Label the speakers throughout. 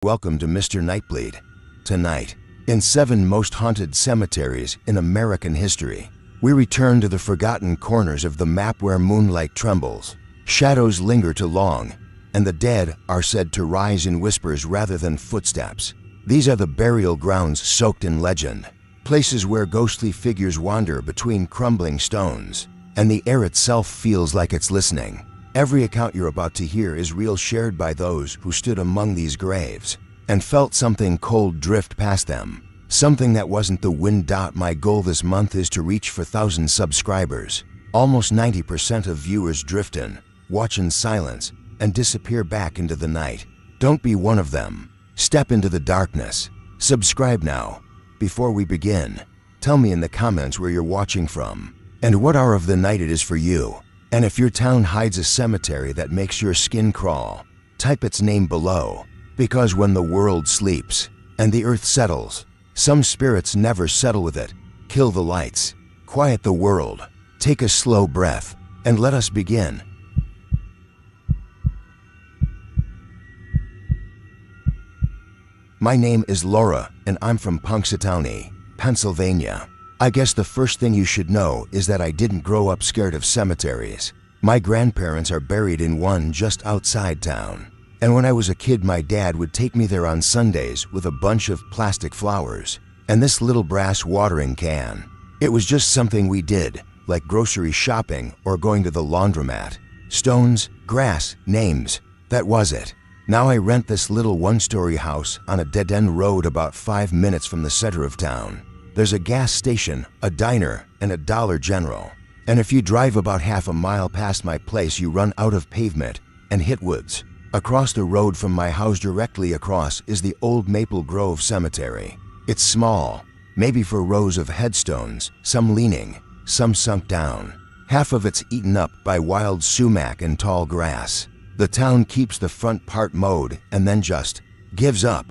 Speaker 1: Welcome to Mr. Nightbleed. Tonight, in 7 most haunted cemeteries in American history, we return to the forgotten corners of the map where moonlight trembles, shadows linger too long, and the dead are said to rise in whispers rather than footsteps. These are the burial grounds soaked in legend, places where ghostly figures wander between crumbling stones, and the air itself feels like it's listening. Every account you're about to hear is real, shared by those who stood among these graves and felt something cold drift past them. Something that wasn't the wind. My goal this month is to reach 4,000 subscribers. Almost 90% of viewers drift in, watch in silence, and disappear back into the night. Don't be one of them. Step into the darkness. Subscribe now. Before we begin, tell me in the comments where you're watching from and what hour of the night it is for you. And if your town hides a cemetery that makes your skin crawl, type its name below. Because when the world sleeps and the earth settles, some spirits never settle with it. Kill the lights, quiet the world, take a slow breath, and let us begin. My name is Laura, and I'm from Punxsutawney, Pennsylvania. I guess the first thing you should know is that I didn't grow up scared of cemeteries. My grandparents are buried in one just outside town. And when I was a kid, my dad would take me there on Sundays with a bunch of plastic flowers and this little brass watering can. It was just something we did, like grocery shopping or going to the laundromat. Stones, grass, names, that was it. Now I rent this little one-story house on a dead-end road about 5 minutes from the center of town. There's a gas station, a diner, and a Dollar General. And if you drive about half a mile past my place, you run out of pavement and hit woods. Across the road from my house, directly across, is the old Maple Grove Cemetery. It's small, maybe 4 rows of headstones, some leaning, some sunk down. Half of it's eaten up by wild sumac and tall grass. The town keeps the front part mowed and then just gives up.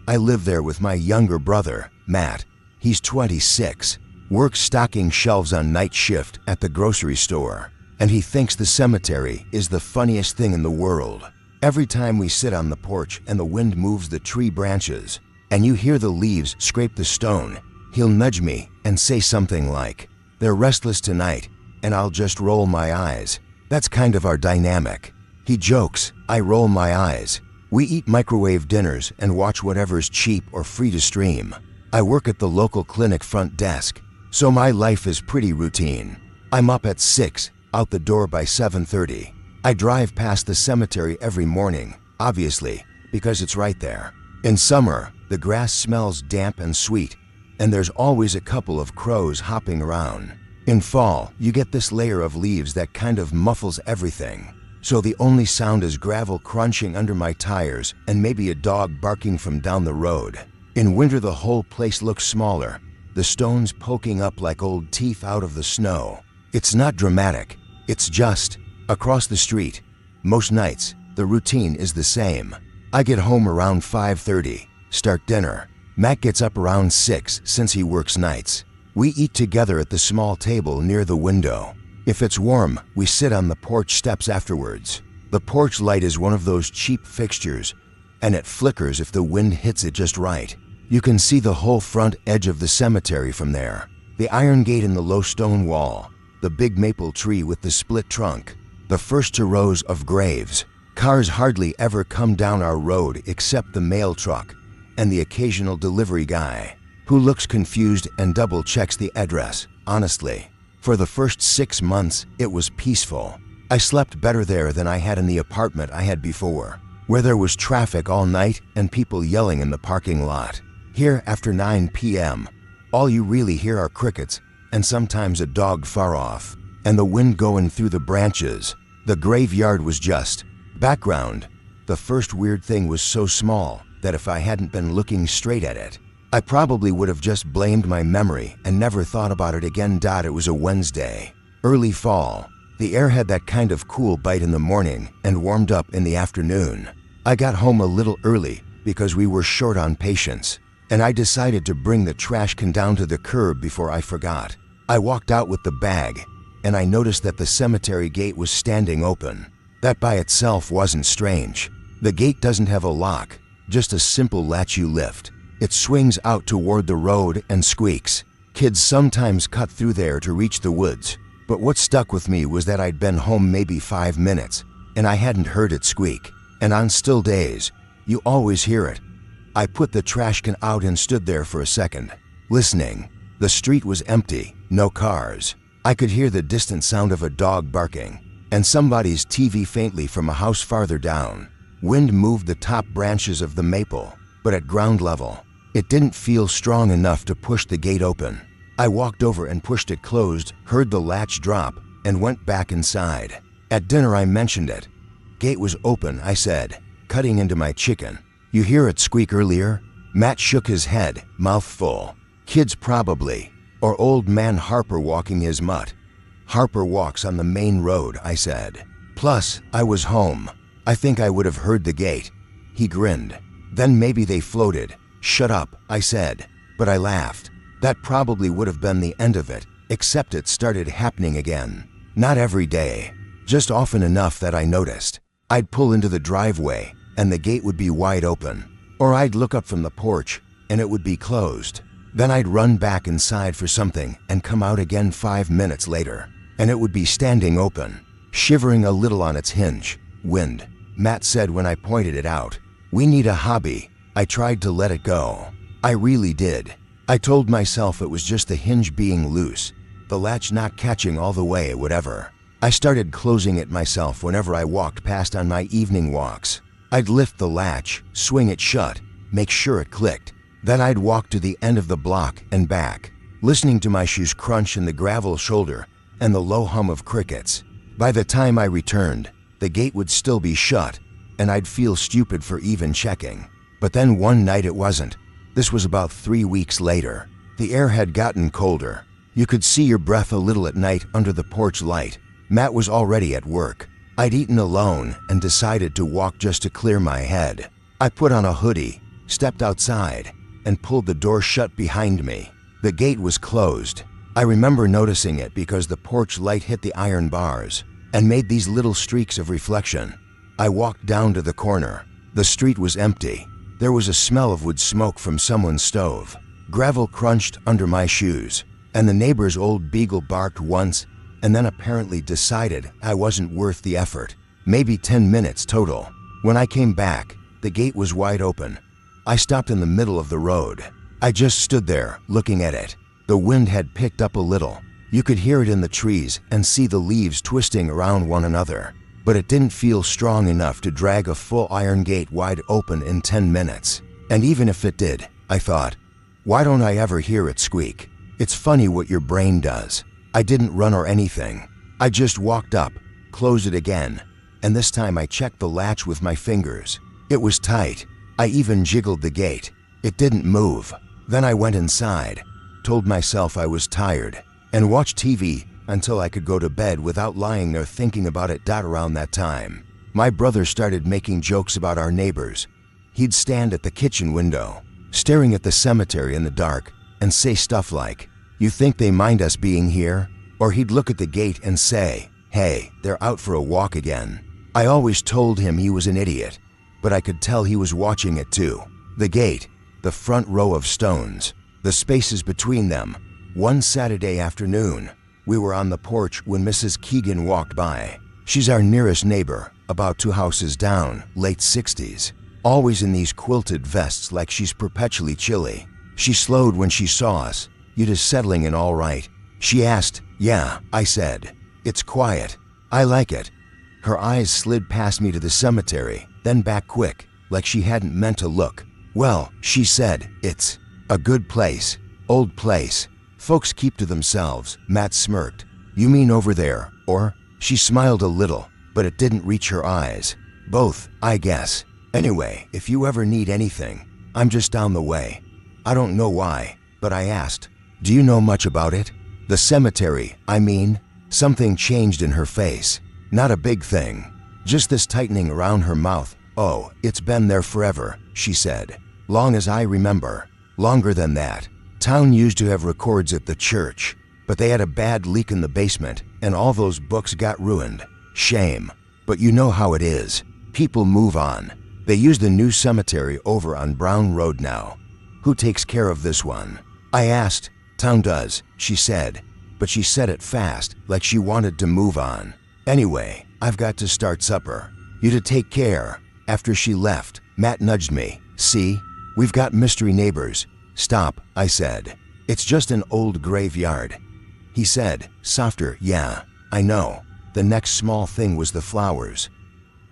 Speaker 1: I live there with my younger brother, Matt. He's 26, works stocking shelves on night shift at the grocery store, and he thinks the cemetery is the funniest thing in the world. Every time we sit on the porch and the wind moves the tree branches, and you hear the leaves scrape the stone, he'll nudge me and say something like, "They're restless tonight," and I'll just roll my eyes. That's kind of our dynamic. He jokes, I roll my eyes. We eat microwave dinners and watch whatever's cheap or free to stream. I work at the local clinic front desk, so my life is pretty routine. I'm up at 6, out the door by 7:30. I drive past the cemetery every morning, obviously, because it's right there. In summer, the grass smells damp and sweet, and there's always a couple of crows hopping around. In fall, you get this layer of leaves that kind of muffles everything, so the only sound is gravel crunching under my tires and maybe a dog barking from down the road. In winter, the whole place looks smaller, the stones poking up like old teeth out of the snow. It's not dramatic, it's just across the street. Most nights, the routine is the same. I get home around 5:30, start dinner. Matt gets up around 6 since he works nights. We eat together at the small table near the window. If it's warm, we sit on the porch steps afterwards. The porch light is one of those cheap fixtures, and it flickers if the wind hits it just right. You can see the whole front edge of the cemetery from there. The iron gate in the low stone wall, the big maple tree with the split trunk, the first 2 rows of graves. Cars hardly ever come down our road except the mail truck and the occasional delivery guy who looks confused and double checks the address. Honestly, for the first 6 months, it was peaceful. I slept better there than I had in the apartment I had before, where there was traffic all night and people yelling in the parking lot. Here, after 9 p.m., all you really hear are crickets and sometimes a dog far off, and the wind going through the branches. The graveyard was just background. The first weird thing was so small that if I hadn't been looking straight at it, I probably would have just blamed my memory and never thought about it again. It was a Wednesday, early fall. The air had that kind of cool bite in the morning and warmed up in the afternoon. I got home a little early because we were short on patience, and I decided to bring the trash can down to the curb before I forgot. I walked out with the bag, and I noticed that the cemetery gate was standing open. That by itself wasn't strange. The gate doesn't have a lock, just a simple latch you lift. It swings out toward the road and squeaks. Kids sometimes cut through there to reach the woods, but what stuck with me was that I'd been home maybe 5 minutes, and I hadn't heard it squeak. And on still days, you always hear it. I put the trash can out and stood there for a second, listening. The street was empty, no cars. I could hear the distant sound of a dog barking, and somebody's TV faintly from a house farther down. Wind moved the top branches of the maple, but at ground level, it didn't feel strong enough to push the gate open. I walked over and pushed it closed, heard the latch drop, and went back inside. At dinner I mentioned it. Gate was open, I said, cutting into my chicken. You hear it squeak earlier? Matt shook his head, mouth full. Kids probably, or old man Harper walking his mutt. Harper walks on the main road, I said. Plus, I was home. I think I would have heard the gate. He grinned. Then maybe they floated. Shut up, I said, but I laughed. That probably would have been the end of it, except it started happening again. Not every day, just often enough that I noticed. I'd pull into the driveway, and the gate would be wide open. Or I'd look up from the porch, and it would be closed. Then I'd run back inside for something and come out again 5 minutes later, and it would be standing open, shivering a little on its hinge. Wind, Matt said when I pointed it out. We need a hobby. I tried to let it go. I really did. I told myself it was just the hinge being loose, the latch not catching all the way, whatever. I started closing it myself whenever I walked past on my evening walks. I'd lift the latch, swing it shut, make sure it clicked. Then I'd walk to the end of the block and back, listening to my shoes crunch in the gravel shoulder and the low hum of crickets. By the time I returned, the gate would still be shut, and I'd feel stupid for even checking. But then one night it wasn't. This was about 3 weeks later. The air had gotten colder. You could see your breath a little at night under the porch light. Matt was already at work. I'd eaten alone and decided to walk just to clear my head. I put on a hoodie, stepped outside, and pulled the door shut behind me. The gate was closed. I remember noticing it because the porch light hit the iron bars and made these little streaks of reflection. I walked down to the corner. The street was empty. There was a smell of wood smoke from someone's stove. Gravel crunched under my shoes, and the neighbor's old beagle barked once and then apparently decided I wasn't worth the effort. Maybe 10 minutes total. When I came back, the gate was wide open. I stopped in the middle of the road. I just stood there, looking at it. The wind had picked up a little. You could hear it in the trees and see the leaves twisting around one another. But it didn't feel strong enough to drag a full iron gate wide open in 10 minutes. And even if it did, I thought, why don't I ever hear it squeak? It's funny what your brain does. I didn't run or anything. I just walked up, closed it again, and this time I checked the latch with my fingers. It was tight. I even jiggled the gate. It didn't move. Then I went inside, told myself I was tired, and watched TV until I could go to bed without lying there thinking about it. Around that time, my brother started making jokes about our neighbors. He'd stand at the kitchen window, staring at the cemetery in the dark, and say stuff like, "You think they mind us being here?" Or he'd look at the gate and say, "Hey, they're out for a walk again." I always told him he was an idiot, but I could tell he was watching it too. The gate, the front row of stones, the spaces between them. One Saturday afternoon, we were on the porch when Mrs. Keegan walked by. She's our nearest neighbor, about 2 houses down, late 60s. Always in these quilted vests like she's perpetually chilly. She slowed when she saw us. "You just settling in all right?" She asked. "Yeah," I said. "It's quiet. I like it." Her eyes slid past me to the cemetery, then back quick, like she hadn't meant to look. "Well," she said, "it's a good place. Old place. Folks keep to themselves." Matt smirked. "You mean over there, or?" She smiled a little, but it didn't reach her eyes. "Both, I guess. Anyway, if you ever need anything, I'm just down the way." I don't know why, but I asked, "Do you know much about it?" "The cemetery, I mean." Something changed in her face. Not a big thing. Just this tightening around her mouth. "Oh, it's been there forever," she said. "Long as I remember. Longer than that. Town used to have records at the church, but they had a bad leak in the basement, and all those books got ruined. Shame. But you know how it is. People move on. They use the new cemetery over on Brown Road now. Who takes care of this one? I asked. Town does, she said, but she said it fast, like she wanted to move on. Anyway, I've got to start supper. You to take care. After she left, Matt nudged me. See? We've got mystery neighbors. Stop, I said. It's just an old graveyard. He said, softer, yeah, I know. The next small thing was the flowers.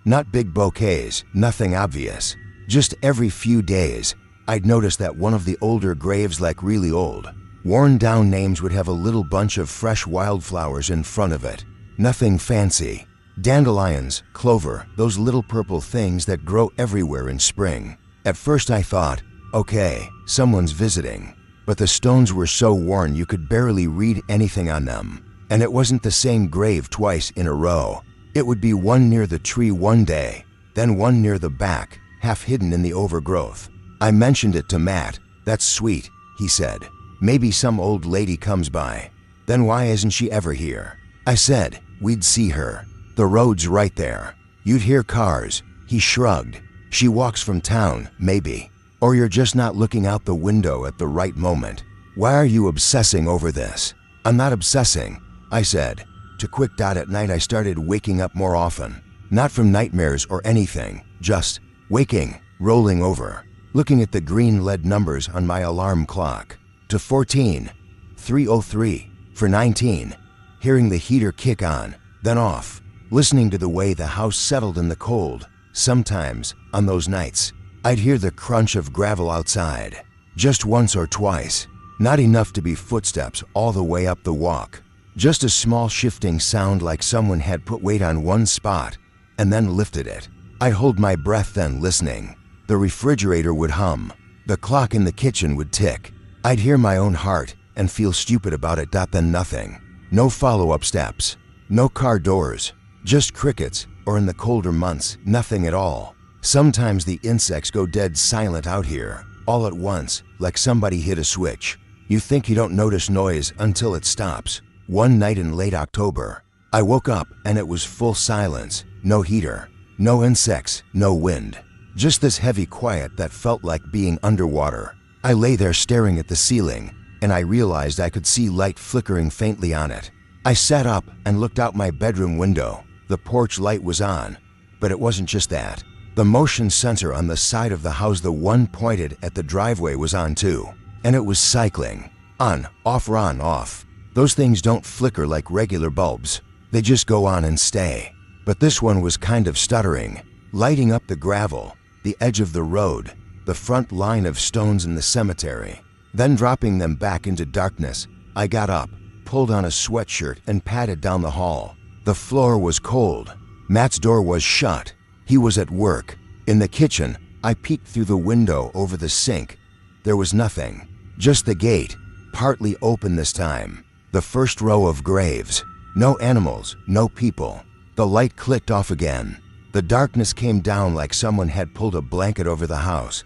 Speaker 1: Not big bouquets, nothing obvious. Just every few days, I'd notice that one of the older graves, like really old, worn down names, would have a little bunch of fresh wildflowers in front of it. Nothing fancy. Dandelions, clover, those little purple things that grow everywhere in spring. At first I thought, okay, someone's visiting. But the stones were so worn you could barely read anything on them. And it wasn't the same grave twice in a row. It would be one near the tree one day, then one near the back, half hidden in the overgrowth. I mentioned it to Matt. That's sweet, he said. Maybe some old lady comes by. Then why isn't she ever here? I said, we'd see her. The road's right there. You'd hear cars. He shrugged. She walks from town, maybe. Or you're just not looking out the window at the right moment. Why are you obsessing over this? I'm not obsessing, I said. At night I started waking up more often. Not from nightmares or anything, just waking, rolling over, looking at the green lead numbers on my alarm clock. To 14, 3:03, for 19, hearing the heater kick on, then off, listening to the way the house settled in the cold. Sometimes, on those nights, I'd hear the crunch of gravel outside, just once or twice, not enough to be footsteps all the way up the walk. Just a small shifting sound, like someone had put weight on one spot and then lifted it. I'd hold my breath then, listening. The refrigerator would hum. The clock in the kitchen would tick. I'd hear my own heart and feel stupid about it. Then nothing. No follow-up steps. No car doors. Just crickets, or in the colder months, nothing at all. Sometimes the insects go dead silent out here, all at once, like somebody hit a switch. You think you don't notice noise until it stops. One night in late October, I woke up and it was full silence. No heater, no insects, no wind. Just this heavy quiet that felt like being underwater. I lay there staring at the ceiling, and I realized I could see light flickering faintly on it. I sat up and looked out my bedroom window. The porch light was on, but it wasn't just that. The motion sensor on the side of the house, the one pointed at the driveway, was on too. And it was cycling. On, off. Those things don't flicker like regular bulbs. They just go on and stay. But this one was kind of stuttering, lighting up the gravel, the edge of the road, the front line of stones in the cemetery, then dropping them back into darkness. I got up, pulled on a sweatshirt, and padded down the hall. The floor was cold. Matt's door was shut. He was at work. In the kitchen, I peeked through the window over the sink. There was nothing. Just the gate, partly open this time. The first row of graves. No animals, no people. The light clicked off again. The darkness came down like someone had pulled a blanket over the house.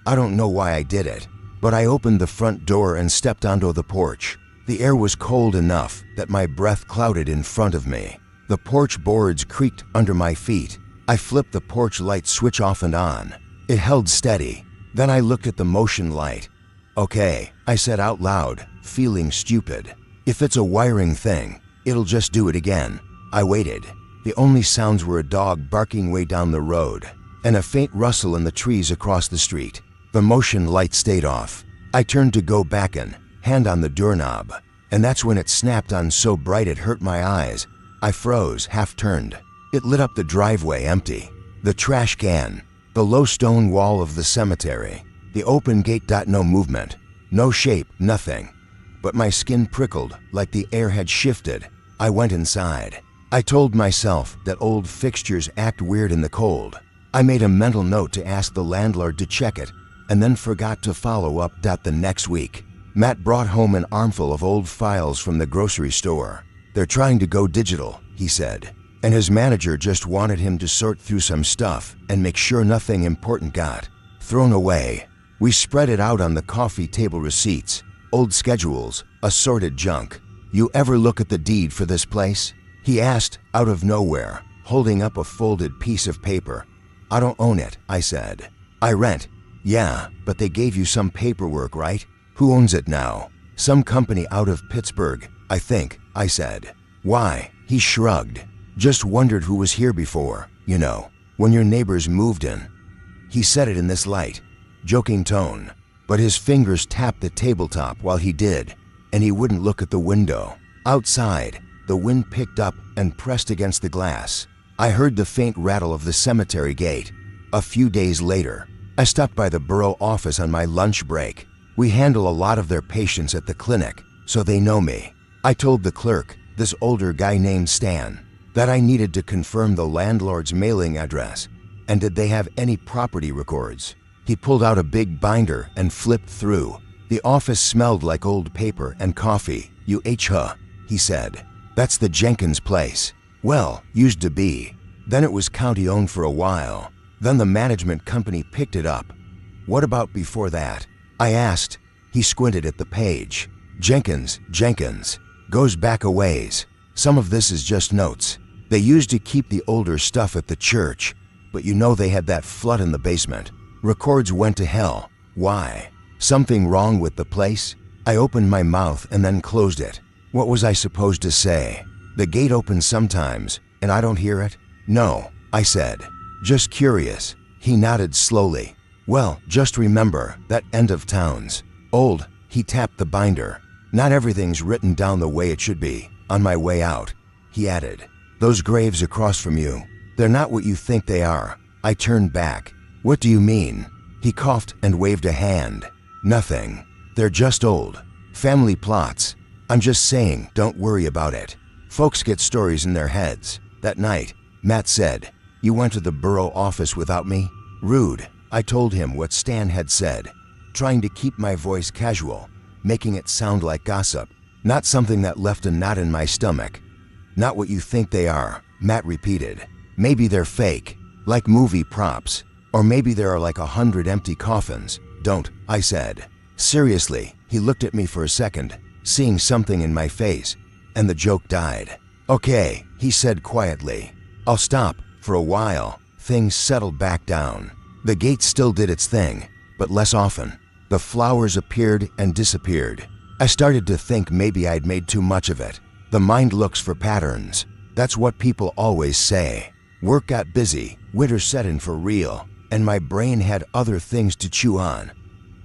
Speaker 1: I don't know why I did it, but I opened the front door and stepped onto the porch. The air was cold enough that my breath clouded in front of me. The porch boards creaked under my feet. I flipped the porch light switch off and on. It held steady. Then I looked at the motion light. Okay, I said out loud, feeling stupid. If it's a wiring thing, it'll just do it again. I waited. The only sounds were a dog barking way down the road and a faint rustle in the trees across the street. The motion light stayed off. I turned to go back and hand on the doorknob, and that's when it snapped on so bright it hurt my eyes. I froze, half turned. It lit up the driveway, empty. The trash can, the low stone wall of the cemetery, the open gate. No movement, no shape, nothing. But my skin prickled like the air had shifted. I went inside. I told myself that old fixtures act weird in the cold. I made a mental note to ask the landlord to check it, and then forgot to follow up. The next week, Matt brought home an armful of old files from the grocery store. They're trying to go digital, he said, and his manager just wanted him to sort through some stuff and make sure nothing important got thrown away. We spread it out on the coffee table: receipts, old schedules, assorted junk. You ever look at the deed for this place? He asked out of nowhere, holding up a folded piece of paper. I don't own it, I said. I rent. Yeah, but they gave you some paperwork, right? Who owns it now? Some company out of Pittsburgh, I think, I said. Why? He shrugged. Just wondered who was here before, you know, when your neighbors moved in. He said it in this light, joking tone, but his fingers tapped the tabletop while he did, and he wouldn't look at the window. Outside, the wind picked up and pressed against the glass. I heard the faint rattle of the cemetery gate. A few days later, I stopped by the borough office on my lunch break. We handle a lot of their patients at the clinic, so they know me. I told the clerk, this older guy named Stan, that I needed to confirm the landlord's mailing address and did they have any property records. He pulled out a big binder and flipped through. The office smelled like old paper and coffee. He said. That's the Jenkins place. Well, used to be. Then it was county-owned for a while. Then the management company picked it up. What about before that? I asked. He squinted at the page. Jenkins. Goes back a ways. Some of this is just notes. They used to keep the older stuff at the church, but you know they had that flood in the basement. Records went to hell. Why? Something wrong with the place? I opened my mouth and then closed it. What was I supposed to say? The gate opens sometimes, and I don't hear it? No, I said. Just curious. He nodded slowly. Well, just remember, that end of town's old. He tapped the binder. Not everything's written down the way it should be. On my way out, he added, those graves across from you, they're not what you think they are. I turned back. What do you mean? He coughed and waved a hand. Nothing. They're just old. Family plots. I'm just saying, don't worry about it. Folks get stories in their heads. That night, Matt said, you went to the borough office without me? Rude. I told him what Stan had said, trying to keep my voice casual, making it sound like gossip, not something that left a knot in my stomach. Not what you think they are, Matt repeated. Maybe they're fake, like movie props, or maybe there are like 100 empty coffins. Don't, I said. Seriously, he looked at me for a second, seeing something in my face, and the joke died. Okay, he said quietly. I'll stop, for a while. Things settled back down. The gate still did its thing, but less often. The flowers appeared and disappeared. I started to think maybe I'd made too much of it. The mind looks for patterns. That's what people always say. Work got busy, winter set in for real, and my brain had other things to chew on.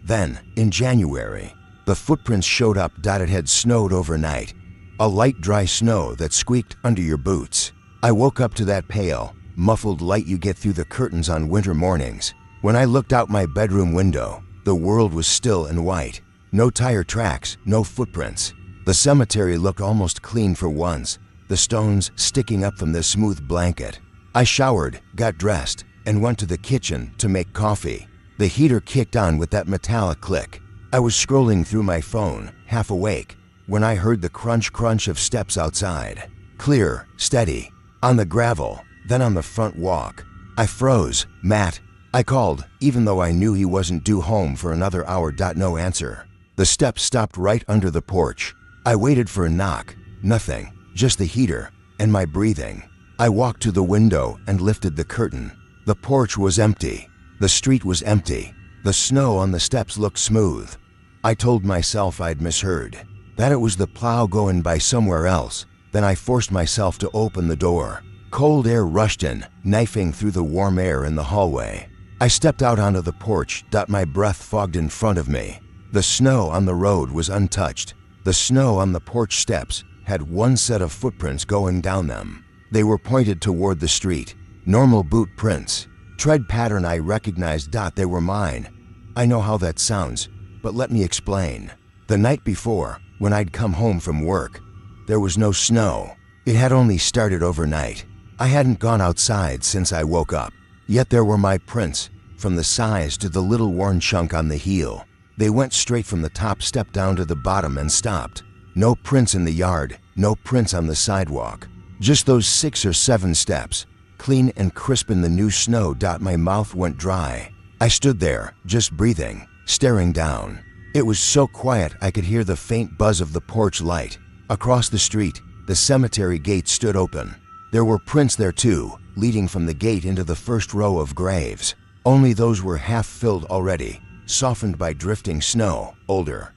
Speaker 1: Then, in January, the footprints showed up. It had snowed overnight. A light, dry snow that squeaked under your boots. I woke up to that pale, muffled light you get through the curtains on winter mornings. When I looked out my bedroom window, the world was still and white. No tire tracks, no footprints. The cemetery looked almost clean for once, the stones sticking up from the smooth blanket. I showered, got dressed, and went to the kitchen to make coffee. The heater kicked on with that metallic click. I was scrolling through my phone, half awake, when I heard the crunch of steps outside. Clear, steady, on the gravel, then on the front walk. I froze. Matt. I called, even though I knew he wasn't due home for another hour. No answer. The steps stopped right under the porch. I waited for a knock. Nothing, just the heater and my breathing. I walked to the window and lifted the curtain. The porch was empty. The street was empty. The snow on the steps looked smooth. I told myself I'd misheard, that it was the plow going by somewhere else. Then I forced myself to open the door. Cold air rushed in, knifing through the warm air in the hallway. I stepped out onto the porch. My breath fogged in front of me. The snow on the road was untouched. The snow on the porch steps had one set of footprints going down them. They were pointed toward the street. Normal boot prints. Tread pattern I recognized. They were mine. I know how that sounds, but let me explain. The night before, when I'd come home from work, there was no snow. It had only started overnight. I hadn't gone outside since I woke up. Yet there were my prints, from the size to the little worn chunk on the heel. They went straight from the top step down to the bottom and stopped. No prints in the yard, no prints on the sidewalk. Just those 6 or 7 steps, clean and crisp in the new snow. My mouth went dry. I stood there, just breathing, staring down. It was so quiet I could hear the faint buzz of the porch light. Across the street, the cemetery gate stood open. There were prints there too, leading from the gate into the first row of graves. Only those were half filled already, softened by drifting snow, older.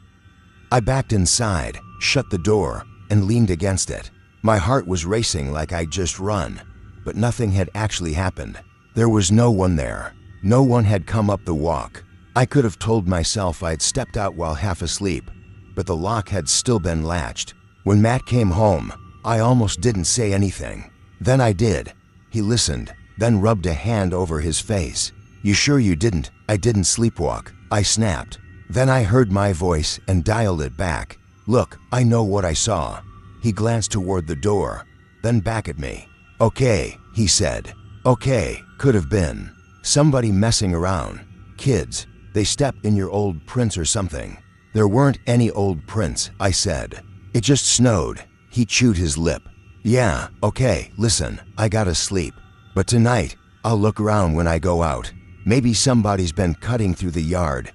Speaker 1: I backed inside, shut the door, and leaned against it. My heart was racing like I'd just run, but nothing had actually happened. There was no one there. No one had come up the walk. I could have told myself I'd stepped out while half asleep, but the lock had still been latched. When Matt came home, I almost didn't say anything. Then I did. He listened, then rubbed a hand over his face. "You sure you didn't?" "I didn't sleepwalk," I snapped. Then I heard my voice and dialed it back. "Look, I know what I saw." He glanced toward the door, then back at me. "Okay," he said. "Okay, could have been somebody messing around. Kids, they stepped in your old prints or something." "There weren't any old prints," I said. "It just snowed." He chewed his lip. "Yeah, okay, listen, I gotta sleep. But tonight, I'll look around when I go out. Maybe somebody's been cutting through the yard."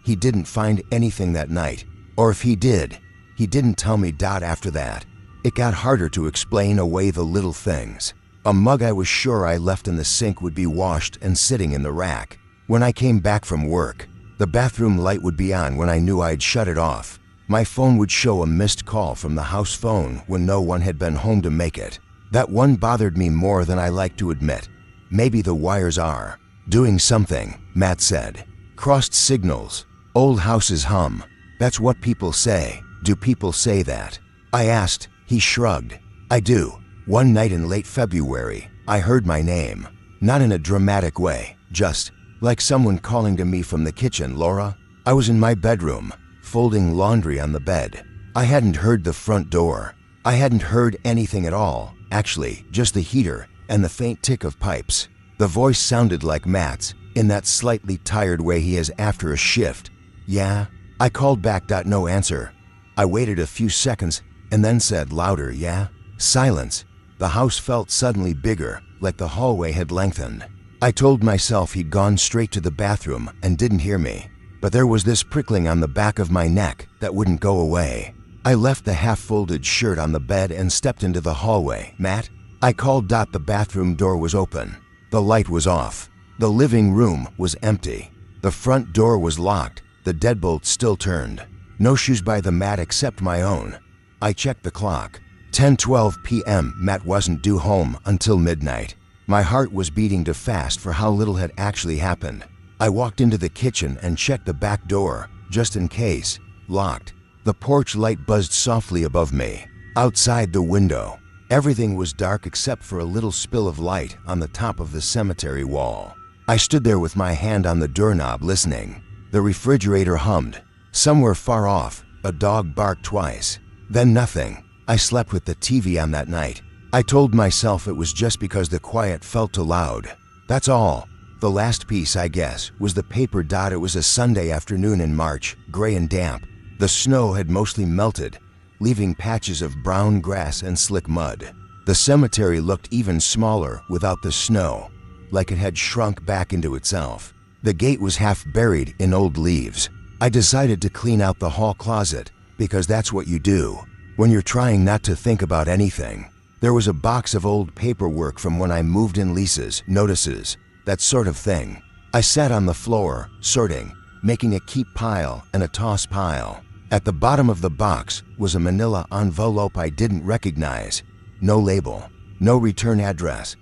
Speaker 1: He didn't find anything that night. Or if he did, he didn't tell me. After that, it got harder to explain away the little things. A mug I was sure I left in the sink would be washed and sitting in the rack. When I came back from work, the bathroom light would be on when I knew I'd shut it off. My phone would show a missed call from the house phone when no one had been home to make it. That one bothered me more than I like to admit. "Maybe the wires are doing something," Matt said. "Crossed signals. Old houses hum. That's what people say." "Do people say that?" I asked. He shrugged. "I do. One night in late February, I heard my name. Not in a dramatic way, just like someone calling to me from the kitchen. Laura." I was in my bedroom, folding laundry on the bed. I hadn't heard the front door. I hadn't heard anything at all, actually, just the heater and the faint tick of pipes. The voice sounded like Matt's, in that slightly tired way he has after a shift. "Yeah?" I called back. No answer. I waited a few seconds and then said louder, "Yeah?" Silence. The house felt suddenly bigger, like the hallway had lengthened. I told myself he'd gone straight to the bathroom and didn't hear me. But there was this prickling on the back of my neck that wouldn't go away. I left the half-folded shirt on the bed and stepped into the hallway. "Matt?" I called. The bathroom door was open. The light was off. The living room was empty. The front door was locked, the deadbolt still turned. No shoes by the mat except my own. I checked the clock. 10:12 p.m. Matt wasn't due home until midnight. My heart was beating too fast for how little had actually happened. I walked into the kitchen and checked the back door, just in case. Locked. The porch light buzzed softly above me. Outside the window, everything was dark except for a little spill of light on the top of the cemetery wall. I stood there with my hand on the doorknob listening. The refrigerator hummed. Somewhere far off, a dog barked twice. Then nothing. I slept with the TV on that night. I told myself it was just because the quiet felt too loud. That's all. The last piece, I guess, was the paper. It was a Sunday afternoon in March, gray and damp. The snow had mostly melted, leaving patches of brown grass and slick mud. The cemetery looked even smaller without the snow, like it had shrunk back into itself. The gate was half buried in old leaves. I decided to clean out the hall closet, because that's what you do when you're trying not to think about anything. There was a box of old paperwork from when I moved in, leases, notices, that sort of thing. I sat on the floor, sorting, making a keep pile and a toss pile. At the bottom of the box was a manila envelope I didn't recognize. No label, no return address.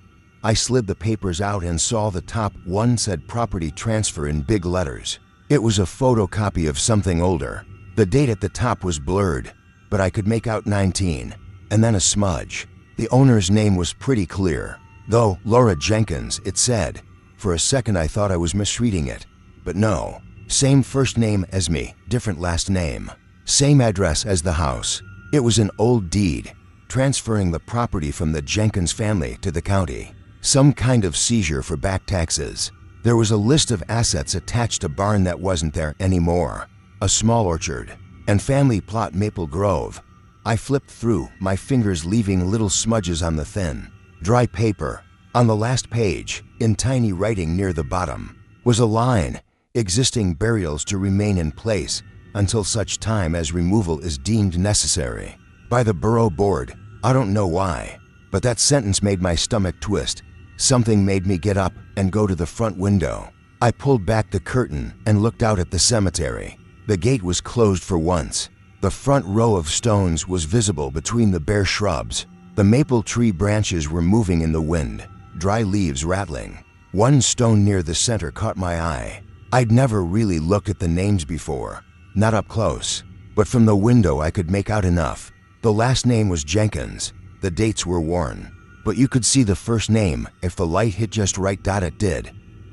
Speaker 1: I slid the papers out and saw the top one said property transfer in big letters. It was a photocopy of something older. The date at the top was blurred, but I could make out 19, and then a smudge. The owner's name was pretty clear, though Laura Jenkins, it said. For a second I thought I was misreading it, but no. Same first name as me, different last name. Same address as the house. It was an old deed, transferring the property from the Jenkins family to the county. Some kind of seizure for back taxes. There was a list of assets attached to barn that wasn't there anymore, a small orchard, and family plot Maple Grove. I flipped through, my fingers leaving little smudges on the thin, dry paper. On the last page, in tiny writing near the bottom, was a line, existing burials to remain in place until such time as removal is deemed necessary by the borough board. I don't know why, but that sentence made my stomach twist. something made me get up and go to the front window. I pulled back the curtain and looked out at the cemetery. The gate was closed for once. The front row of stones was visible between the bare shrubs. The maple tree branches were moving in the wind, dry leaves rattling. One stone near the center caught my eye. I'd never really looked at the names before, not up close, but from the window I could make out enough. The last name was Jenkins. The dates were worn, but you could see the first name if the light hit just right. It did.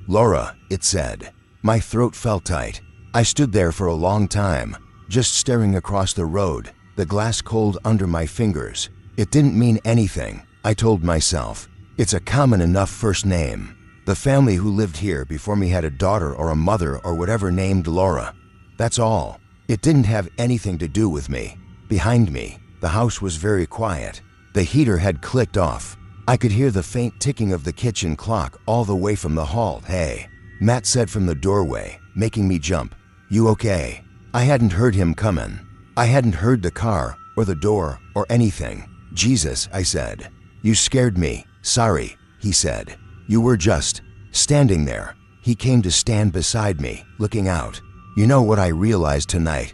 Speaker 1: Laura, it said. My throat felt tight. I stood there for a long time, just staring across the road, the glass cold under my fingers. It didn't mean anything, I told myself. It's a common enough first name. The family who lived here before me had a daughter or a mother or whatever named Laura. That's all. It didn't have anything to do with me. Behind me, the house was very quiet. The heater had clicked off. I could hear the faint ticking of the kitchen clock all the way from the hall. "Hey," Matt said from the doorway, making me jump. "You okay?" I hadn't heard him coming. I hadn't heard the car or the door or anything. "Jesus," I said. "You scared me." "Sorry," he said. "You were just standing there." He came to stand beside me, looking out. "You know what I realized tonight?"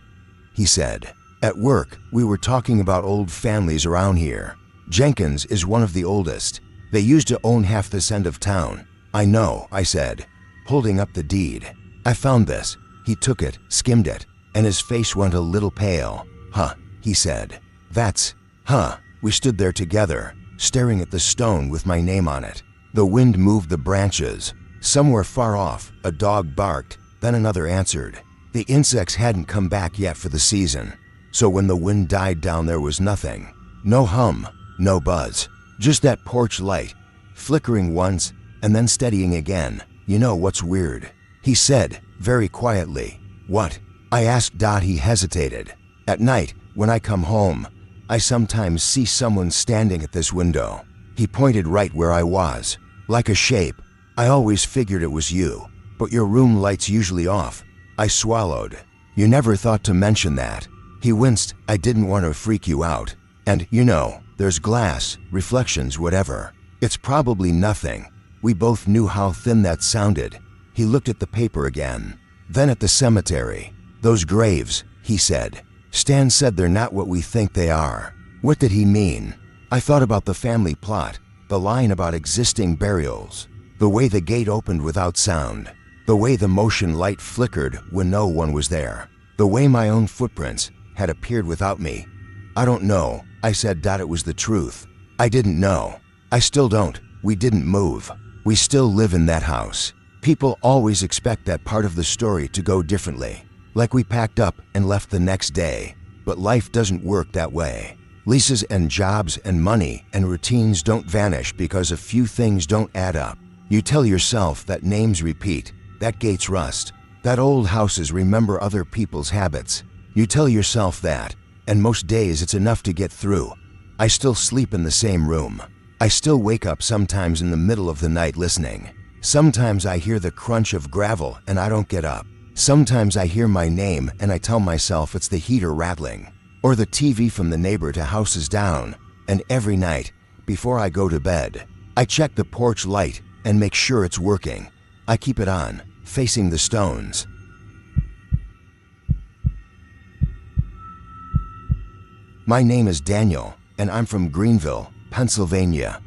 Speaker 1: he said. "At work, we were talking about old families around here. Jenkins is one of the oldest. They used to own half this end of town." "I know," I said, holding up the deed. "I found this." He took it, skimmed it, and his face went a little pale. "Huh," he said. "That's, huh." We stood there together, staring at the stone with my name on it. The wind moved the branches. Somewhere far off, a dog barked, then another answered. The insects hadn't come back yet for the season, so when the wind died down there was nothing. No hum, no buzz, just that porch light, flickering once and then steadying again. "You know what's weird?" he said, very quietly. "What?" I asked. He hesitated. "At night, when I come home, I sometimes see someone standing at this window." He pointed right where I was, like a shape. "I always figured it was you, but your room light's usually off." I swallowed. "You never thought to mention that." He winced. "I didn't want to freak you out. And, you know, there's glass, reflections, whatever. It's probably nothing." We both knew how thin that sounded. He looked at the paper again, then at the cemetery. "Those graves," he said. "Stan said they're not what we think they are." What did he mean? I thought about the family plot, the line about existing burials, the way the gate opened without sound, the way the motion light flickered when no one was there, the way my own footprints had appeared without me. "I don't know," I said. "It was the truth. I didn't know. I still don't. We didn't move. We still live in that house." People always expect that part of the story to go differently, like we packed up and left the next day. But life doesn't work that way. Leases and jobs and money and routines don't vanish because a few things don't add up. You tell yourself that names repeat, that gates rust, that old houses remember other people's habits. You tell yourself that, and most days it's enough to get through. I still sleep in the same room. I still wake up sometimes in the middle of the night listening. Sometimes I hear the crunch of gravel and I don't get up. Sometimes I hear my name and I tell myself it's the heater rattling, or the TV from the neighbor to houses down. And every night, before I go to bed, I check the porch light and make sure it's working. I keep it on, facing the stones. My name is Daniel, and I'm from Greenville, Pennsylvania.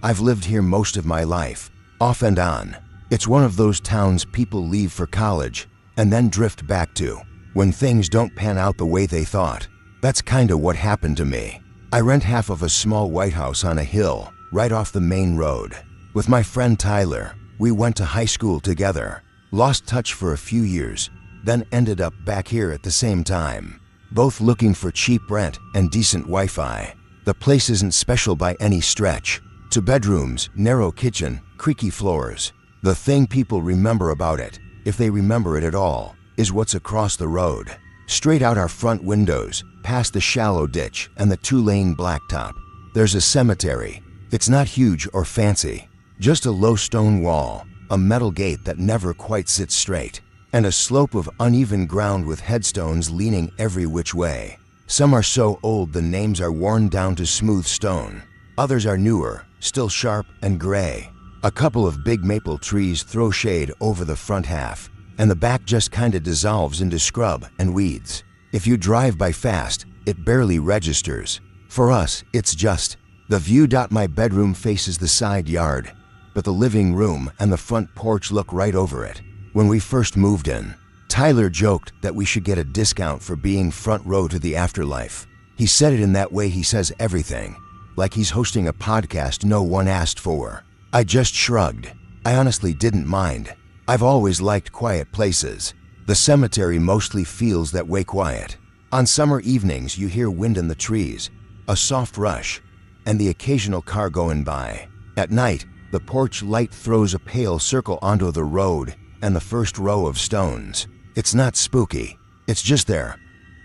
Speaker 1: I've lived here most of my life, off and on. It's one of those towns people leave for college and then drift back to when things don't pan out the way they thought. That's kinda what happened to me. I rent half of a small white house on a hill right off the main road. With my friend Tyler, we went to high school together, lost touch for a few years, then ended up back here at the same time, both looking for cheap rent and decent Wi-Fi. The place isn't special by any stretch. 2 bedrooms, narrow kitchen, creaky floors. The thing people remember about it, if they remember it at all, is what's across the road. Straight out our front windows, past the shallow ditch and the 2-lane blacktop, there's a cemetery. It's not huge or fancy, just a low stone wall, a metal gate that never quite sits straight, and a slope of uneven ground with headstones leaning every which way. Some are so old the names are worn down to smooth stone. Others are newer, still sharp and gray. A couple of big maple trees throw shade over the front half, and the back just kinda dissolves into scrub and weeds. If you drive by fast, it barely registers. For us, it's just the view. My bedroom faces the side yard, but the living room and the front porch look right over it. When we first moved in, Tyler joked that we should get a discount for being front row to the afterlife. He said it in that way he says everything, like he's hosting a podcast no one asked for. I just shrugged. I honestly didn't mind. I've always liked quiet places. The cemetery mostly feels that way, quiet. On summer evenings, you hear wind in the trees, a soft rush, and the occasional car going by. At night, the porch light throws a pale circle onto the road and the first row of stones. It's not spooky, it's just there.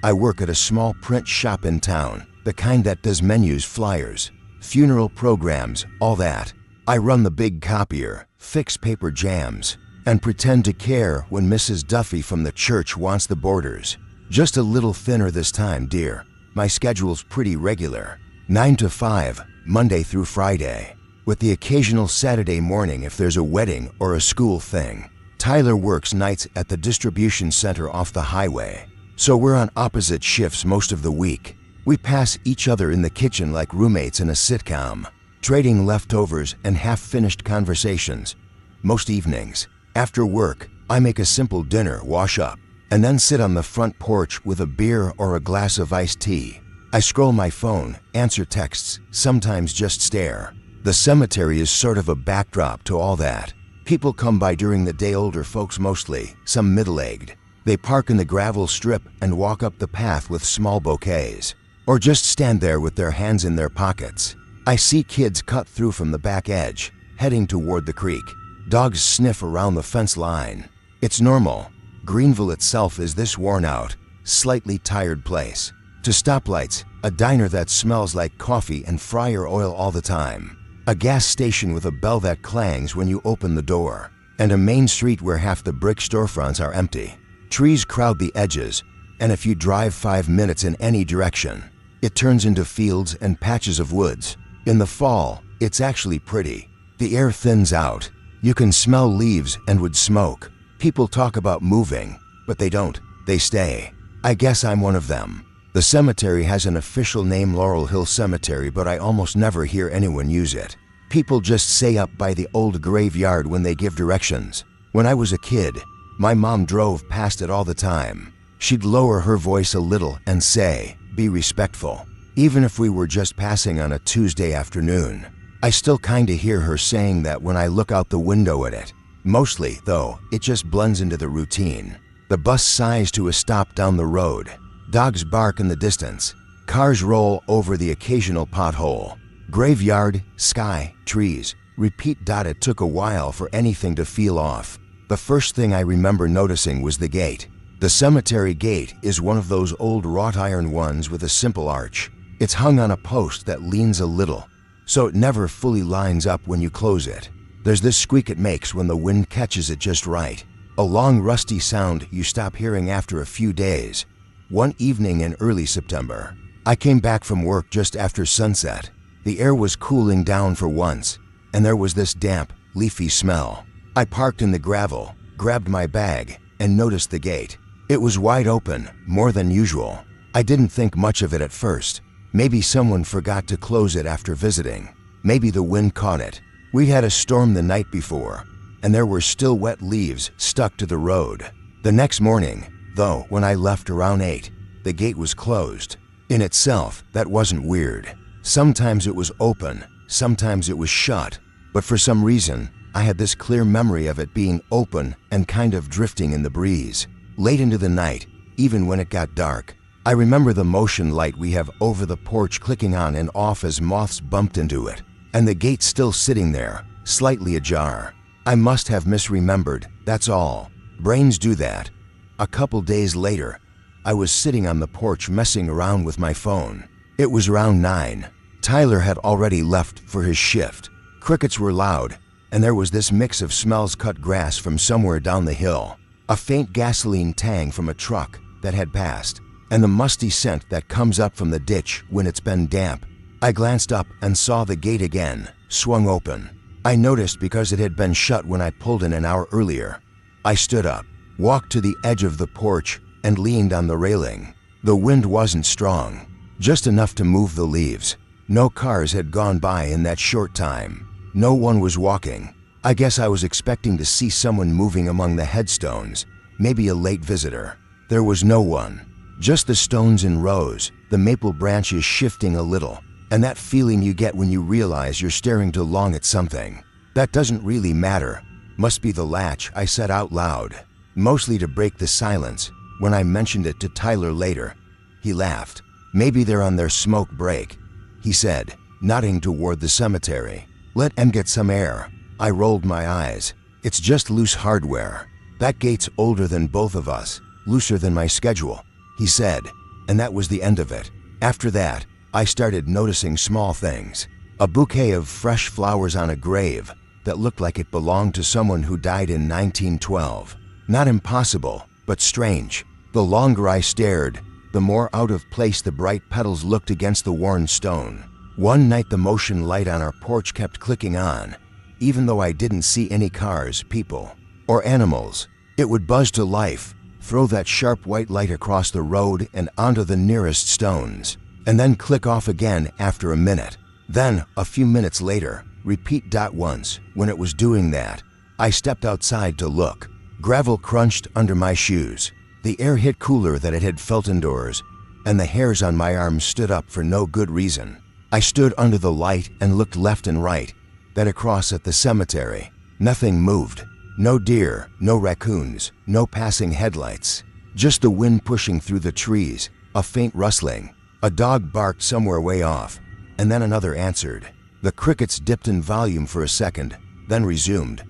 Speaker 1: I work at a small print shop in town, the kind that does menus, flyers, funeral programs, all that. I run the big copier, fix paper jams, and pretend to care when Mrs. Duffy from the church wants the borders just a little thinner this time, dear. My schedule's pretty regular, 9 to 5, Monday through Friday, with the occasional Saturday morning if there's a wedding or a school thing. Tyler works nights at the distribution center off the highway, so we're on opposite shifts most of the week. We pass each other in the kitchen like roommates in a sitcom, trading leftovers and half-finished conversations. Most evenings, after work, I make a simple dinner, wash up, and then sit on the front porch with a beer or a glass of iced tea. I scroll my phone, answer texts, sometimes just stare. The cemetery is sort of a backdrop to all that. People come by during the day, older folks mostly, some middle-aged. They park in the gravel strip and walk up the path with small bouquets, or just stand there with their hands in their pockets. I see kids cut through from the back edge, heading toward the creek. Dogs sniff around the fence line. It's normal. Greenville itself is this worn-out, slightly tired place. To stoplights, a diner that smells like coffee and fryer oil all the time, a gas station with a bell that clangs when you open the door, and a main street where half the brick storefronts are empty. Trees crowd the edges, and if you drive 5 minutes in any direction, it turns into fields and patches of woods. In the fall, it's actually pretty. The air thins out. You can smell leaves and wood smoke. People talk about moving, but they don't. They stay. I guess I'm one of them. The cemetery has an official name, Laurel Hill Cemetery, but I almost never hear anyone use it. People just say up by the old graveyard when they give directions. When I was a kid, my mom drove past it all the time. She'd lower her voice a little and say, "Be respectful," even if we were just passing on a Tuesday afternoon. I still kinda hear her saying that when I look out the window at it. Mostly, though, it just blends into the routine. The bus sighs to a stop down the road. Dogs bark in the distance. Cars roll over the occasional pothole. Graveyard, sky, trees, repeat. It took a while for anything to feel off. The first thing I remember noticing was the gate. The cemetery gate is one of those old wrought iron ones with a simple arch. It's hung on a post that leans a little, so it never fully lines up when you close it. There's this squeak it makes when the wind catches it just right. A long rusty sound you stop hearing after a few days. One evening in early September, I came back from work just after sunset. The air was cooling down for once, and there was this damp, leafy smell. I parked in the gravel, grabbed my bag, and noticed the gate. It was wide open, more than usual. I didn't think much of it at first. Maybe someone forgot to close it after visiting. Maybe the wind caught it. We had a storm the night before, and there were still wet leaves stuck to the road. The next morning, though, when I left around 8, the gate was closed. In itself, that wasn't weird. Sometimes it was open, sometimes it was shut, but for some reason, I had this clear memory of it being open and kind of drifting in the breeze. Late into the night, even when it got dark, I remember the motion light we have over the porch clicking on and off as moths bumped into it, and the gate still sitting there, slightly ajar. I must have misremembered, that's all. Brains do that. A couple days later, I was sitting on the porch messing around with my phone. It was around 9. Tyler had already left for his shift. Crickets were loud, and there was this mix of smells: cut grass from somewhere down the hill, a faint gasoline tang from a truck that had passed, and the musty scent that comes up from the ditch when it's been damp. I glanced up and saw the gate again, swung open. I noticed because it had been shut when I pulled in an hour earlier. I stood up, walked to the edge of the porch, and leaned on the railing. The wind wasn't strong, just enough to move the leaves. No cars had gone by in that short time. No one was walking. I guess I was expecting to see someone moving among the headstones, maybe a late visitor. There was no one, just the stones in rows, the maple branches shifting a little, and that feeling you get when you realize you're staring too long at something. That doesn't really matter. Must be the latch, I said out loud, mostly to break the silence. When I mentioned it to Tyler later, he laughed. Maybe they're on their smoke break, he said, nodding toward the cemetery. Let em get some air. I rolled my eyes. It's just loose hardware. That gate's older than both of us, looser than my schedule, he said, and that was the end of it. After that, I started noticing small things. A bouquet of fresh flowers on a grave that looked like it belonged to someone who died in 1912. Not impossible, but strange. The longer I stared, the more out of place the bright petals looked against the worn stone. One night the motion light on our porch kept clicking on. Even though I didn't see any cars, people, or animals, it would buzz to life, throw that sharp white light across the road and onto the nearest stones, and then click off again after a minute. Then, a few minutes later, repeat. Once, when it was doing that, I stepped outside to look. Gravel crunched under my shoes. The air hit cooler than it had felt indoors, and the hairs on my arms stood up for no good reason. I stood under the light and looked left and right, then across at the cemetery. Nothing moved. No deer, no raccoons, no passing headlights. Just the wind pushing through the trees, a faint rustling. A dog barked somewhere way off, and then another answered. The crickets dipped in volume for a second, then resumed.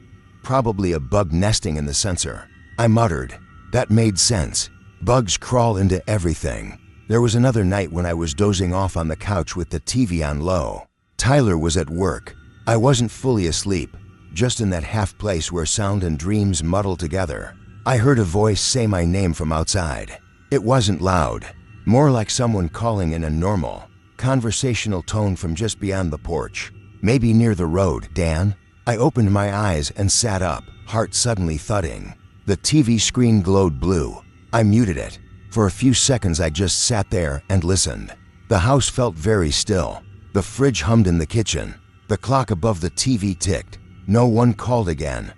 Speaker 1: Probably a bug nesting in the sensor. I muttered. That made sense. Bugs crawl into everything. There was another night when I was dozing off on the couch with the TV on low. Tyler was at work. I wasn't fully asleep, just in that half place where sound and dreams muddle together. I heard a voice say my name from outside. It wasn't loud, more like someone calling in a normal, conversational tone from just beyond the porch. Maybe near the road. Dan? I opened my eyes and sat up, heart suddenly thudding. The TV screen glowed blue. I muted it. For a few seconds I just sat there and listened. The house felt very still. The fridge hummed in the kitchen. The clock above the TV ticked. No one called again.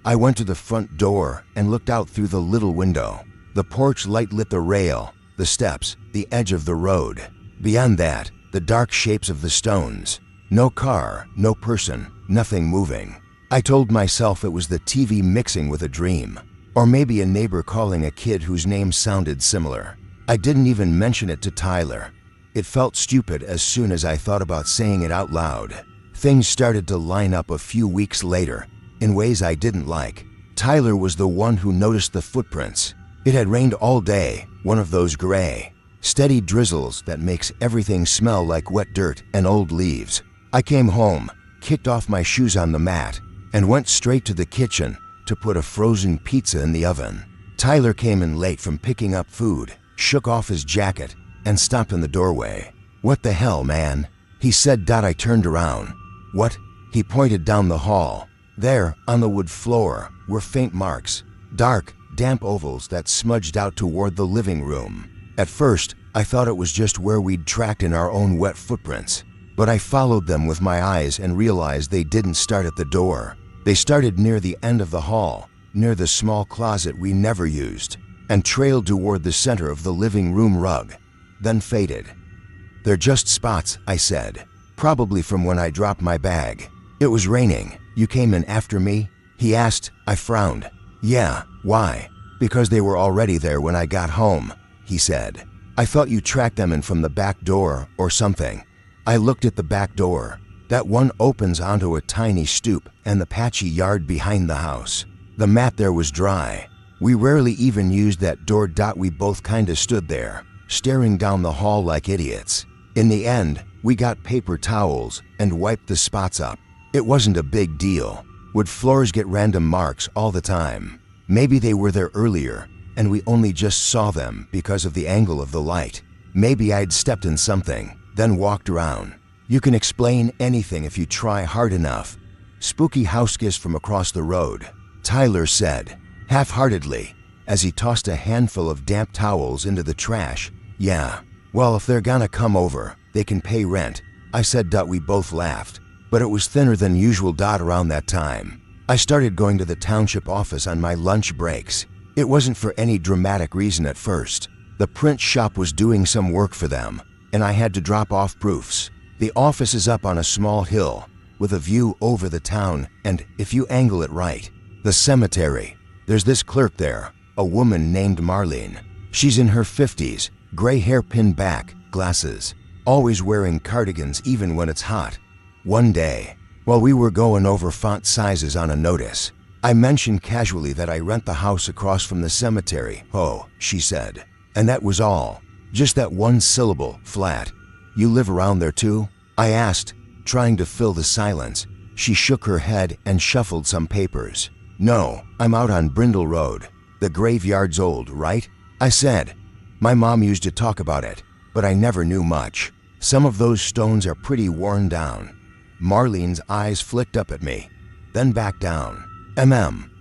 Speaker 1: I went to the front door and looked out through the little window. The porch light lit the rail, the steps, the edge of the road. Beyond that, the dark shapes of the stones. No car, no person, nothing moving. I told myself it was the TV mixing with a dream. Or maybe a neighbor calling a kid whose name sounded similar. I didn't even mention it to Tyler. It felt stupid as soon as I thought about saying it out loud. Things started to line up a few weeks later, in ways I didn't like. Tyler was the one who noticed the footprints. It had rained all day, one of those gray, steady drizzles that makes everything smell like wet dirt and old leaves. I came home, kicked off my shoes on the mat, and went straight to the kitchen to put a frozen pizza in the oven. Tyler came in late from picking up food, shook off his jacket, and stopped in the doorway. "What the hell, man?" he said. I turned around. "What?" He pointed down the hall. There, on the wood floor, were faint marks, dark, damp ovals that smudged out toward the living room. At first, I thought it was just where we'd tracked in our own wet footprints, but I followed them with my eyes and realized they didn't start at the door. They started near the end of the hall, near the small closet we never used, and trailed toward the center of the living room rug, then faded. "They're just spots," I said. "Probably from when I dropped my bag." "It was raining. You came in after me?" he asked. I frowned. "Yeah, why?" "Because they were already there when I got home," he said. "I thought you tracked them in from the back door or something." I looked at the back door. That one opens onto a tiny stoop and the patchy yard behind the house. The mat there was dry. We rarely even used that door. We both kinda stood there, staring down the hall like idiots. In the end, we got paper towels and wiped the spots up. It wasn't a big deal. Would floors get random marks all the time? Maybe they were there earlier, and we only just saw them because of the angle of the light. Maybe I'd stepped in something, then walked around. You can explain anything if you try hard enough. spooky house guest from across the road," Tyler said, half-heartedly, as he tossed a handful of damp towels into the trash. "Yeah, well, if they're gonna come over, they can pay rent," I said. We both laughed, but it was thinner than usual. Around that time, I started going to the township office on my lunch breaks. It wasn't for any dramatic reason at first. The print shop was doing some work for them, and I had to drop off proofs. The office is up on a small hill with a view over the town, and if you angle it right, the cemetery. There's this clerk there, a woman named Marlene. She's in her 50s, gray hair pinned back, glasses, always wearing cardigans even when it's hot. One day, while we were going over font sizes on a notice, I mentioned casually that I rent the house across from the cemetery. "Oh," she said. And that was all. Just that one syllable, flat. "You live around there too?" I asked, trying to fill the silence. She shook her head and shuffled some papers. "No, I'm out on Brindle Road. The graveyard's old, right?" I said. "My mom used to talk about it, but I never knew much. Some of those stones are pretty worn down." Marlene's eyes flicked up at me, then back down.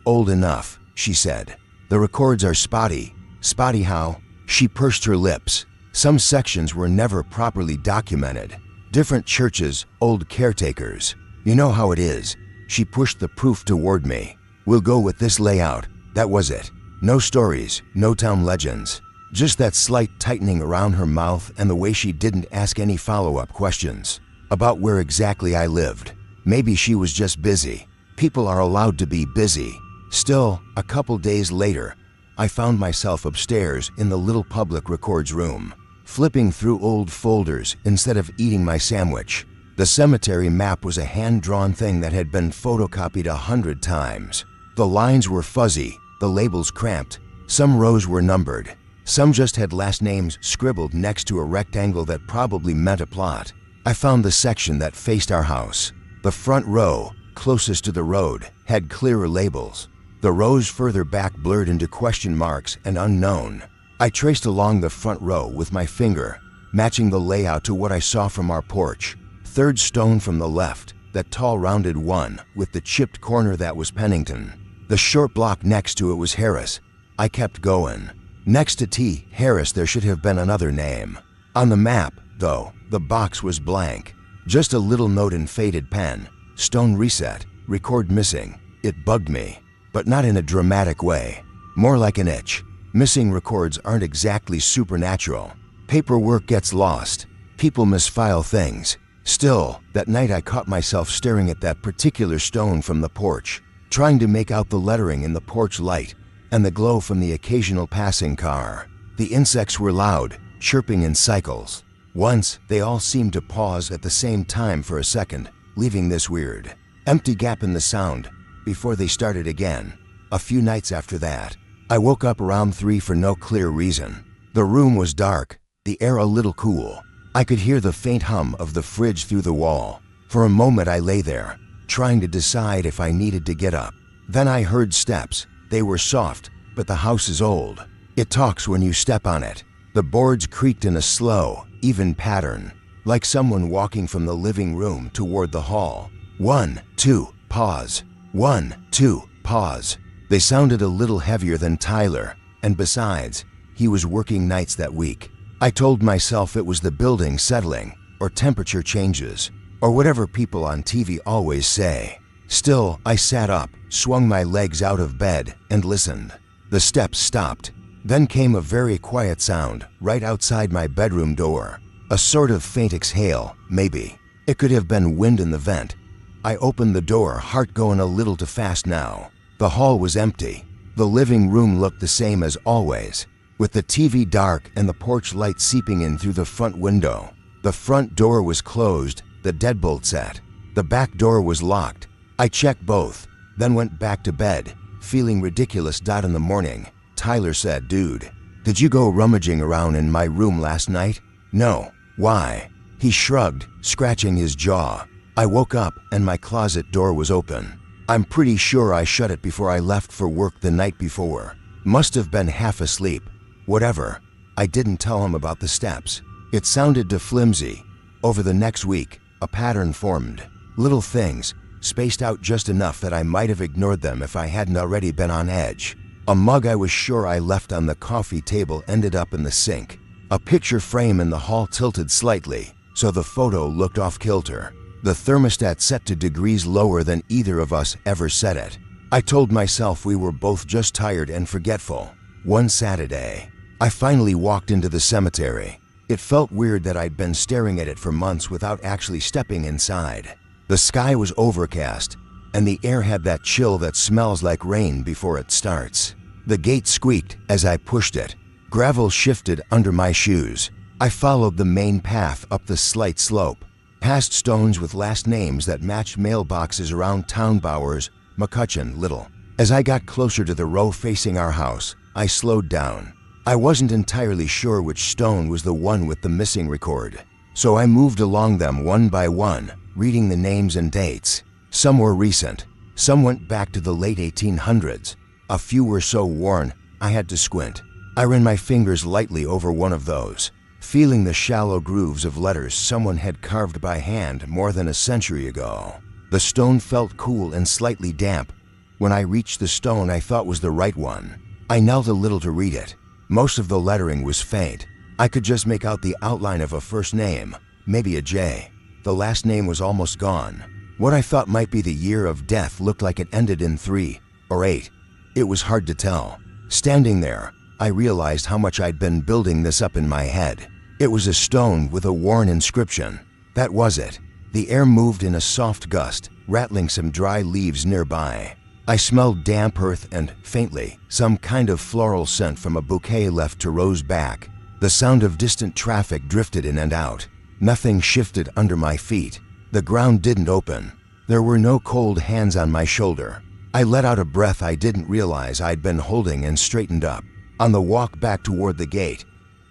Speaker 1: Old enough," she said. "The records are spotty." "Spotty how?" She pursed her lips. "Some sections were never properly documented. Different churches, old caretakers. You know how it is." She pushed the proof toward me. "We'll go with this layout." That was it. No stories, no town legends. Just that slight tightening around her mouth and the way she didn't ask any follow-up questions about where exactly I lived. Maybe she was just busy. People are allowed to be busy. Still, a couple days later, I found myself upstairs in the little public records room, flipping through old folders instead of eating my sandwich. The cemetery map was a hand-drawn thing that had been photocopied 100 times. The lines were fuzzy, the labels cramped. Some rows were numbered. Some just had last names scribbled next to a rectangle that probably meant a plot. I found the section that faced our house. The front row, closest to the road, had clearer labels. The rows further back blurred into question marks and unknown. I traced along the front row with my finger, matching the layout to what I saw from our porch. Third stone from the left, that tall rounded one with the chipped corner, that was Pennington. The short block next to it was Harris. I kept going. Next to T. Harris there should have been another name. On the map, though, the box was blank. Just a little note in faded pen. "Stone reset. Record missing." It bugged me, but not in a dramatic way. More like an itch. Missing records aren't exactly supernatural. Paperwork gets lost. People misfile things. Still, that night I caught myself staring at that particular stone from the porch, trying to make out the lettering in the porch light and the glow from the occasional passing car. The insects were loud, chirping in cycles. Once, they all seemed to pause at the same time for a second, leaving this weird, empty gap in the sound before they started again. A few nights after that, I woke up around 3 for no clear reason. The room was dark, the air a little cool. I could hear the faint hum of the fridge through the wall. For a moment I lay there, trying to decide if I needed to get up. Then I heard steps. They were soft, but the house is old. It talks when you step on it. The boards creaked in a slow, even pattern, like someone walking from the living room toward the hall. 1, 2, pause. 1, 2, pause. They sounded a little heavier than Tyler, and besides, he was working nights that week. I told myself it was the building settling, or temperature changes, or whatever people on TV always say. Still, I sat up, swung my legs out of bed, and listened. The steps stopped. Then came a very quiet sound right outside my bedroom door. A sort of faint exhale, maybe. It could have been wind in the vent. I opened the door, heart going a little too fast now. The hall was empty. The living room looked the same as always, with the TV dark and the porch light seeping in through the front window. The front door was closed, the deadbolt set. The back door was locked. I checked both, then went back to bed, feeling ridiculous. In the morning, Tyler said, "Dude, did you go rummaging around in my room last night?" "No." "Why?" He shrugged, scratching his jaw. I woke up and my closet door was open. I'm pretty sure I shut it before I left for work the night before. Must have been half asleep. Whatever. I didn't tell him about the steps. It sounded too flimsy. Over the next week, a pattern formed. Little things, spaced out just enough that I might have ignored them if I hadn't already been on edge. A mug I was sure I left on the coffee table ended up in the sink. A picture frame in the hall tilted slightly, so the photo looked off kilter. The thermostat set to degrees lower than either of us ever set it. I told myself we were both just tired and forgetful. One Saturday, I finally walked into the cemetery. It felt weird that I'd been staring at it for months without actually stepping inside. The sky was overcast, and the air had that chill that smells like rain before it starts. The gate squeaked as I pushed it. Gravel shifted under my shoes. I followed the main path up the slight slope, past stones with last names that matched mailboxes around Town Bowers, McCutcheon, Little. As I got closer to the row facing our house, I slowed down. I wasn't entirely sure which stone was the one with the missing record, so I moved along them one by one, reading the names and dates. Some were recent, some went back to the late 1800s. A few were so worn, I had to squint. I ran my fingers lightly over one of those, feeling the shallow grooves of letters someone had carved by hand more than a century ago. The stone felt cool and slightly damp. When I reached the stone I thought was the right one, I knelt a little to read it. Most of the lettering was faint. I could just make out the outline of a first name, maybe a J. The last name was almost gone. What I thought might be the year of death looked like it ended in 3 or 8. It was hard to tell. Standing there, I realized how much I'd been building this up in my head. It was a stone with a worn inscription. That was it. The air moved in a soft gust, rattling some dry leaves nearby. I smelled damp earth and, faintly, some kind of floral scent from a bouquet left to rose back. The sound of distant traffic drifted in and out. Nothing shifted under my feet. The ground didn't open. There were no cold hands on my shoulder. I let out a breath I didn't realize I'd been holding and straightened up. On the walk back toward the gate,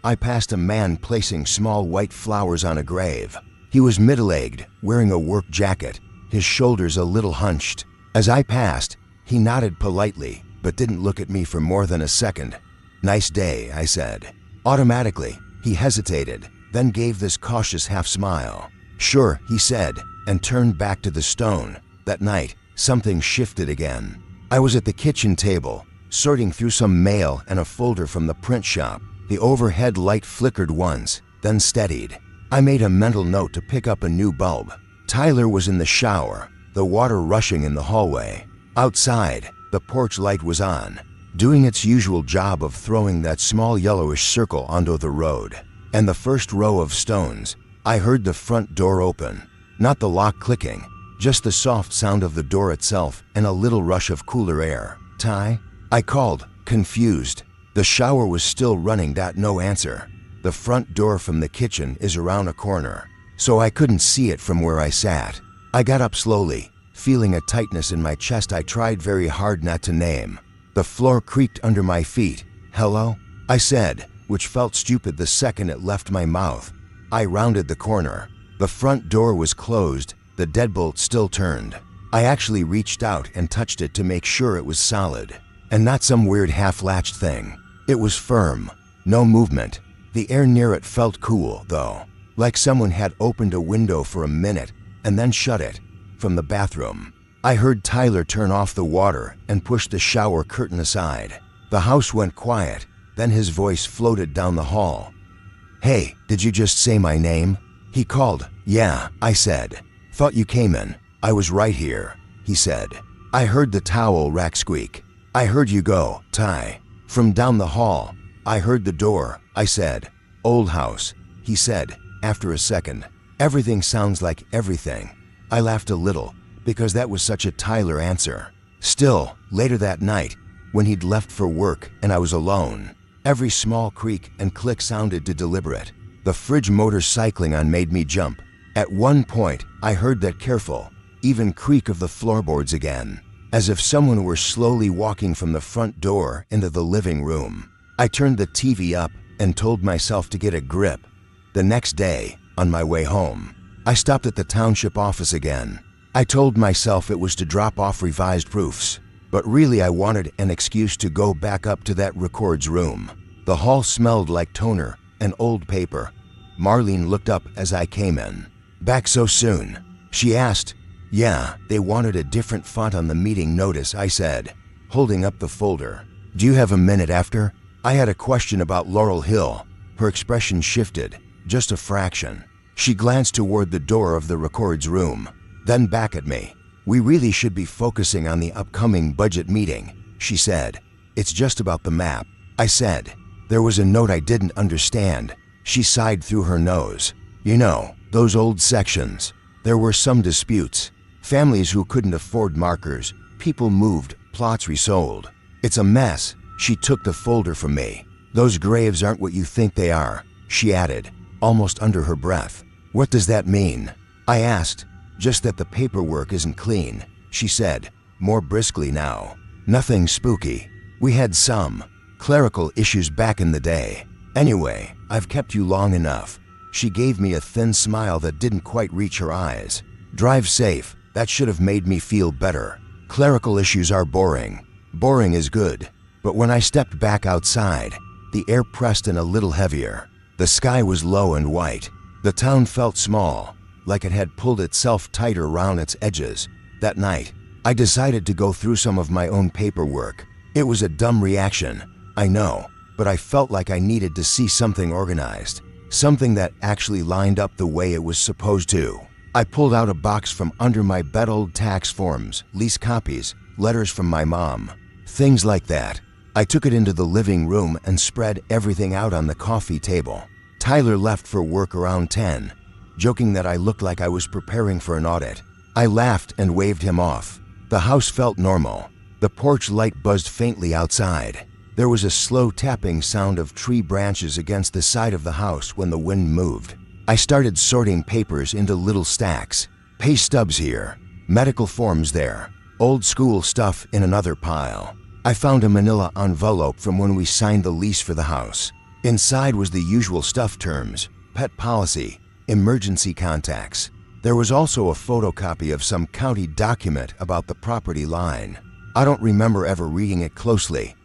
Speaker 1: I passed a man placing small white flowers on a grave. He was middle-aged, wearing a work jacket, his shoulders a little hunched. As I passed, he nodded politely, but didn't look at me for more than a second. "Nice day," I said. Automatically, he hesitated, then gave this cautious half-smile. "Sure," he said, and turned back to the stone. That night, something shifted again. I was at the kitchen table, sorting through some mail and a folder from the print shop. The overhead light flickered once, then steadied. I made a mental note to pick up a new bulb. Tyler was in the shower, the water rushing in the hallway. Outside, the porch light was on, doing its usual job of throwing that small yellowish circle onto the road. And the first row of stones, I heard the front door open. Not the lock clicking, just the soft sound of the door itself and a little rush of cooler air. "Ty?" I called, confused. The shower was still running. No answer. The front door from the kitchen is around a corner, so I couldn't see it from where I sat. I got up slowly, feeling a tightness in my chest I tried very hard not to name. The floor creaked under my feet. "Hello?" I said, which felt stupid the second it left my mouth. I rounded the corner. The front door was closed, the deadbolt still turned. I actually reached out and touched it to make sure it was solid, and not some weird half-latched thing. It was firm, no movement. The air near it felt cool, though, like someone had opened a window for a minute and then shut it. From the bathroom, I heard Tyler turn off the water and push the shower curtain aside. The house went quiet, then his voice floated down the hall. "Hey, did you just say my name?" He called. "Yeah," I said. "Thought you came in." "I was right here," he said. I heard the towel rack squeak. "I heard you go, Ty." From down the hall, I heard the door. I said, "Old house," he said, after a second. "Everything sounds like everything." I laughed a little, because that was such a Tyler answer. Still, later that night, when he'd left for work and I was alone, every small creak and click sounded too deliberate. The fridge motor cycling on made me jump. At one point, I heard that careful, even creak of the floorboards again, as if someone were slowly walking from the front door into the living room. I turned the TV up and told myself to get a grip. The next day, on my way home, I stopped at the township office again. I told myself it was to drop off revised proofs, but really I wanted an excuse to go back up to that records room. The hall smelled like toner and old paper. Marlene looked up as I came in. "Back so soon?" she asked. Yeah, they wanted a different font on the meeting notice, I said, holding up the folder. Do you have a minute after? I had a question about Laurel Hill. Her expression shifted, just a fraction. She glanced toward the door of the records room, then back at me. We really should be focusing on the upcoming budget meeting, she said. It's just about the map, I said. There was a note I didn't understand. She sighed through her nose. You know, those old sections. There were some disputes. Families who couldn't afford markers. People moved, plots resold. It's a mess. She took the folder from me. Those graves aren't what you think they are, she added, almost under her breath. What does that mean? I asked. Just that the paperwork isn't clean, she said, more briskly now. Nothing spooky. We had some clerical issues back in the day. Anyway, I've kept you long enough. She gave me a thin smile that didn't quite reach her eyes. Drive safe. That should have made me feel better. Clerical issues are boring. Boring is good. But when I stepped back outside, the air pressed in a little heavier. The sky was low and white. The town felt small, like it had pulled itself tighter around its edges. That night, I decided to go through some of my own paperwork. It was a dumb reaction, I know, but I felt like I needed to see something organized, something that actually lined up the way it was supposed to. I pulled out a box from under my bed, old tax forms, lease copies, letters from my mom, things like that. I took it into the living room and spread everything out on the coffee table. Tyler left for work around 10, joking that I looked like I was preparing for an audit. I laughed and waved him off. The house felt normal. The porch light buzzed faintly outside. There was a slow tapping sound of tree branches against the side of the house when the wind moved. I started sorting papers into little stacks. Pay stubs here, medical forms there, old school stuff in another pile. I found a manila envelope from when we signed the lease for the house. Inside was the usual stuff: terms, pet policy, emergency contacts. There was also a photocopy of some county document about the property line. I don't remember ever reading it closely.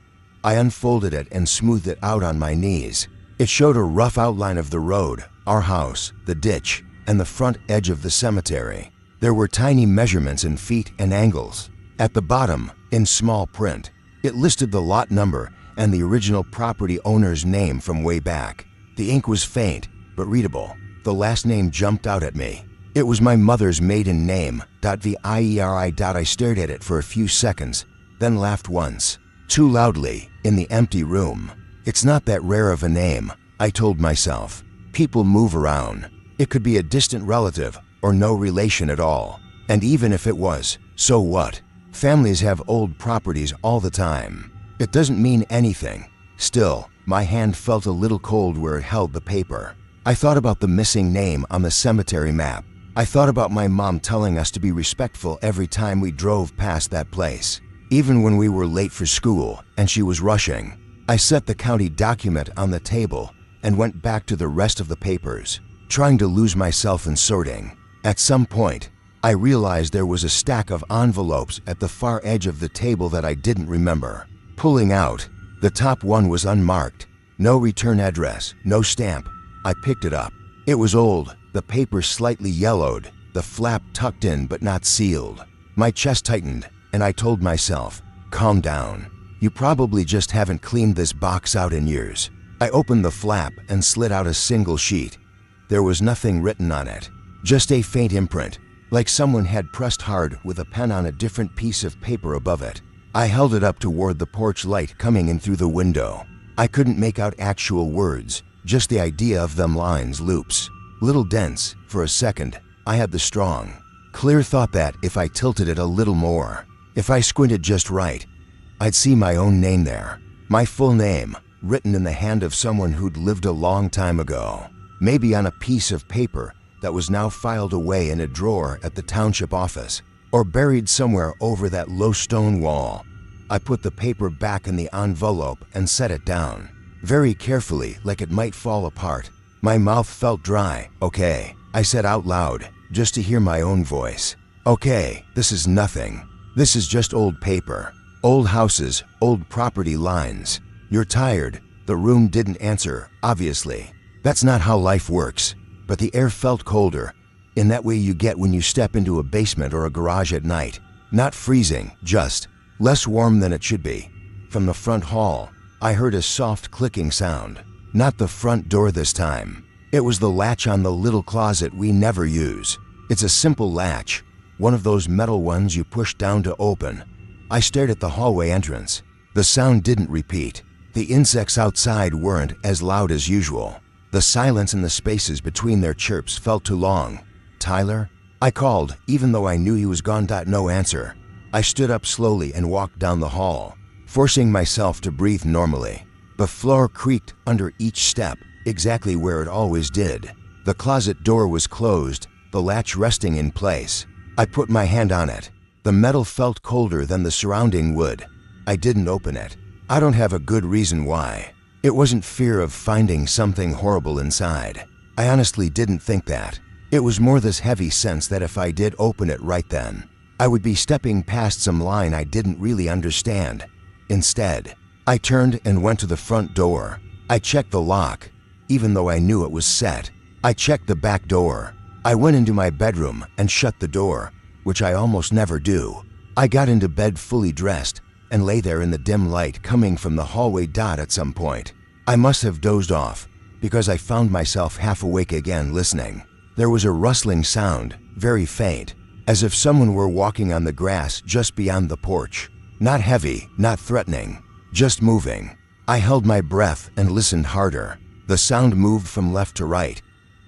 Speaker 1: I unfolded it and smoothed it out on my knees. It showed a rough outline of the road, our house, the ditch, and the front edge of the cemetery. There were tiny measurements in feet and angles. At the bottom, in small print, it listed the lot number and the original property owner's name from way back. The ink was faint, but readable. The last name jumped out at me. It was my mother's maiden name, .vieri. I stared at it for a few seconds, then laughed once, too loudly, in the empty room. It's not that rare of a name, I told myself. People move around. It could be a distant relative or no relation at all. And even if it was, so what? Families have old properties all the time. It doesn't mean anything. Still, my hand felt a little cold where it held the paper. I thought about the missing name on the cemetery map. I thought about my mom telling us to be respectful every time we drove past that place, even when we were late for school and she was rushing. I set the county document on the table and went back to the rest of the papers, trying to lose myself in sorting. At some point, I realized there was a stack of envelopes at the far edge of the table that I didn't remember. Pulling out, the top one was unmarked. No return address, no stamp. I picked it up. It was old, the paper slightly yellowed, the flap tucked in but not sealed. My chest tightened, and I told myself, calm down. You probably just haven't cleaned this box out in years. I opened the flap and slid out a single sheet. There was nothing written on it, just a faint imprint, like someone had pressed hard with a pen on a different piece of paper above it. I held it up toward the porch light coming in through the window. I couldn't make out actual words, just the idea of them lines, loops. Little dense. For a second, I had the strong, clear thought that if I tilted it a little more, if I squinted just right, I'd see my own name there. My full name, written in the hand of someone who'd lived a long time ago. Maybe on a piece of paper that was now filed away in a drawer at the township office, or buried somewhere over that low stone wall. I put the paper back in the envelope and set it down, very carefully, like it might fall apart. My mouth felt dry. Okay, I said out loud, just to hear my own voice. Okay, this is nothing. This is just old paper. Old houses, old property lines. You're tired. The room didn't answer, obviously. That's not how life works. But the air felt colder, in that way you get when you step into a basement or a garage at night. Not freezing, just less warm than it should be. From the front hall, I heard a soft clicking sound. Not the front door this time. It was the latch on the little closet we never use. It's a simple latch, one of those metal ones you push down to open. I stared at the hallway entrance. The sound didn't repeat. The insects outside weren't as loud as usual. The silence in the spaces between their chirps felt too long. "Tyler?" I called, even though I knew he was gone. No answer. I stood up slowly and walked down the hall, forcing myself to breathe normally. The floor creaked under each step, exactly where it always did. The closet door was closed, the latch resting in place. I put my hand on it. The metal felt colder than the surrounding wood. I didn't open it. I don't have a good reason why. It wasn't fear of finding something horrible inside. I honestly didn't think that. It was more this heavy sense that if I did open it right then, I would be stepping past some line I didn't really understand. Instead, I turned and went to the front door. I checked the lock, even though I knew it was set. I checked the back door. I went into my bedroom and shut the door, which I almost never do. I got into bed fully dressed and lay there in the dim light coming from the hallway. At some point, I must have dozed off because I found myself half awake again listening. There was a rustling sound, very faint, as if someone were walking on the grass just beyond the porch. Not heavy, not threatening, just moving. I held my breath and listened harder. The sound moved from left to right,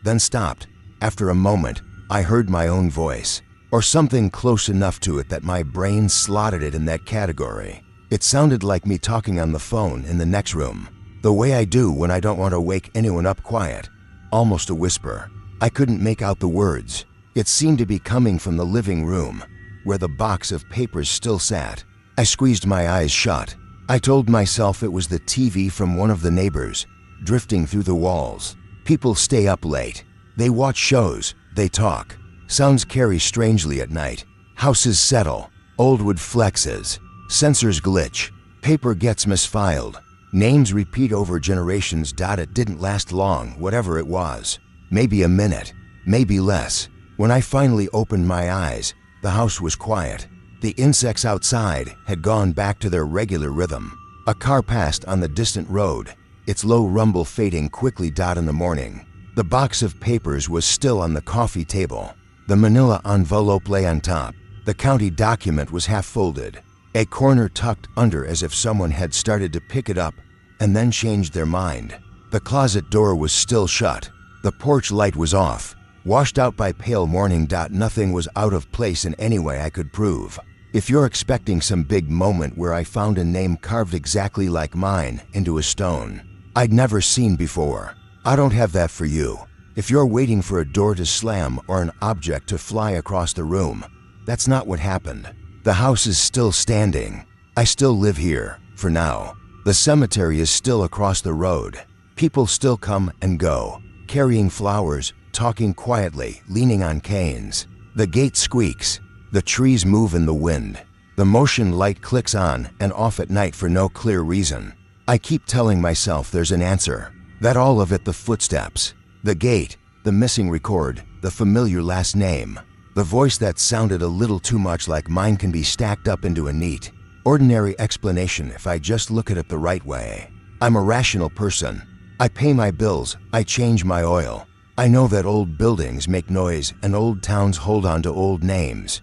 Speaker 1: then stopped. After a moment, I heard my own voice, or something close enough to it that my brain slotted it in that category. It sounded like me talking on the phone in the next room, the way I do when I don't want to wake anyone up. Quiet, almost a whisper. I couldn't make out the words. It seemed to be coming from the living room, where the box of papers still sat. I squeezed my eyes shut. I told myself it was the TV from one of the neighbors, drifting through the walls. People stay up late. They watch shows. They talk. Sounds carry strangely at night. Houses settle. Old wood flexes. Sensors glitch. Paper gets misfiled. Names repeat over generations. It didn't last long, whatever it was. Maybe a minute, maybe less. When I finally opened my eyes, the house was quiet. The insects outside had gone back to their regular rhythm. A car passed on the distant road, its low rumble fading quickly. In the morning, the box of papers was still on the coffee table. The manila envelope lay on top. The county document was half folded, a corner tucked under as if someone had started to pick it up and then changed their mind. The closet door was still shut. The porch light was off, washed out by pale morning. Nothing was out of place in any way I could prove. If you're expecting some big moment where I found a name carved exactly like mine into a stone I'd never seen before, I don't have that for you. If you're waiting for a door to slam or an object to fly across the room, that's not what happened. The house is still standing. I still live here, for now. The cemetery is still across the road. People still come and go, carrying flowers, talking quietly, leaning on canes. The gate squeaks. The trees move in the wind. The motion light clicks on and off at night for no clear reason. I keep telling myself there's an answer. That all of it, the footsteps, the gate, the missing record, the familiar last name, the voice that sounded a little too much like mine, can be stacked up into a neat, ordinary explanation if I just look at it the right way. I'm a rational person. I pay my bills, I change my oil. I know that old buildings make noise and old towns hold on to old names.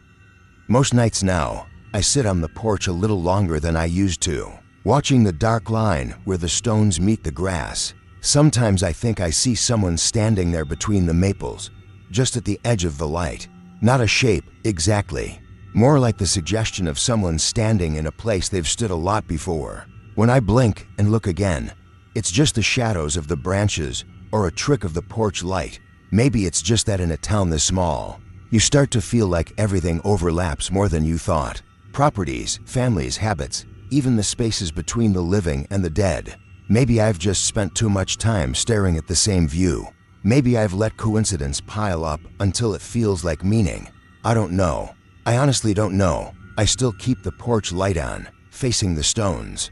Speaker 1: Most nights now, I sit on the porch a little longer than I used to, watching the dark line where the stones meet the grass. Sometimes I think I see someone standing there between the maples, just at the edge of the light. Not a shape, exactly. More like the suggestion of someone standing in a place they've stood a lot before. When I blink and look again, it's just the shadows of the branches or a trick of the porch light. Maybe it's just that in a town this small, you start to feel like everything overlaps more than you thought. Properties, families, habits, even the spaces between the living and the dead. Maybe I've just spent too much time staring at the same view. Maybe I've let coincidence pile up until it feels like meaning. I don't know. I honestly don't know. I still keep the porch light on, facing the stones.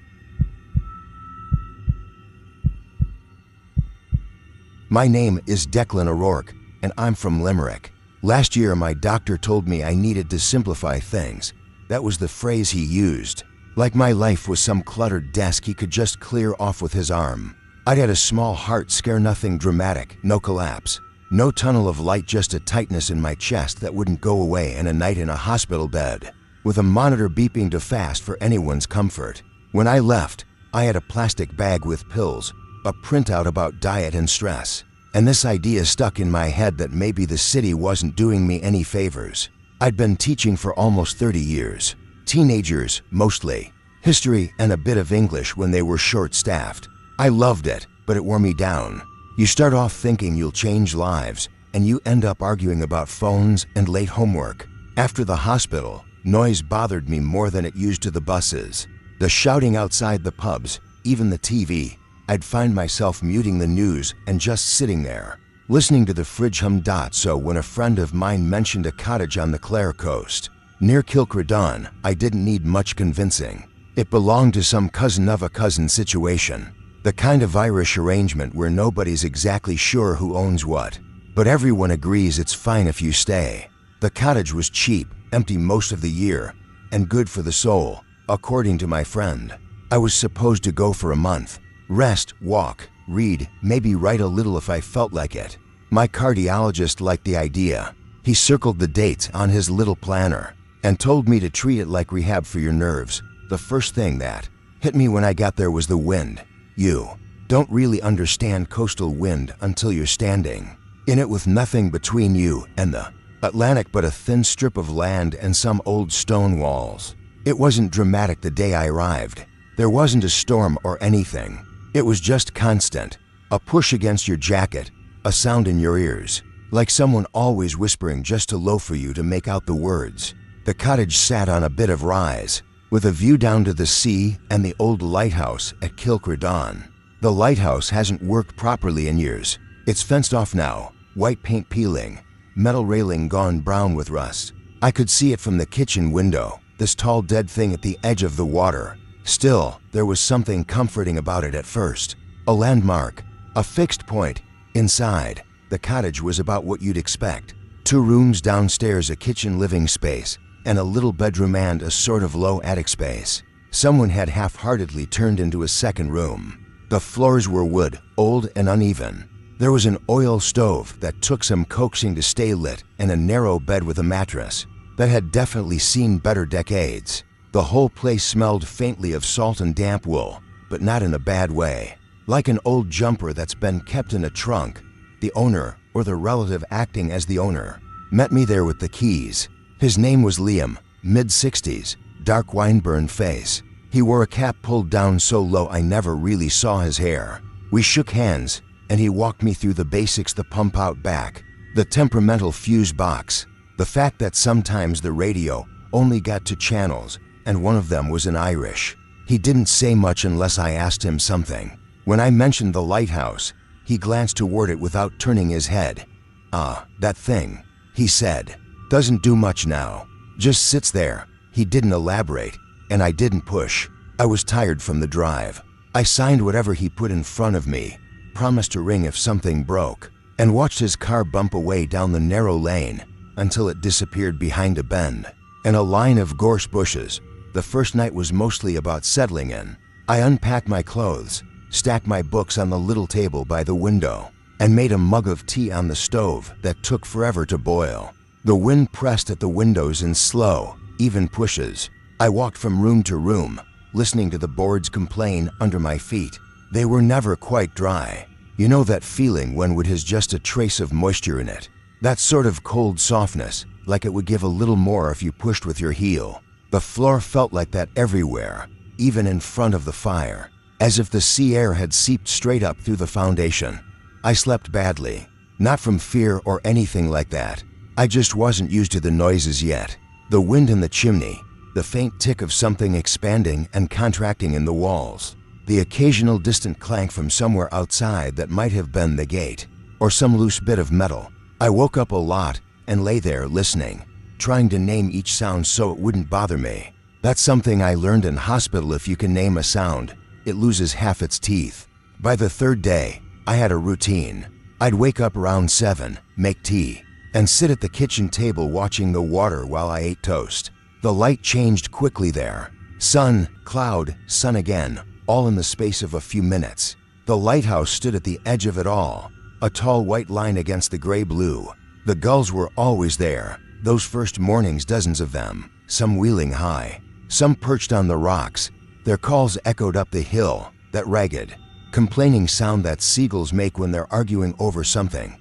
Speaker 1: My name is Declan O'Rourke, and I'm from Limerick. Last year, my doctor told me I needed to simplify things. That was the phrase he used. Like my life was some cluttered desk he could just clear off with his arm. I'd had a small heart scare, nothing dramatic, no collapse. No tunnel of light, just a tightness in my chest that wouldn't go away, and a night in a hospital bed, with a monitor beeping to fast for anyone's comfort. When I left, I had a plastic bag with pills, a printout about diet and stress, and this idea stuck in my head that maybe the city wasn't doing me any favors. I'd been teaching for almost 30 years. Teenagers, mostly. History and a bit of English when they were short-staffed. I loved it, but it wore me down. You start off thinking you'll change lives, and you end up arguing about phones and late homework. After the hospital, noise bothered me more than it used to the buses. The shouting outside the pubs, even the TV. I'd find myself muting the news and just sitting there, listening to the fridge hum. So when a friend of mine mentioned a cottage on the Clare coast, near Kilcredon, I didn't need much convincing. It belonged to some cousin of a cousin situation. The kind of Irish arrangement where nobody's exactly sure who owns what, but everyone agrees it's fine if you stay. The cottage was cheap, empty most of the year, and good for the soul, according to my friend. I was supposed to go for a month. Rest, walk, read, maybe write a little if I felt like it. My cardiologist liked the idea. He circled the dates on his little planner and told me to treat it like rehab for your nerves. The first thing that hit me when I got there was the wind. You don't really understand coastal wind until you're standing in it with nothing between you and the Atlantic but a thin strip of land and some old stone walls. It wasn't dramatic the day I arrived. There wasn't a storm or anything. It was just constant. A push against your jacket, a sound in your ears, like someone always whispering just too low for you to make out the words. The cottage sat on a bit of rise, with a view down to the sea and the old lighthouse at Kilcredon. The lighthouse hasn't worked properly in years. It's fenced off now, white paint peeling, metal railing gone brown with rust. I could see it from the kitchen window, this tall dead thing at the edge of the water. Still, there was something comforting about it at first. A landmark, a fixed point. Inside, the cottage was about what you'd expect. 2 rooms downstairs, a kitchen living space, and a little bedroom and a sort of low attic space. Someone had half-heartedly turned into a second room. The floors were wood, old and uneven. There was an oil stove that took some coaxing to stay lit, and a narrow bed with a mattress that had definitely seen better decades. The whole place smelled faintly of salt and damp wool, but not in a bad way. Like an old jumper that's been kept in a trunk. The owner, or the relative acting as the owner, met me there with the keys. His name was Liam, mid-60s, dark wine-burned face. He wore a cap pulled down so low I never really saw his hair. We shook hands, and he walked me through the basics: the pump out back, the temperamental fuse box, the fact that sometimes the radio only got 2 channels, and one of them was in Irish. He didn't say much unless I asked him something. When I mentioned the lighthouse, he glanced toward it without turning his head. "Ah, that thing," he said. "Doesn't do much now. Just sits there." He didn't elaborate, and I didn't push. I was tired from the drive. I signed whatever he put in front of me, promised to ring if something broke, and watched his car bump away down the narrow lane until it disappeared behind a bend and a line of gorse bushes. The first night was mostly about settling in. I unpacked my clothes, stacked my books on the little table by the window, and made a mug of tea on the stove that took forever to boil. The wind pressed at the windows in slow, even pushes. I walked from room to room, listening to the boards complain under my feet. They were never quite dry. You know that feeling when wood has just a trace of moisture in it? That sort of cold softness, like it would give a little more if you pushed with your heel. The floor felt like that everywhere, even in front of the fire, as if the sea air had seeped straight up through the foundation. I slept badly, not from fear or anything like that. I just wasn't used to the noises yet. The wind in the chimney, the faint tick of something expanding and contracting in the walls, the occasional distant clank from somewhere outside that might have been the gate, or some loose bit of metal. I woke up a lot and lay there listening, trying to name each sound so it wouldn't bother me. That's something I learned in hospital: if you can name a sound, it loses half its teeth. By the 3rd day, I had a routine. I'd wake up around 7, make tea, and sit at the kitchen table watching the water while I ate toast. The light changed quickly there. Sun, cloud, sun again, all in the space of a few minutes. The lighthouse stood at the edge of it all, a tall white line against the gray blue. The gulls were always there, those first mornings, dozens of them, some wheeling high, some perched on the rocks. Their calls echoed up the hill, that ragged, complaining sound that seagulls make when they're arguing over something.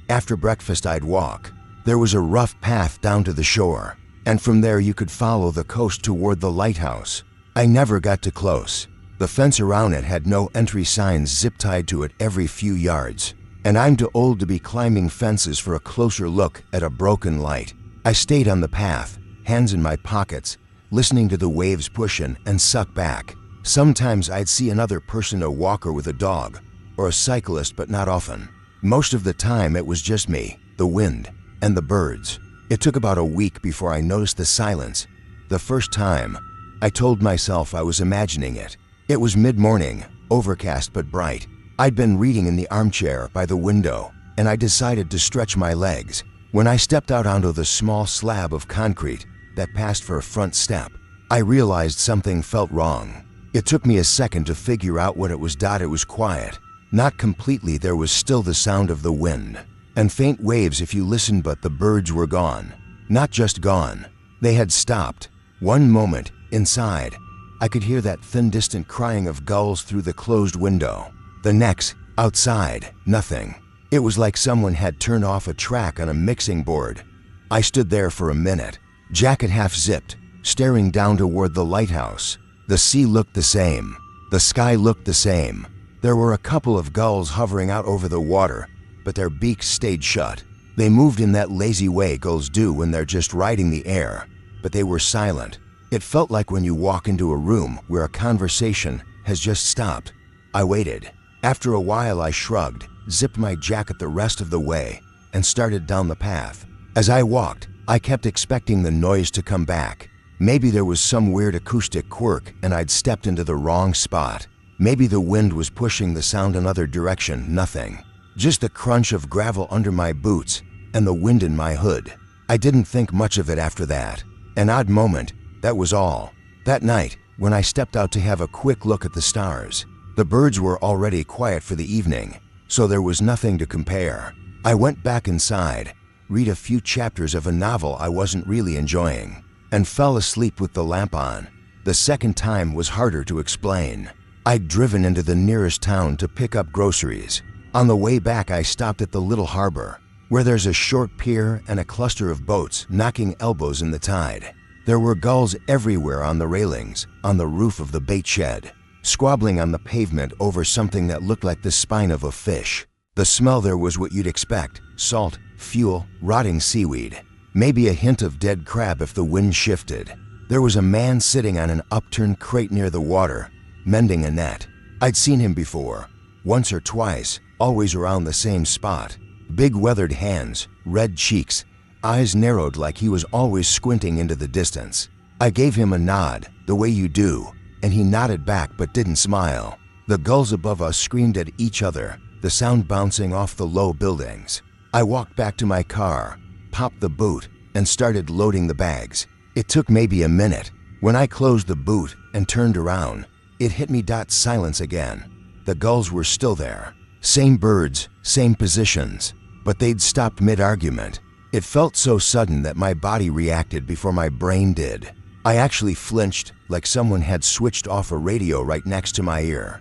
Speaker 1: After breakfast I'd walk. There was a rough path down to the shore, and from there you could follow the coast toward the lighthouse. I never got too close. The fence around it had no entry signs zip-tied to it every few yards, and I'm too old to be climbing fences for a closer look at a broken light. I stayed on the path, hands in my pockets, listening to the waves push in and suck back. Sometimes I'd see another person, a walker with a dog, or a cyclist, but not often. Most of the time it was just me, the wind, and the birds. It took about a week before I noticed the silence. The first time, I told myself I was imagining it. It was mid-morning, overcast but bright. I'd been reading in the armchair by the window, and I decided to stretch my legs. When I stepped out onto the small slab of concrete that passed for a front step, I realized something felt wrong. It took me a second to figure out what it was. It was quiet. Not completely, there was still the sound of the wind, and faint waves if you listened, but the birds were gone. Not just gone, they had stopped. One moment, inside, I could hear that thin, distant crying of gulls through the closed window. The next, outside, nothing. It was like someone had turned off a track on a mixing board. I stood there for a minute, jacket half zipped, staring down toward the lighthouse. The sea looked the same. The sky looked the same. There were a couple of gulls hovering out over the water, but their beaks stayed shut. They moved in that lazy way gulls do when they're just riding the air, but they were silent. It felt like when you walk into a room where a conversation has just stopped. I waited. After a while I shrugged, zipped my jacket the rest of the way, and started down the path. As I walked, I kept expecting the noise to come back. Maybe there was some weird acoustic quirk and I'd stepped into the wrong spot. Maybe the wind was pushing the sound another direction. Nothing. Just the crunch of gravel under my boots and the wind in my hood. I didn't think much of it after that. An odd moment, that was all. That night, when I stepped out to have a quick look at the stars, the birds were already quiet for the evening, so there was nothing to compare. I went back inside, read a few chapters of a novel I wasn't really enjoying, and fell asleep with the lamp on. The second time was harder to explain. I'd driven into the nearest town to pick up groceries. On the way back I stopped at the little harbor, where there's a short pier and a cluster of boats knocking elbows in the tide. There were gulls everywhere, on the railings, on the roof of the bait shed, squabbling on the pavement over something that looked like the spine of a fish. The smell there was what you'd expect: salt, fuel, rotting seaweed. Maybe a hint of dead crab if the wind shifted. There was a man sitting on an upturned crate near the water, mending a net. I'd seen him before, once or twice, always around the same spot. Big weathered hands, red cheeks, eyes narrowed like he was always squinting into the distance. I gave him a nod, the way you do, and he nodded back but didn't smile. The gulls above us screamed at each other, the sound bouncing off the low buildings. I walked back to my car, popped the boot, and started loading the bags. It took maybe a minute. When I closed the boot and turned around, it hit me. Silence again. The gulls were still there. Same birds, same positions, but they'd stopped mid-argument. It felt so sudden that my body reacted before my brain did. I actually flinched, like someone had switched off a radio right next to my ear.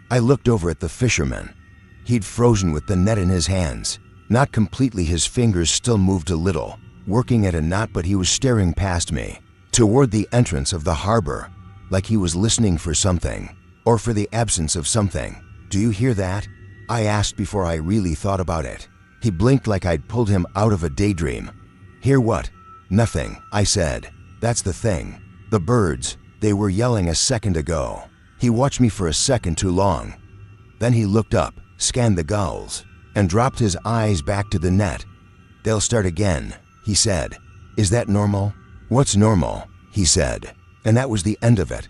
Speaker 1: I looked over at the fisherman. He'd frozen with the net in his hands. Not completely, his fingers still moved a little, working at a knot, but he was staring past me, toward the entrance of the harbor, like he was listening for something, or for the absence of something. "Do you hear that?" I asked before I really thought about it. He blinked like I'd pulled him out of a daydream. "Hear what?" "Nothing," I said. "That's the thing. The birds, they were yelling a second ago." He watched me for a second too long. Then he looked up, scanned the gulls, and dropped his eyes back to the net. "They'll start again," he said. "Is that normal?" "What's normal?" he said. And that was the end of it.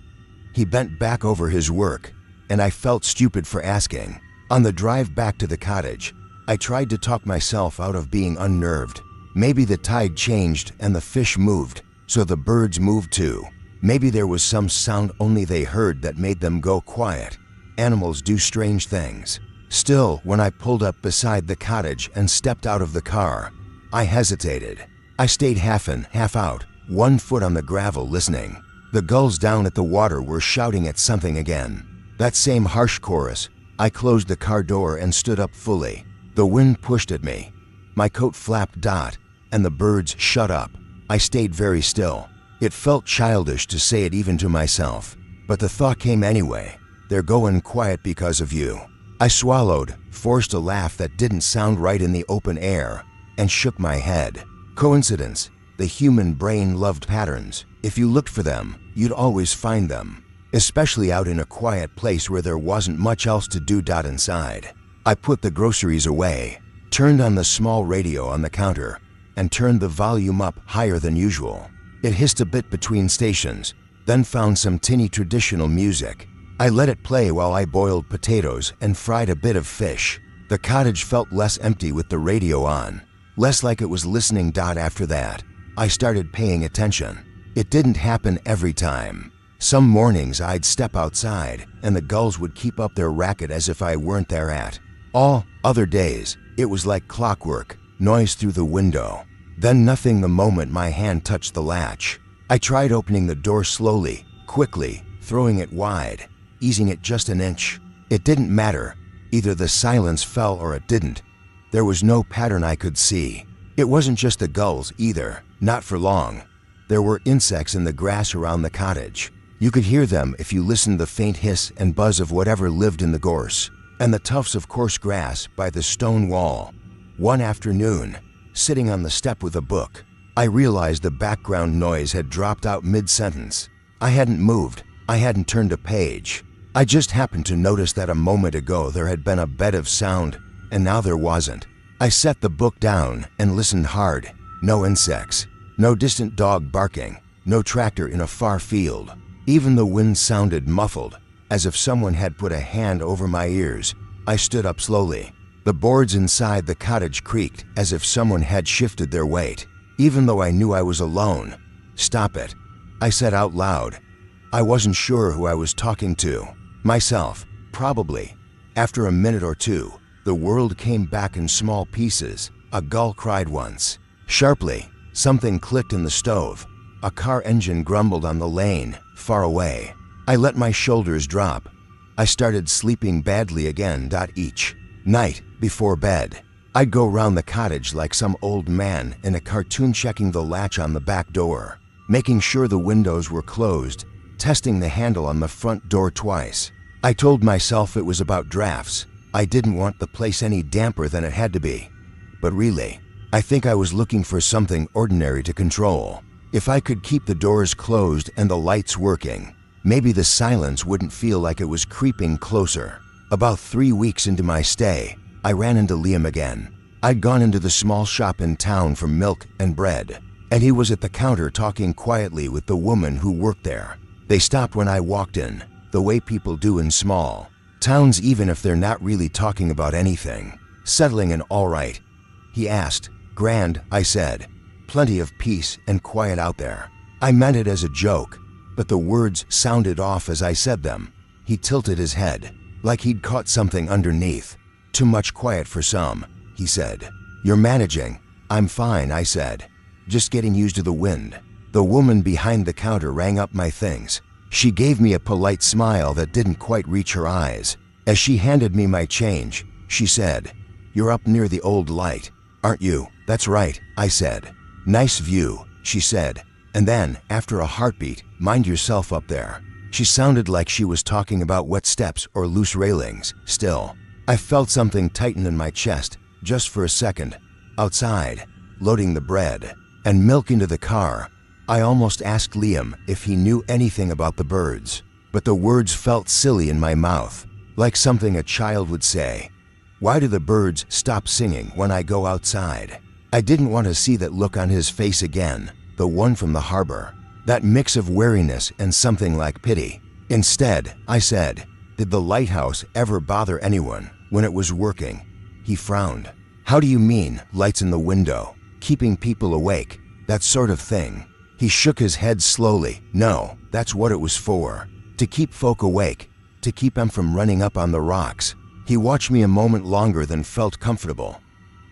Speaker 1: He bent back over his work, and I felt stupid for asking. On the drive back to the cottage, I tried to talk myself out of being unnerved. Maybe the tide changed and the fish moved, so the birds moved too. Maybe there was some sound only they heard that made them go quiet. Animals do strange things. Still, when I pulled up beside the cottage and stepped out of the car, I hesitated. I stayed half in, half out, one foot on the gravel listening. The gulls down at the water were shouting at something again. That same harsh chorus. I closed the car door and stood up fully. The wind pushed at me. My coat flapped and the birds shut up. I stayed very still. It felt childish to say it even to myself, but the thought came anyway. They're going quiet because of you. I swallowed, forced a laugh that didn't sound right in the open air, and shook my head. Coincidence. The human brain loved patterns. If you looked for them, you'd always find them, especially out in a quiet place where there wasn't much else to do. Inside, I put the groceries away, turned on the small radio on the counter, and turned the volume up higher than usual. It hissed a bit between stations, then found some tinny traditional music. I let it play while I boiled potatoes and fried a bit of fish. The cottage felt less empty with the radio on, less like it was listening. After that, I started paying attention. It didn't happen every time. Some mornings I'd step outside and the gulls would keep up their racket as if I weren't there. All other days, it was like clockwork, noise through the window. Then nothing the moment my hand touched the latch. I tried opening the door slowly, quickly, throwing it wide, easing it just an inch. It didn't matter. Either the silence fell or it didn't. There was no pattern I could see. It wasn't just the gulls either, not for long. There were insects in the grass around the cottage. You could hear them if you listened to the faint hiss and buzz of whatever lived in the gorse, and the tufts of coarse grass by the stone wall. One afternoon, sitting on the step with a book, I realized the background noise had dropped out mid-sentence. I hadn't moved. I hadn't turned a page. I just happened to notice that a moment ago there had been a bed of sound, and now there wasn't. I set the book down and listened hard. No insects. No distant dog barking. No tractor in a far field. Even the wind sounded muffled, as if someone had put a hand over my ears. I stood up slowly. The boards inside the cottage creaked as if someone had shifted their weight. Even though I knew I was alone. "Stop it," I said out loud. I wasn't sure who I was talking to. Myself, probably. After a minute or two, the world came back in small pieces. A gull cried once. Sharply, something clicked in the stove. A car engine grumbled on the lane, far away. I let my shoulders drop. I started sleeping badly again. Each night, before bed, I'd go round the cottage like some old man in a cartoon, checking the latch on the back door, making sure the windows were closed, testing the handle on the front door twice. I told myself it was about drafts. I didn't want the place any damper than it had to be. But really, I think I was looking for something ordinary to control. If I could keep the doors closed and the lights working, maybe the silence wouldn't feel like it was creeping closer. About 3 weeks into my stay, I ran into Liam again. I'd gone into the small shop in town for milk and bread, and he was at the counter talking quietly with the woman who worked there. They stopped when I walked in, the way people do in small towns, even if they're not really talking about anything. "Settling in all right?" he asked. "Grand," I said. "Plenty of peace and quiet out there." I meant it as a joke, but the words sounded off as I said them. He tilted his head, like he'd caught something underneath. "Too much quiet for some," he said. "You're managing." "I'm fine," I said. "Just getting used to the wind." The woman behind the counter rang up my things. She gave me a polite smile that didn't quite reach her eyes. As she handed me my change, she said, "You're up near the old light, aren't you?" "That's right," I said. "Nice view," she said. And then, after a heartbeat, "Mind yourself up there." She sounded like she was talking about wet steps or loose railings. Still, I felt something tighten in my chest, just for a second. Outside, loading the bread and milk into the car, I almost asked Liam if he knew anything about the birds, but the words felt silly in my mouth, like something a child would say. Why do the birds stop singing when I go outside? I didn't want to see that look on his face again, the one from the harbor, that mix of wariness and something like pity. Instead, I said, "Did the lighthouse ever bother anyone when it was working?" He frowned. "How do you mean, lights in the window?" keeping people awake, that sort of thing. He shook his head slowly. No, that's what it was for. To keep folk awake, to keep them from running up on the rocks. He watched me a moment longer than felt comfortable.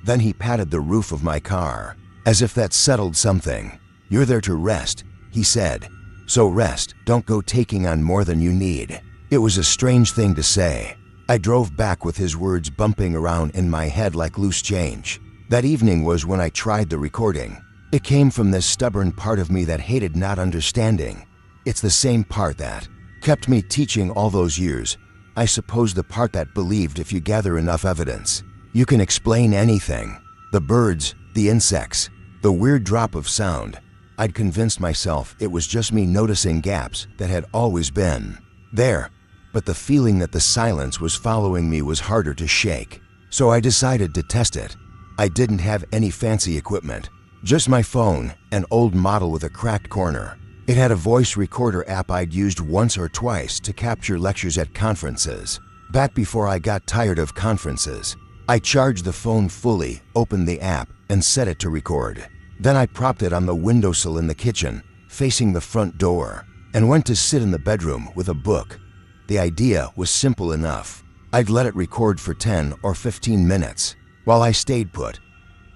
Speaker 1: Then he patted the roof of my car, as if that settled something. You're there to rest, he said. So rest, don't go taking on more than you need. It was a strange thing to say. I drove back with his words bumping around in my head like loose change. That evening was when I tried the recording. It came from this stubborn part of me that hated not understanding. It's the same part that kept me teaching all those years. I suppose the part that believed if you gather enough evidence, you can explain anything. The birds, the insects, the weird drop of sound. I'd convinced myself it was just me noticing gaps that had always been there, but the feeling that the silence was following me was harder to shake. So I decided to test it. I didn't have any fancy equipment, just my phone, an old model with a cracked corner. It had a voice recorder app I'd used once or twice to capture lectures at conferences. Back before I got tired of conferences, I charged the phone fully, opened the app, and set it to record. Then I propped it on the windowsill in the kitchen, facing the front door, and went to sit in the bedroom with a book. The idea was simple enough. I'd let it record for 10 or 15 minutes while I stayed put.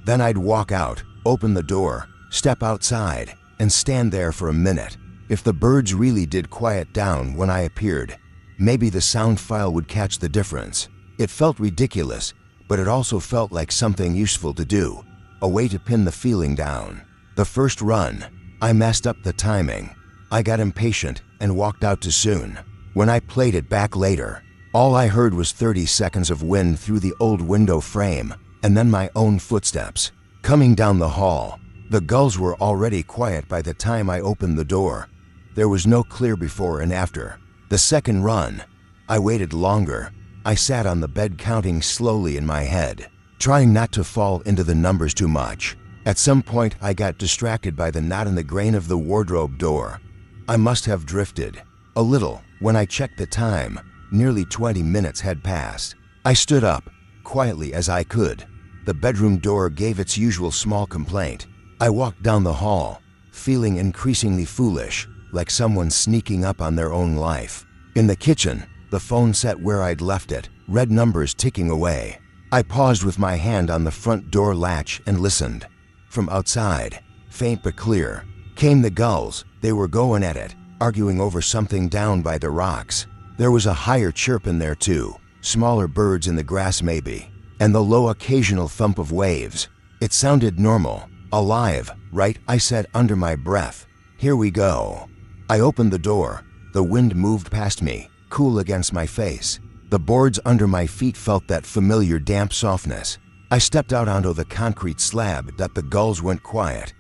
Speaker 1: Then I'd walk out, open the door, step outside, and stand there for a minute. If the birds really did quiet down when I appeared, maybe the sound file would catch the difference. It felt ridiculous, but it also felt like something useful to do, a way to pin the feeling down. The first run, I messed up the timing. I got impatient and walked out too soon. When I played it back later, all I heard was 30 seconds of wind through the old window frame, and then my own footsteps coming down the hall. The gulls were already quiet by the time I opened the door. There was no clear before and after. The second run, I waited longer. I sat on the bed counting slowly in my head, trying not to fall into the numbers too much. At some point, I got distracted by the knot in the grain of the wardrobe door. I must have drifted a little. When I checked the time, nearly 20 minutes had passed. I stood up, quietly as I could. The bedroom door gave its usual small complaint. I walked down the hall, feeling increasingly foolish, like someone sneaking up on their own life. In the kitchen, the phone sat where I'd left it, red numbers ticking away. I paused with my hand on the front door latch and listened. From outside, faint but clear, came the gulls. They were going at it, arguing over something down by the rocks. There was a higher chirp in there too, smaller birds in the grass maybe, and the low occasional thump of waves. It sounded normal. Alive, right? I said under my breath. Here we go. I opened the door. The wind moved past me, cool against my face. The boards under my feet felt that familiar damp softness. I stepped out onto the concrete slab that the gulls went quiet.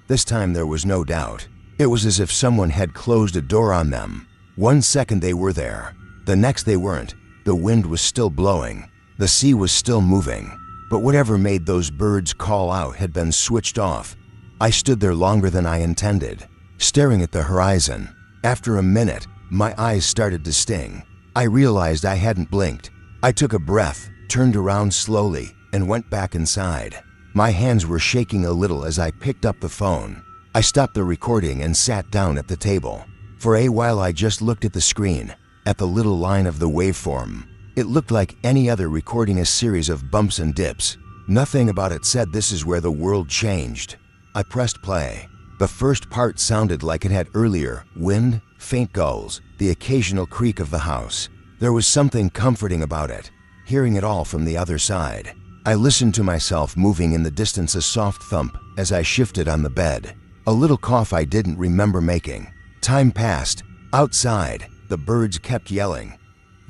Speaker 1: This time there was no doubt. It was as if someone had closed a door on them. 1 second they were there. The next they weren't. The wind was still blowing. The sea was still moving. But whatever made those birds call out had been switched off. I stood there longer than I intended, staring at the horizon. After a minute, my eyes started to sting. I realized I hadn't blinked. I took a breath, turned around slowly, and went back inside. My hands were shaking a little as I picked up the phone. I stopped the recording and sat down at the table. For a while I just looked at the screen, at the little line of the waveform. It looked like any other recording, a series of bumps and dips. Nothing about it said this is where the world changed. I pressed play. The first part sounded like it had earlier: wind, faint gulls, the occasional creak of the house. There was something comforting about it, hearing it all from the other side. I listened to myself moving in the distance, a soft thump as I shifted on the bed. A little cough I didn't remember making. Time passed. Outside, the birds kept yelling.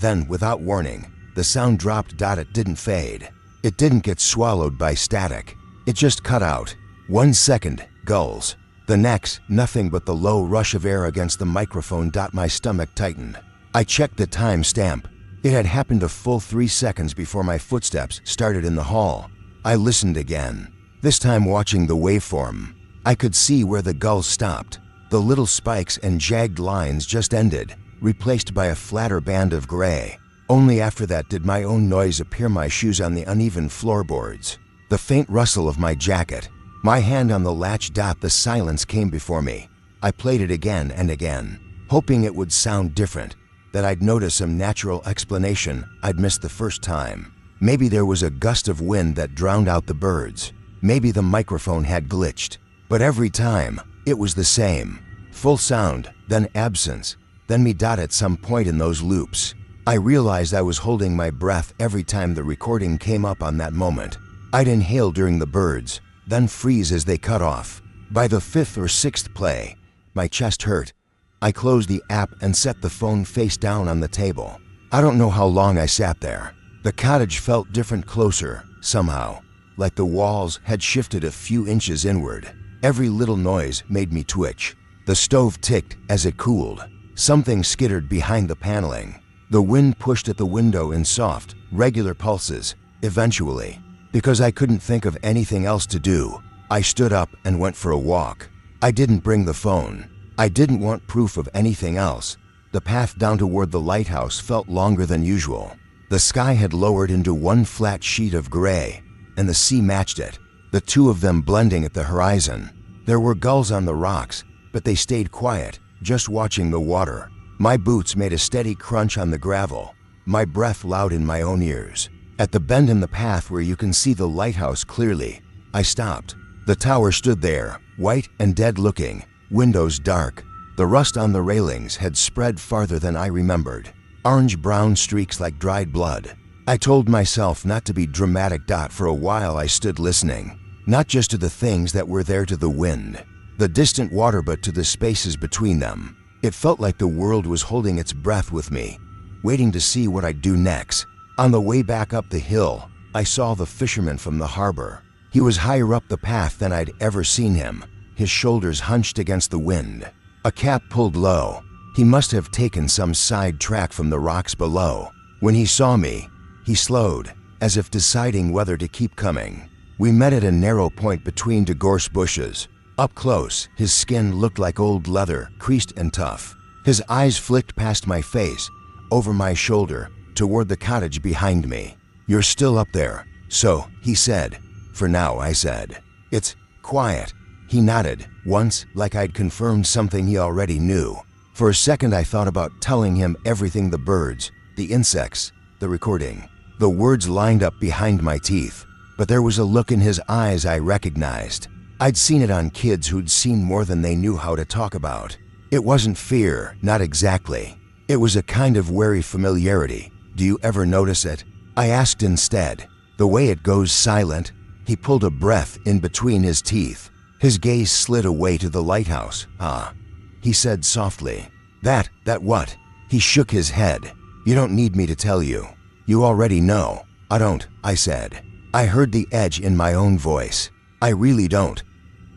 Speaker 1: Then, without warning, the sound dropped. It didn't fade. It didn't get swallowed by static. It just cut out. 1 second, gulls. The next, nothing but the low rush of air against the microphone. My stomach tightened. I checked the time stamp. It had happened a full 3 seconds before my footsteps started in the hall. I listened again, this time watching the waveform. I could see where the gulls stopped. The little spikes and jagged lines just ended, replaced by a flatter band of gray. Only after that did my own noise appear, my shoes on the uneven floorboards, the faint rustle of my jacket, My hand on the latch. The silence came before me. I played it again and again, hoping it would sound different, that I'd notice some natural explanation I'd missed the first time. Maybe there was a gust of wind that drowned out the birds. Maybe the microphone had glitched. But every time, it was the same. Full sound, then absence, then me. At some point in those loops, I realized I was holding my breath every time the recording came up. On that moment, I'd inhale during the birds, then freeze as they cut off. By the fifth or sixth play, my chest hurt. I closed the app and set the phone face down on the table. I don't know how long I sat there. The cottage felt different, closer, somehow, like the walls had shifted a few inches inward. Every little noise made me twitch. The stove ticked as it cooled. Something skittered behind the paneling. The wind pushed at the window in soft, regular pulses. Eventually, because I couldn't think of anything else to do, I stood up and went for a walk. I didn't bring the phone. I didn't want proof of anything else. The path down toward the lighthouse felt longer than usual. The sky had lowered into one flat sheet of gray, and the sea matched it, the two of them blending at the horizon. There were gulls on the rocks, but they stayed quiet, just watching the water. My boots made a steady crunch on the gravel, my breath loud in my own ears. At the bend in the path where you can see the lighthouse clearly, I stopped. The tower stood there, white and dead-looking, windows dark. The rust on the railings had spread farther than I remembered. Orange-brown streaks like dried blood. I told myself not to be dramatic. For a while I stood listening, not just to the things that were there, to the wind, the distant water, but to the spaces between them. It felt like the world was holding its breath with me, waiting to see what I'd do next. On the way back up the hill, I saw the fisherman from the harbor. He was higher up the path than I'd ever seen him, his shoulders hunched against the wind, a cap pulled low. He must have taken some side track from the rocks below. When he saw me, he slowed, as if deciding whether to keep coming. We met at a narrow point between gorse bushes. Up close, his skin looked like old leather, creased and tough. His eyes flicked past my face, over my shoulder, toward the cottage behind me. "You're still up there." "So," he said. "For now," I said. "It's quiet." He nodded, once, like I'd confirmed something he already knew. For a second I thought about telling him everything: the birds, the insects, the recording. The words lined up behind my teeth, but there was a look in his eyes I recognized. I'd seen it on kids who'd seen more than they knew how to talk about. It wasn't fear, not exactly. It was a kind of wary familiarity. "Do you ever notice it?" I asked instead. "The way it goes silent." He pulled a breath in between his teeth. His gaze slid away to the lighthouse. "Ah," he said softly. That what?" He shook his head. "You don't need me to tell you. You already know." "I don't," I said. I heard the edge in my own voice. "I really don't."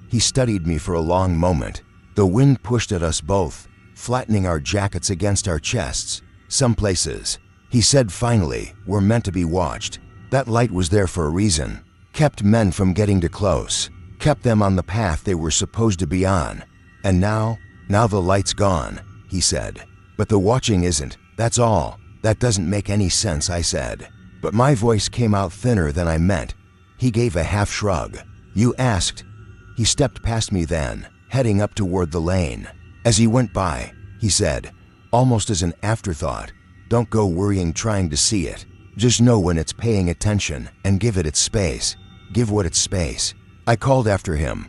Speaker 1: He studied me for a long moment. The wind pushed at us both, flattening our jackets against our chests. "Some places," he said finally, "were meant to be watched. That light was there for a reason. Kept men from getting too close. Kept them on the path they were supposed to be on. And now the light's gone," he said. "But the watching isn't, that's all." "That doesn't make any sense," I said. But my voice came out thinner than I meant. He gave a half shrug. "You asked." He stepped past me then, heading up toward the lane. As he went by, he said, almost as an afterthought, "Don't go worrying trying to see it. Just know when it's paying attention and give it its space. Give what its space." I called after him.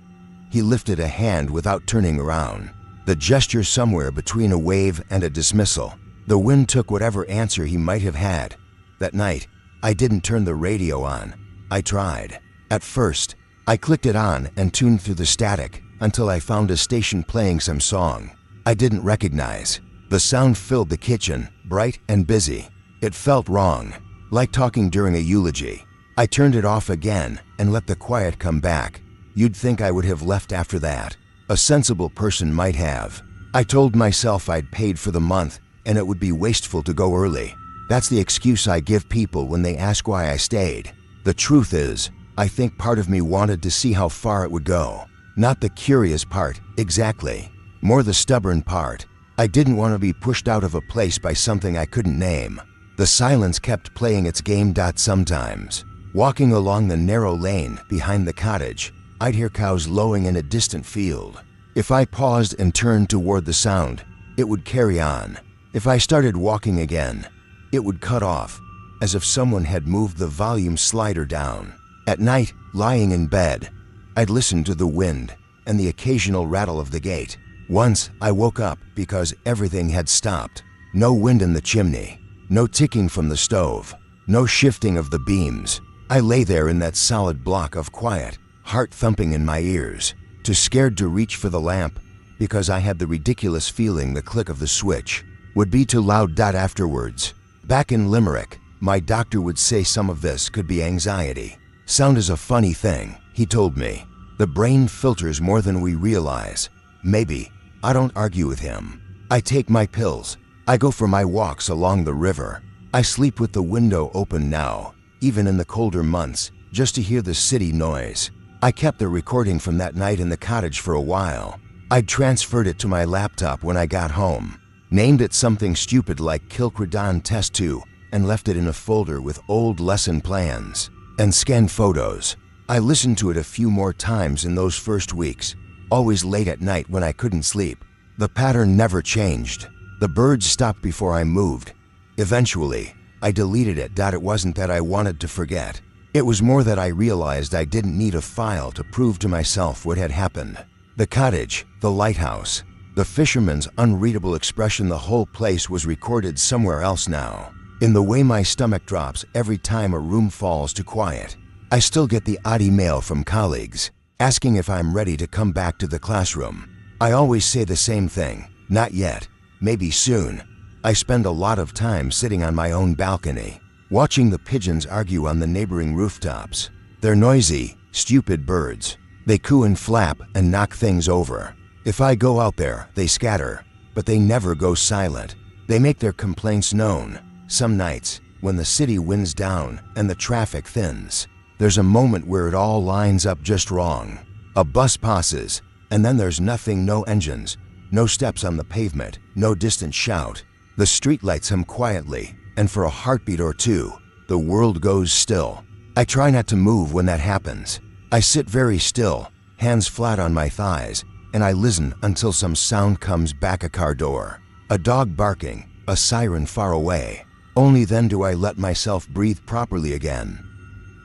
Speaker 1: He lifted a hand without turning around, the gesture somewhere between a wave and a dismissal. The wind took whatever answer he might have had. That night, I didn't turn the radio on. I tried. At first, I clicked it on and tuned through the static until I found a station playing some song I didn't recognize. The sound filled the kitchen, bright and busy. It felt wrong, like talking during a eulogy. I turned it off again and let the quiet come back. You'd think I would have left after that. A sensible person might have. I told myself I'd paid for the month and it would be wasteful to go early. That's the excuse I give people when they ask why I stayed. The truth is, I think part of me wanted to see how far it would go. Not the curious part, exactly. More the stubborn part. I didn't want to be pushed out of a place by something I couldn't name. The silence kept playing its game. Sometimes, walking along the narrow lane behind the cottage, I'd hear cows lowing in a distant field. If I paused and turned toward the sound, it would carry on. If I started walking again, it would cut off, as if someone had moved the volume slider down. At night, lying in bed, I'd listen to the wind and the occasional rattle of the gate. Once, I woke up because everything had stopped. No wind in the chimney, no ticking from the stove, no shifting of the beams. I lay there in that solid block of quiet, heart thumping in my ears, too scared to reach for the lamp because I had the ridiculous feeling the click of the switch would be too loud. Afterwards, back in Limerick, my doctor would say some of this could be anxiety. Sound is a funny thing, he told me. The brain filters more than we realize. Maybe. I don't argue with him. I take my pills. I go for my walks along the river. I sleep with the window open now, even in the colder months, just to hear the city noise. I kept the recording from that night in the cottage for a while. I'd transferred it to my laptop when I got home, named it something stupid like Kilcredon Test 2, and left it in a folder with old lesson plans and scanned photos. I listened to it a few more times in those first weeks, always late at night when I couldn't sleep. The pattern never changed. The birds stopped before I moved. Eventually, I deleted it. It wasn't that I wanted to forget. It was more that I realized I didn't need a file to prove to myself what had happened. The cottage, the lighthouse, the fisherman's unreadable expression, the whole place was recorded somewhere else now. In the way my stomach drops every time a room falls to quiet. I still get the odd email from colleagues asking if I'm ready to come back to the classroom. I always say the same thing, not yet, maybe soon. I spend a lot of time sitting on my own balcony, watching the pigeons argue on the neighboring rooftops. They're noisy, stupid birds. They coo and flap and knock things over. If I go out there, they scatter, but they never go silent. They make their complaints known. Some nights, when the city winds down and the traffic thins, there's a moment where it all lines up just wrong. A bus passes, and then there's nothing, no engines, no steps on the pavement, no distant shout. The streetlights hum quietly, and for a heartbeat or two, the world goes still. I try not to move when that happens. I sit very still, hands flat on my thighs, and I listen until some sound comes back. A car door, a dog barking, a siren far away. Only then do I let myself breathe properly again.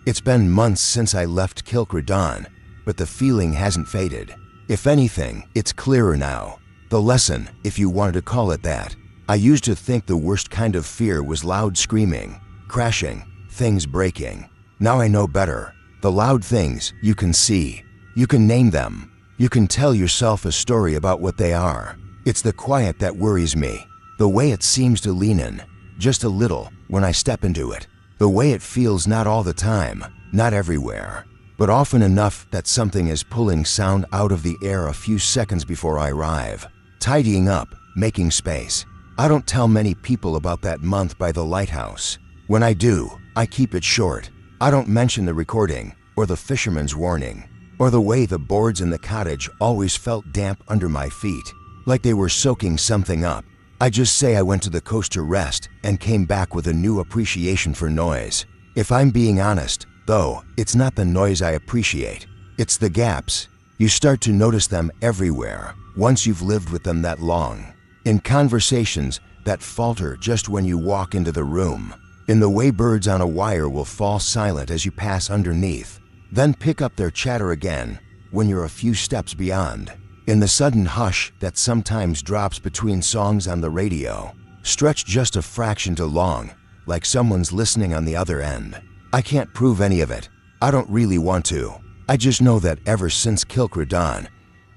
Speaker 1: It's been months since I left Kilcredon, but the feeling hasn't faded. If anything, it's clearer now. The lesson, if you wanted to call it that. I used to think the worst kind of fear was loud screaming, crashing, things breaking. Now I know better. The loud things you can see. You can name them. You can tell yourself a story about what they are. It's the quiet that worries me. The way it seems to lean in, just a little, when I step into it. The way it feels not all the time, not everywhere, but often enough that something is pulling sound out of the air a few seconds before I arrive. Tidying up, making space. I don't tell many people about that month by the lighthouse. When I do, I keep it short. I don't mention the recording, or the fisherman's warning, or the way the boards in the cottage always felt damp under my feet, like they were soaking something up. I just say I went to the coast to rest and came back with a new appreciation for noise. If I'm being honest, though, it's not the noise I appreciate. It's the gaps. You start to notice them everywhere once you've lived with them that long. In conversations that falter just when you walk into the room. In the way birds on a wire will fall silent as you pass underneath, then pick up their chatter again when you're a few steps beyond. In the sudden hush that sometimes drops between songs on the radio, stretched just a fraction too long, like someone's listening on the other end. I can't prove any of it. I don't really want to. I just know that ever since Kilcredon,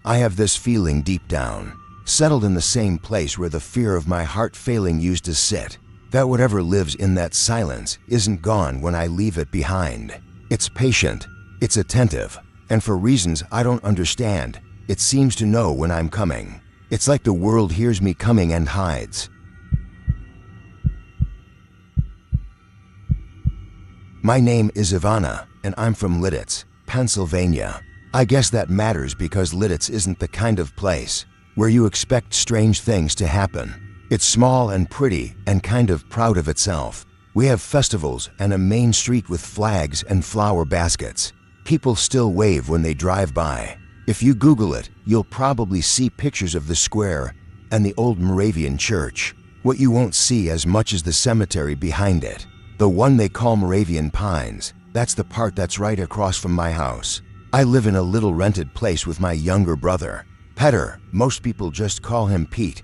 Speaker 1: I have this feeling deep down, settled in the same place where the fear of my heart failing used to sit, that whatever lives in that silence isn't gone when I leave it behind. It's patient, it's attentive, and for reasons I don't understand, it seems to know when I'm coming. It's like the world hears me coming and hides. My name is Ivana, and I'm from Lidditz, Pennsylvania. I guess that matters because Lidditz isn't the kind of place where you expect strange things to happen. It's small and pretty and kind of proud of itself. We have festivals and a main street with flags and flower baskets. People still wave when they drive by. If you Google it, you'll probably see pictures of the square and the old Moravian church. What you won't see as much as the cemetery behind it. The one they call Moravian Pines, that's the part that's right across from my house. I live in a little rented place with my younger brother, Petter. Most people just call him Pete.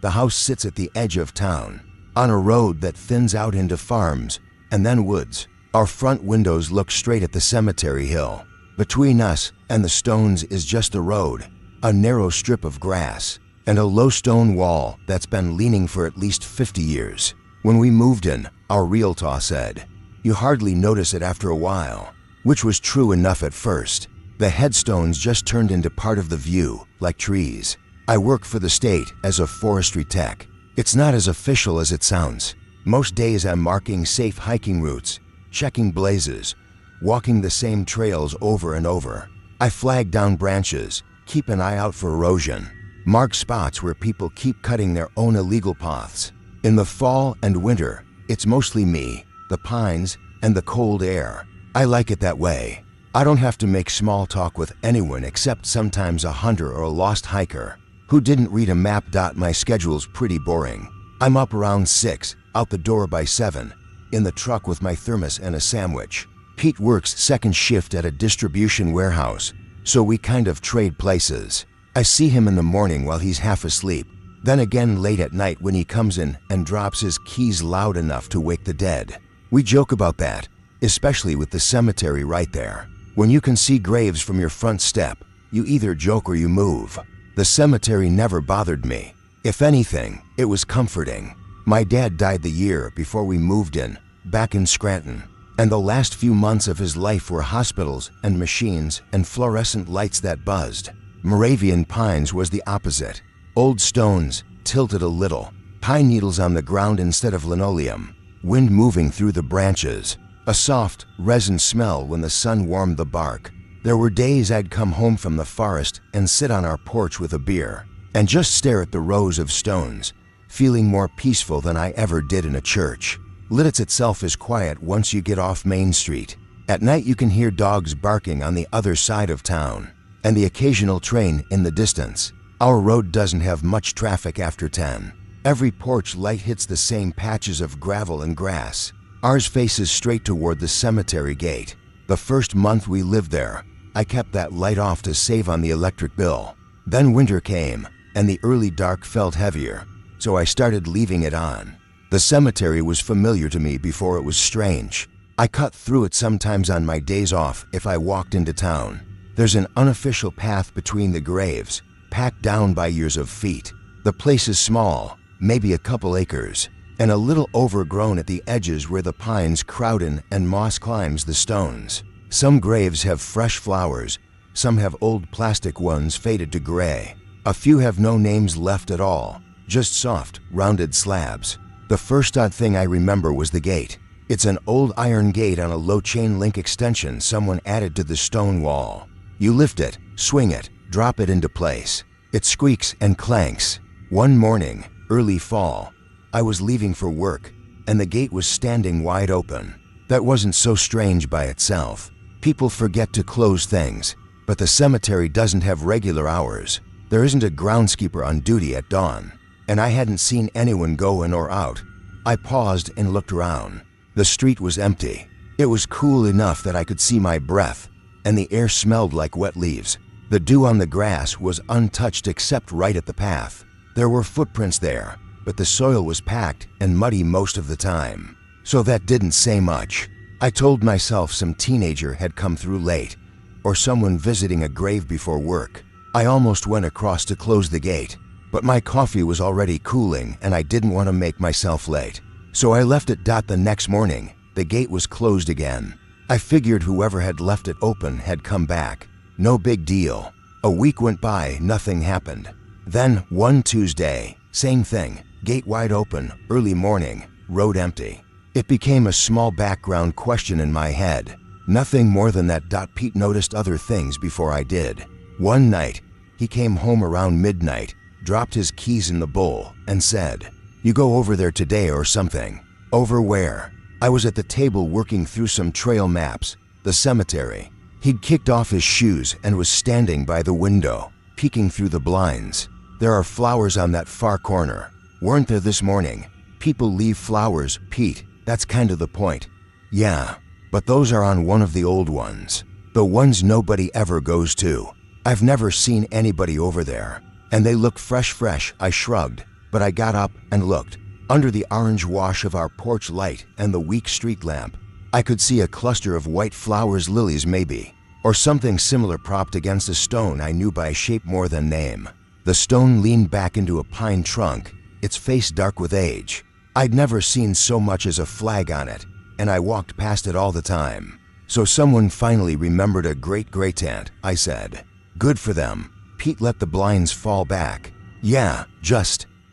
Speaker 1: The house sits at the edge of town, on a road that thins out into farms and then woods. Our front windows look straight at the cemetery hill. Between us and the stones is just a road, a narrow strip of grass, and a low stone wall that's been leaning for at least 50 years. When we moved in, our realtor said, "You hardly notice it after a while," which was true enough at first. The headstones just turned into part of the view, like trees. I work for the state as a forestry tech. It's not as official as it sounds. Most days I'm marking safe hiking routes, checking blazes, walking the same trails over and over. I flag down branches, keep an eye out for erosion, mark spots where people keep cutting their own illegal paths. In the fall and winter, it's mostly me, the pines, and the cold air. I like it that way. I don't have to make small talk with anyone except sometimes a hunter or a lost hiker who didn't read a map. My schedule's pretty boring. I'm up around 6, out the door by 7, in the truck with my thermos and a sandwich. Pete works second shift at a distribution warehouse, so we kind of trade places. I see him in the morning while he's half asleep, then again late at night when he comes in and drops his keys loud enough to wake the dead. We joke about that, especially with the cemetery right there. When you can see graves from your front step, you either joke or you move. The cemetery never bothered me. If anything, it was comforting. My dad died the year before we moved in, back in Scranton, and the last few months of his life were hospitals and machines and fluorescent lights that buzzed. Moravian Pines was the opposite. Old stones, tilted a little, pine needles on the ground instead of linoleum, wind moving through the branches, a soft, resin smell when the sun warmed the bark. There were days I'd come home from the forest and sit on our porch with a beer and just stare at the rows of stones, feeling more peaceful than I ever did in a church. Lidditz itself is quiet once you get off Main Street. At night you can hear dogs barking on the other side of town, and the occasional train in the distance. Our road doesn't have much traffic after 10. Every porch light hits the same patches of gravel and grass. Ours faces straight toward the cemetery gate. The first month we lived there, I kept that light off to save on the electric bill. Then winter came, and the early dark felt heavier, so I started leaving it on. The cemetery was familiar to me before it was strange. I cut through it sometimes on my days off if I walked into town. There's an unofficial path between the graves, packed down by years of feet. The place is small, maybe a couple acres, and a little overgrown at the edges where the pines crowd in and moss climbs the stones. Some graves have fresh flowers, some have old plastic ones faded to gray. A few have no names left at all, just soft, rounded slabs. The first odd thing I remember was the gate. It's an old iron gate on a low chain link extension someone added to the stone wall. You lift it, swing it, drop it into place. It squeaks and clanks. One morning, early fall, I was leaving for work, and the gate was standing wide open. That wasn't so strange by itself. People forget to close things, but the cemetery doesn't have regular hours. There isn't a groundskeeper on duty at dawn, and I hadn't seen anyone go in or out. I paused and looked around. The street was empty. It was cool enough that I could see my breath, and the air smelled like wet leaves. The dew on the grass was untouched except right at the path. There were footprints there, but the soil was packed and muddy most of the time, so that didn't say much. I told myself some teenager had come through late, or someone visiting a grave before work. I almost went across to close the gate, but my coffee was already cooling and I didn't want to make myself late. So I left it. The next morning, the gate was closed again. I figured whoever had left it open had come back. No big deal. A week went by, nothing happened. Then one Tuesday, same thing, gate wide open, early morning, road empty. It became a small background question in my head. Nothing more than that. Pete noticed other things before I did. One night, he came home around midnight, dropped his keys in the bowl, and said, "You go over there today or something." Over where? I was at the table working through some trail maps. The cemetery. He'd kicked off his shoes and was standing by the window, peeking through the blinds. There are flowers on that far corner. Weren't there this morning? People leave flowers, Pete. That's kind of the point. Yeah, but those are on one of the old ones. The ones nobody ever goes to. I've never seen anybody over there. And they look fresh, I shrugged, but I got up and looked. Under the orange wash of our porch light and the weak street lamp, I could see a cluster of white flowers, lilies maybe, or something similar propped against a stone I knew by shape more than name. The stone leaned back into a pine trunk, its face dark with age. I'd never seen so much as a flag on it, and I walked past it all the time. So someone finally remembered a great-great-aunt, I said. Good for them. Pete let the blinds fall back. Yeah,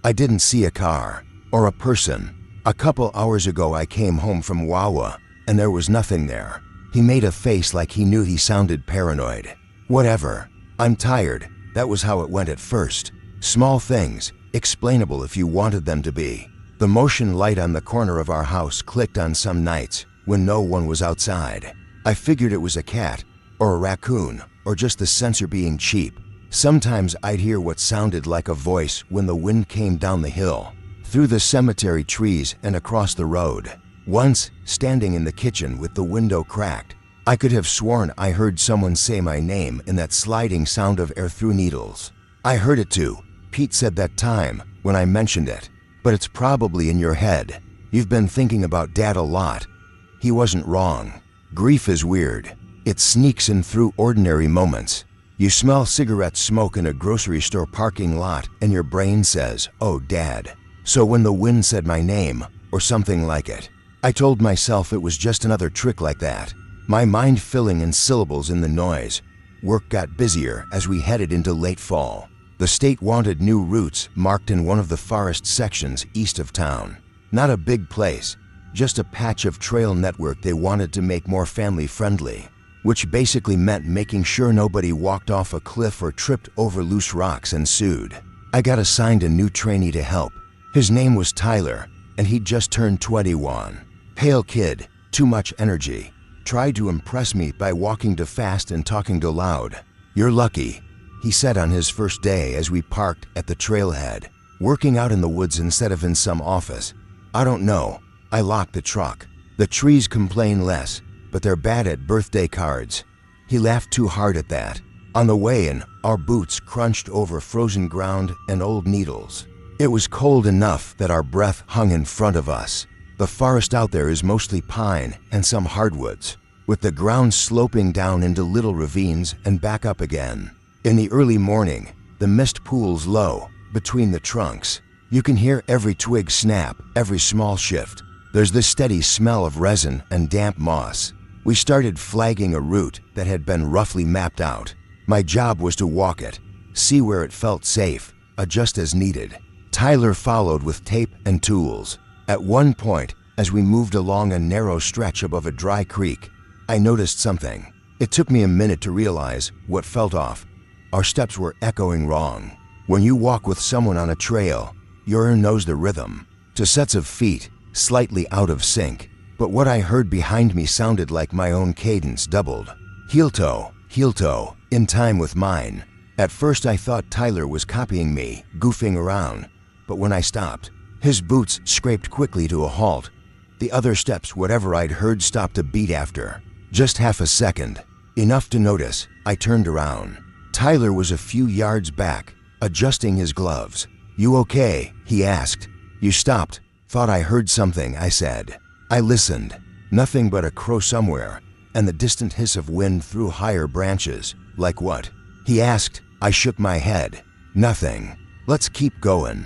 Speaker 1: I didn't see a car or a person. A couple hours ago I came home from Wawa and there was nothing there. He made a face like he knew he sounded paranoid. Whatever. I'm tired. That was how it went at first. Small things, explainable if you wanted them to be. The motion light on the corner of our house clicked on some nights when no one was outside. I figured it was a cat or a raccoon or just the sensor being cheap. Sometimes I'd hear what sounded like a voice when the wind came down the hill, through the cemetery trees and across the road. Once, standing in the kitchen with the window cracked, I could have sworn I heard someone say my name in that sliding sound of air through needles. I heard it too, Pete said that time when I mentioned it. But it's probably in your head. You've been thinking about Dad a lot. He wasn't wrong. Grief is weird. It sneaks in through ordinary moments. You smell cigarette smoke in a grocery store parking lot and your brain says, "Oh, Dad." So when the wind said my name, or something like it, I told myself it was just another trick like that. My mind filling in syllables in the noise. Work got busier as we headed into late fall. The state wanted new routes marked in one of the forest sections east of town. Not a big place, just a patch of trail network they wanted to make more family-friendly, which basically meant making sure nobody walked off a cliff or tripped over loose rocks and sued. I got assigned a new trainee to help. His name was Tyler, and he'd just turned 21. Pale kid, too much energy. Tried to impress me by walking too fast and talking too loud. "You're lucky," he said on his first day as we parked at the trailhead, working out in the woods instead of in some office. I don't know. I locked the truck. The trees complain less, but they're bad at birthday cards. He laughed too hard at that. On the way in, our boots crunched over frozen ground and old needles. It was cold enough that our breath hung in front of us. The forest out there is mostly pine and some hardwoods, with the ground sloping down into little ravines and back up again. In the early morning, the mist pools low between the trunks. You can hear every twig snap, every small shift. There's this steady smell of resin and damp moss. We started flagging a route that had been roughly mapped out. My job was to walk it, see where it felt safe, adjust as needed. Tyler followed with tape and tools. At one point, as we moved along a narrow stretch above a dry creek, I noticed something. It took me a minute to realize what felt off. Our steps were echoing wrong. When you walk with someone on a trail, your ear knows the rhythm. To sets of feet, slightly out of sync. But what I heard behind me sounded like my own cadence doubled. Heel toe, in time with mine. At first I thought Tyler was copying me, goofing around. But when I stopped, his boots scraped quickly to a halt. The other steps, whatever I'd heard, stopped a beat after. Just half a second. Enough to notice. I turned around. Tyler was a few yards back, adjusting his gloves. "You okay?" he asked. "You stopped. Thought I heard something," I said. I listened. Nothing but a crow somewhere, and the distant hiss of wind through higher branches. "Like what?" he asked. I shook my head. "Nothing. Let's keep going."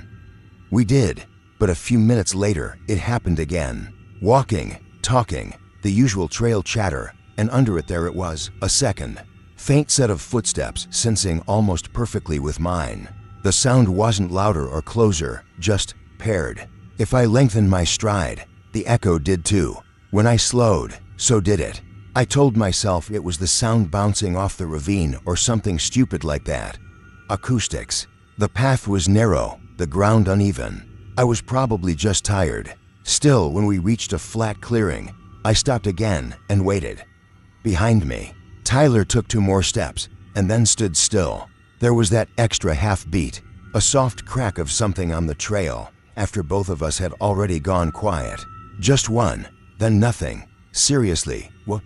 Speaker 1: We did, but a few minutes later, it happened again. Walking, talking, the usual trail chatter, and under it there it was, a second. Faint set of footsteps syncing almost perfectly with mine. The sound wasn't louder or closer, just paired. If I lengthened my stride, the echo did too. When I slowed, so did it. I told myself it was the sound bouncing off the ravine or something stupid like that. Acoustics. The path was narrow, the ground uneven. I was probably just tired. Still, when we reached a flat clearing, I stopped again and waited. Behind me, Tyler took 2 more steps and then stood still. There was that extra half beat, a soft crack of something on the trail after both of us had already gone quiet. Just one, then nothing. Seriously, what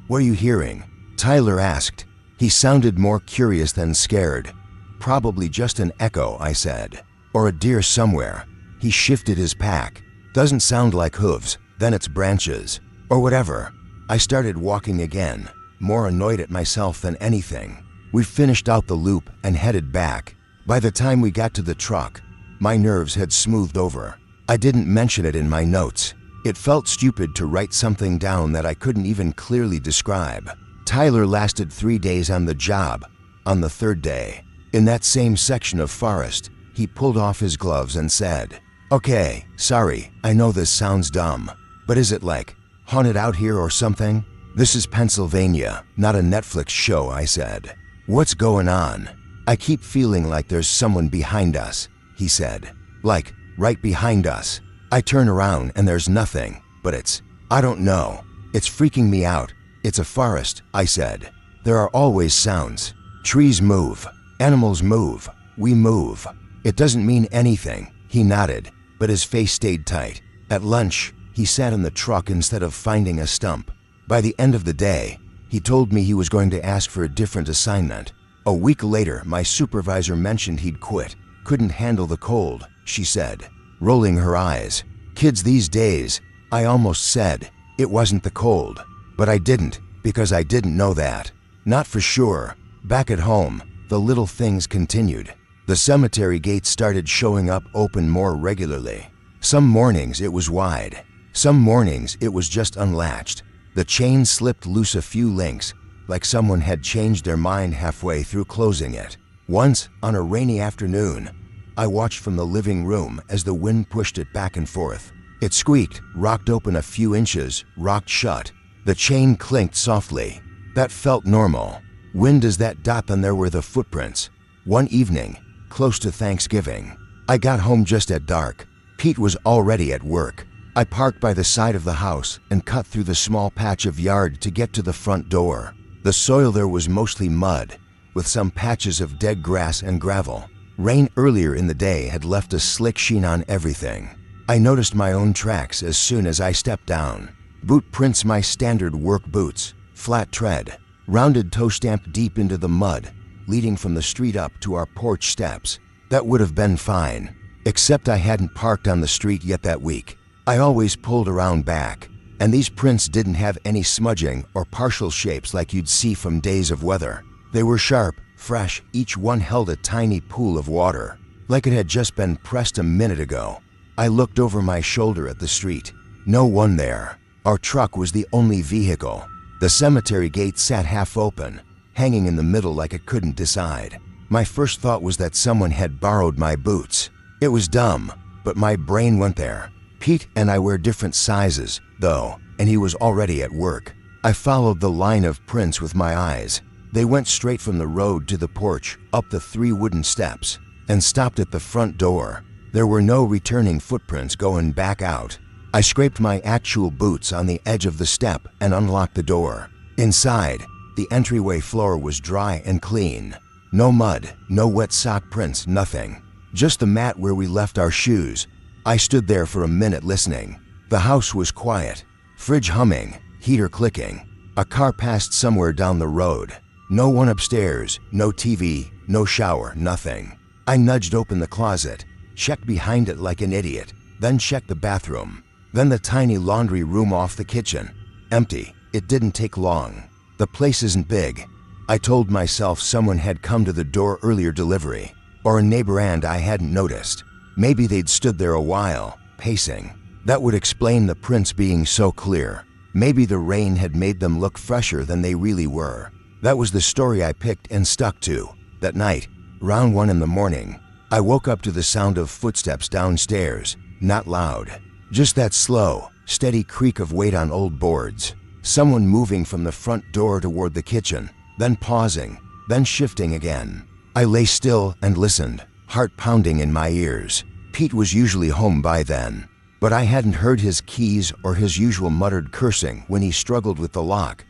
Speaker 1: were you hearing? Tyler asked. He sounded more curious than scared. Probably just an echo, I said. Or a deer somewhere. He shifted his pack. Doesn't sound like hooves, then it's branches. Or whatever. I started walking again, more annoyed at myself than anything. We finished out the loop and headed back. By the time we got to the truck, my nerves had smoothed over. I didn't mention it in my notes. It felt stupid to write something down that I couldn't even clearly describe. Tyler lasted 3 days on the job. On the 3rd day, in that same section of forest, he pulled off his gloves and said, "Okay, sorry, I know this sounds dumb, but is it like haunted out here or something? This is Pennsylvania, not a Netflix show," I said. "What's going on?" "I keep feeling like there's someone behind us," he said. "Like, right behind us." I turn around and there's nothing, but I don't know. It's freaking me out. "It's a forest," I said. "There are always sounds. Trees move. Animals move. We move. It doesn't mean anything." He nodded, but his face stayed tight. At lunch, he sat in the truck instead of finding a stump. By the end of the day, he told me he was going to ask for a different assignment. A week later, my supervisor mentioned he'd quit. "Couldn't handle the cold," she said, rolling her eyes. "Kids these days," I almost said. It wasn't the cold. But I didn't, because I didn't know that. Not for sure. Back at home, the little things continued. The cemetery gates started showing up open more regularly. Some mornings it was wide. Some mornings it was just unlatched. The chain slipped loose a few links, like someone had changed their mind halfway through closing it. Once, on a rainy afternoon, I watched from the living room as the wind pushed it back and forth. It squeaked, rocked open a few inches, rocked shut. The chain clinked softly. That felt normal. Wind as that dot, and there were the footprints. One evening, close to Thanksgiving, I got home just at dark. Pete was already at work. I parked by the side of the house and cut through the small patch of yard to get to the front door. The soil there was mostly mud, with some patches of dead grass and gravel. Rain earlier in the day had left a slick sheen on everything. I noticed my own tracks as soon as I stepped down. Boot prints, my standard work boots, flat tread, rounded toe stamp deep into the mud, leading from the street up to our porch steps. That would have been fine, except I hadn't parked on the street yet that week. I always pulled around back, and these prints didn't have any smudging or partial shapes like you'd see from days of weather. They were sharp, fresh, each one held a tiny pool of water, like it had just been pressed a minute ago. I looked over my shoulder at the street. No one there. Our truck was the only vehicle. The cemetery gate sat half open, hanging in the middle like it couldn't decide. My first thought was that someone had borrowed my boots. It was dumb, but my brain went there. Pete and I wear different sizes, though, and he was already at work. I followed the line of prints with my eyes. They went straight from the road to the porch, up the 3 wooden steps, and stopped at the front door. There were no returning footprints going back out. I scraped my actual boots on the edge of the step and unlocked the door. Inside, the entryway floor was dry and clean. No mud, no wet sock prints, nothing. Just the mat where we left our shoes. I stood there for a minute listening. The house was quiet. Fridge humming, heater clicking. A car passed somewhere down the road. No one upstairs, no TV, no shower, nothing. I nudged open the closet, checked behind it like an idiot, then checked the bathroom. Then the tiny laundry room off the kitchen. Empty. It didn't take long. The place isn't big. I told myself someone had come to the door earlier delivery, or a neighbor and I hadn't noticed. Maybe they'd stood there a while, pacing. That would explain the prints being so clear. Maybe the rain had made them look fresher than they really were. That was the story I picked and stuck to. That night, around 1 in the morning, I woke up to the sound of footsteps downstairs, not loud. Just that slow, steady creak of weight on old boards. Someone moving from the front door toward the kitchen, then pausing, then shifting again. I lay still and listened, heart pounding in my ears. Pete was usually home by then, but I hadn't heard his keys or his usual muttered cursing when he struggled with the lock.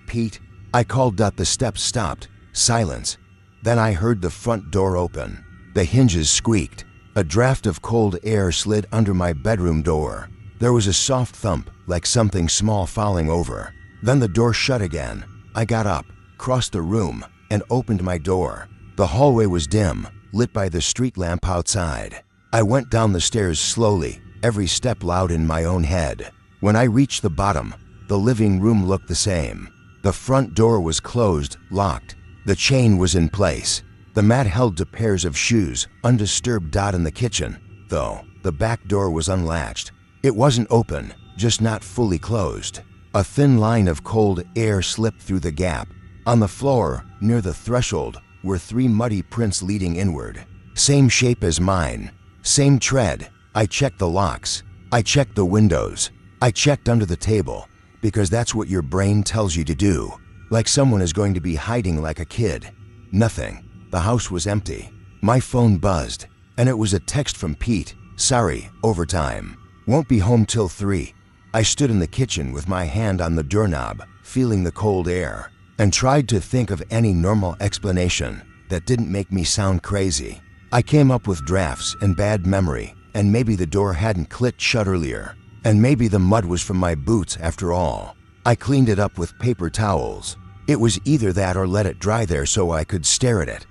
Speaker 1: Pete, I called. The steps stopped. Silence. Then I heard the front door open. The hinges squeaked. A draft of cold air slid under my bedroom door. There was a soft thump, like something small falling over. Then the door shut again. I got up, crossed the room, and opened my door. The hallway was dim, lit by the street lamp outside. I went down the stairs slowly, every step loud in my own head. When I reached the bottom, the living room looked the same. The front door was closed, locked. The chain was in place. The mat held to pairs of shoes, undisturbed. In the kitchen, though, the back door was unlatched. It wasn't open, just not fully closed. A thin line of cold air slipped through the gap. On the floor, near the threshold, were 3 muddy prints leading inward. Same shape as mine, same tread. I checked the locks. I checked the windows. I checked under the table, because that's what your brain tells you to do. Like someone is going to be hiding like a kid. Nothing. The house was empty. My phone buzzed, and it was a text from Pete. Sorry, overtime. Won't be home till 3. I stood in the kitchen with my hand on the doorknob, feeling the cold air, and tried to think of any normal explanation that didn't make me sound crazy. I came up with drafts and bad memory, and maybe the door hadn't clicked shut earlier, and maybe the mud was from my boots after all. I cleaned it up with paper towels. It was either that or let it dry there so I could stare at it.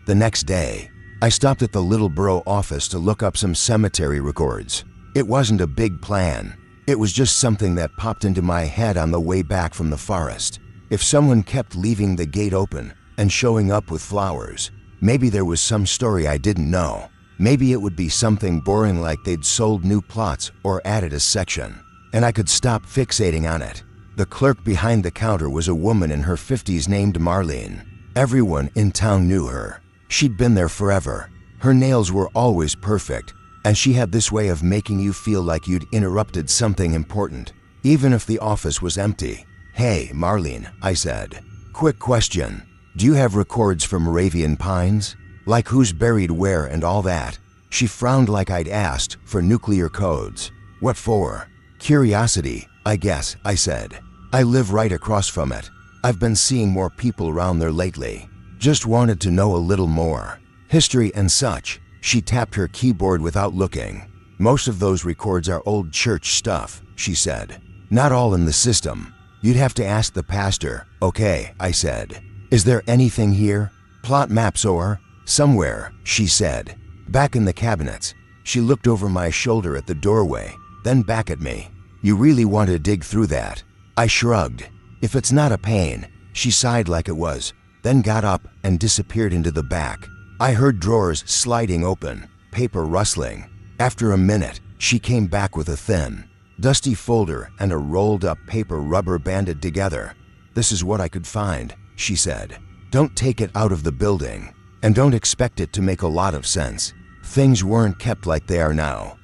Speaker 1: The next day, I stopped at the little borough office to look up some cemetery records. It wasn't a big plan. It was just something that popped into my head on the way back from the forest. If someone kept leaving the gate open and showing up with flowers, maybe there was some story I didn't know. Maybe it would be something boring like they'd sold new plots or added a section, and I could stop fixating on it. The clerk behind the counter was a woman in her 50s named Marlene. Everyone in town knew her. She'd been there forever. Her nails were always perfect, and she had this way of making you feel like you'd interrupted something important, even if the office was empty. Hey, Marlene, I said. Quick question. Do you have records from Moravian Pines? Like who's buried where and all that? She frowned like I'd asked for nuclear codes. What for? Curiosity, I guess, I said. I live right across from it. I've been seeing more people around there lately. Just wanted to know a little more. History and such. She tapped her keyboard without looking. Most of those records are old church stuff, she said. Not all in the system. You'd have to ask the pastor. Okay, I said. Is there anything here? Plot maps or? Somewhere, she said. Back in the cabinets. She looked over my shoulder at the doorway, then back at me. You really want to dig through that? I shrugged. If it's not a pain. She sighed like it was, then got up and disappeared into the back. I heard drawers sliding open, paper rustling. After a minute, she came back with a thin, dusty folder and a rolled-up paper rubber banded together. This is what I could find, she said. Don't take it out of the building, and don't expect it to make a lot of sense. Things weren't kept like they are now.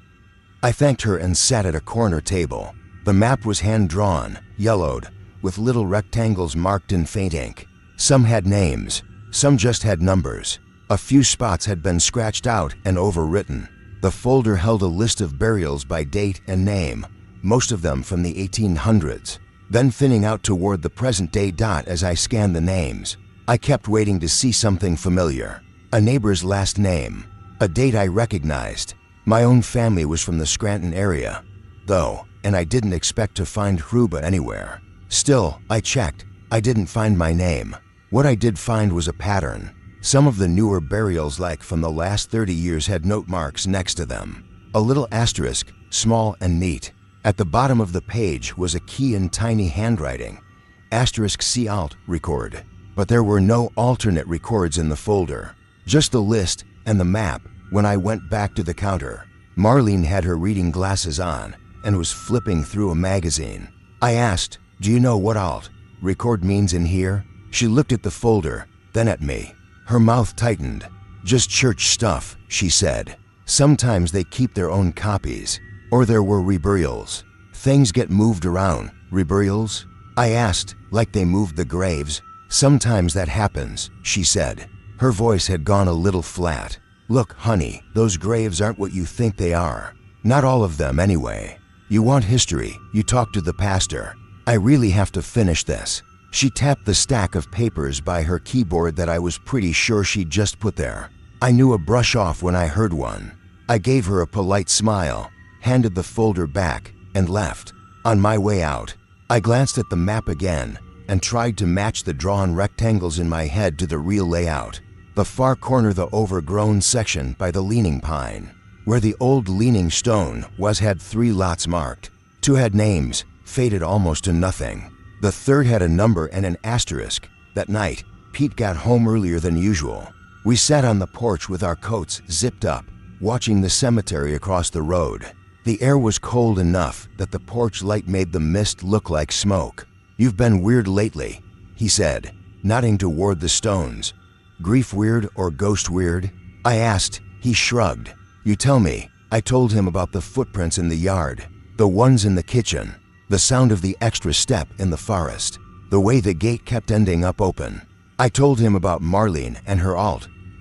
Speaker 1: I thanked her and sat at a corner table. The map was hand-drawn, yellowed, with little rectangles marked in faint ink. Some had names, some just had numbers. A few spots had been scratched out and overwritten. The folder held a list of burials by date and name, most of them from the 1800s, then thinning out toward the present day. As I scanned the names, I kept waiting to see something familiar. A neighbor's last name, a date I recognized. My own family was from the Scranton area, though, and I didn't expect to find Hruba anywhere. Still, I checked. I didn't find my name. What I did find was a pattern. Some of the newer burials, like from the last 30 years, had note marks next to them. A little asterisk, small and neat. At the bottom of the page was a key in tiny handwriting. Asterisk C alt record. But there were no alternate records in the folder. Just the list and the map. When I went back to the counter, Marlene had her reading glasses on and was flipping through a magazine. I asked, do you know what alt record means in here? She looked at the folder, then at me. Her mouth tightened. Just church stuff, she said. Sometimes they keep their own copies. Or there were reburials. Things get moved around. Reburials? I asked, like they moved the graves. Sometimes that happens, she said. Her voice had gone a little flat. Look, honey, those graves aren't what you think they are. Not all of them, anyway. You want history, you talk to the pastor. I really have to finish this. She tapped the stack of papers by her keyboard that I was pretty sure she'd just put there. I knew a brush off when I heard one. I gave her a polite smile, handed the folder back, and left. On my way out, I glanced at the map again and tried to match the drawn rectangles in my head to the real layout. The far corner, the overgrown section by the leaning pine. Where the old leaning stone was had 3 lots marked. 2 had names, faded almost to nothing. The third had a number and an asterisk. That night, Pete got home earlier than usual. We sat on the porch with our coats zipped up, watching the cemetery across the road. The air was cold enough that the porch light made the mist look like smoke. "You've been weird lately," he said, nodding toward the stones. "Grief weird or ghost weird?" I asked. He shrugged. "You tell me." I told him about the footprints in the yard, the ones in the kitchen, the sound of the extra step in the forest, the way the gate kept ending up open. I told him about Marlene and her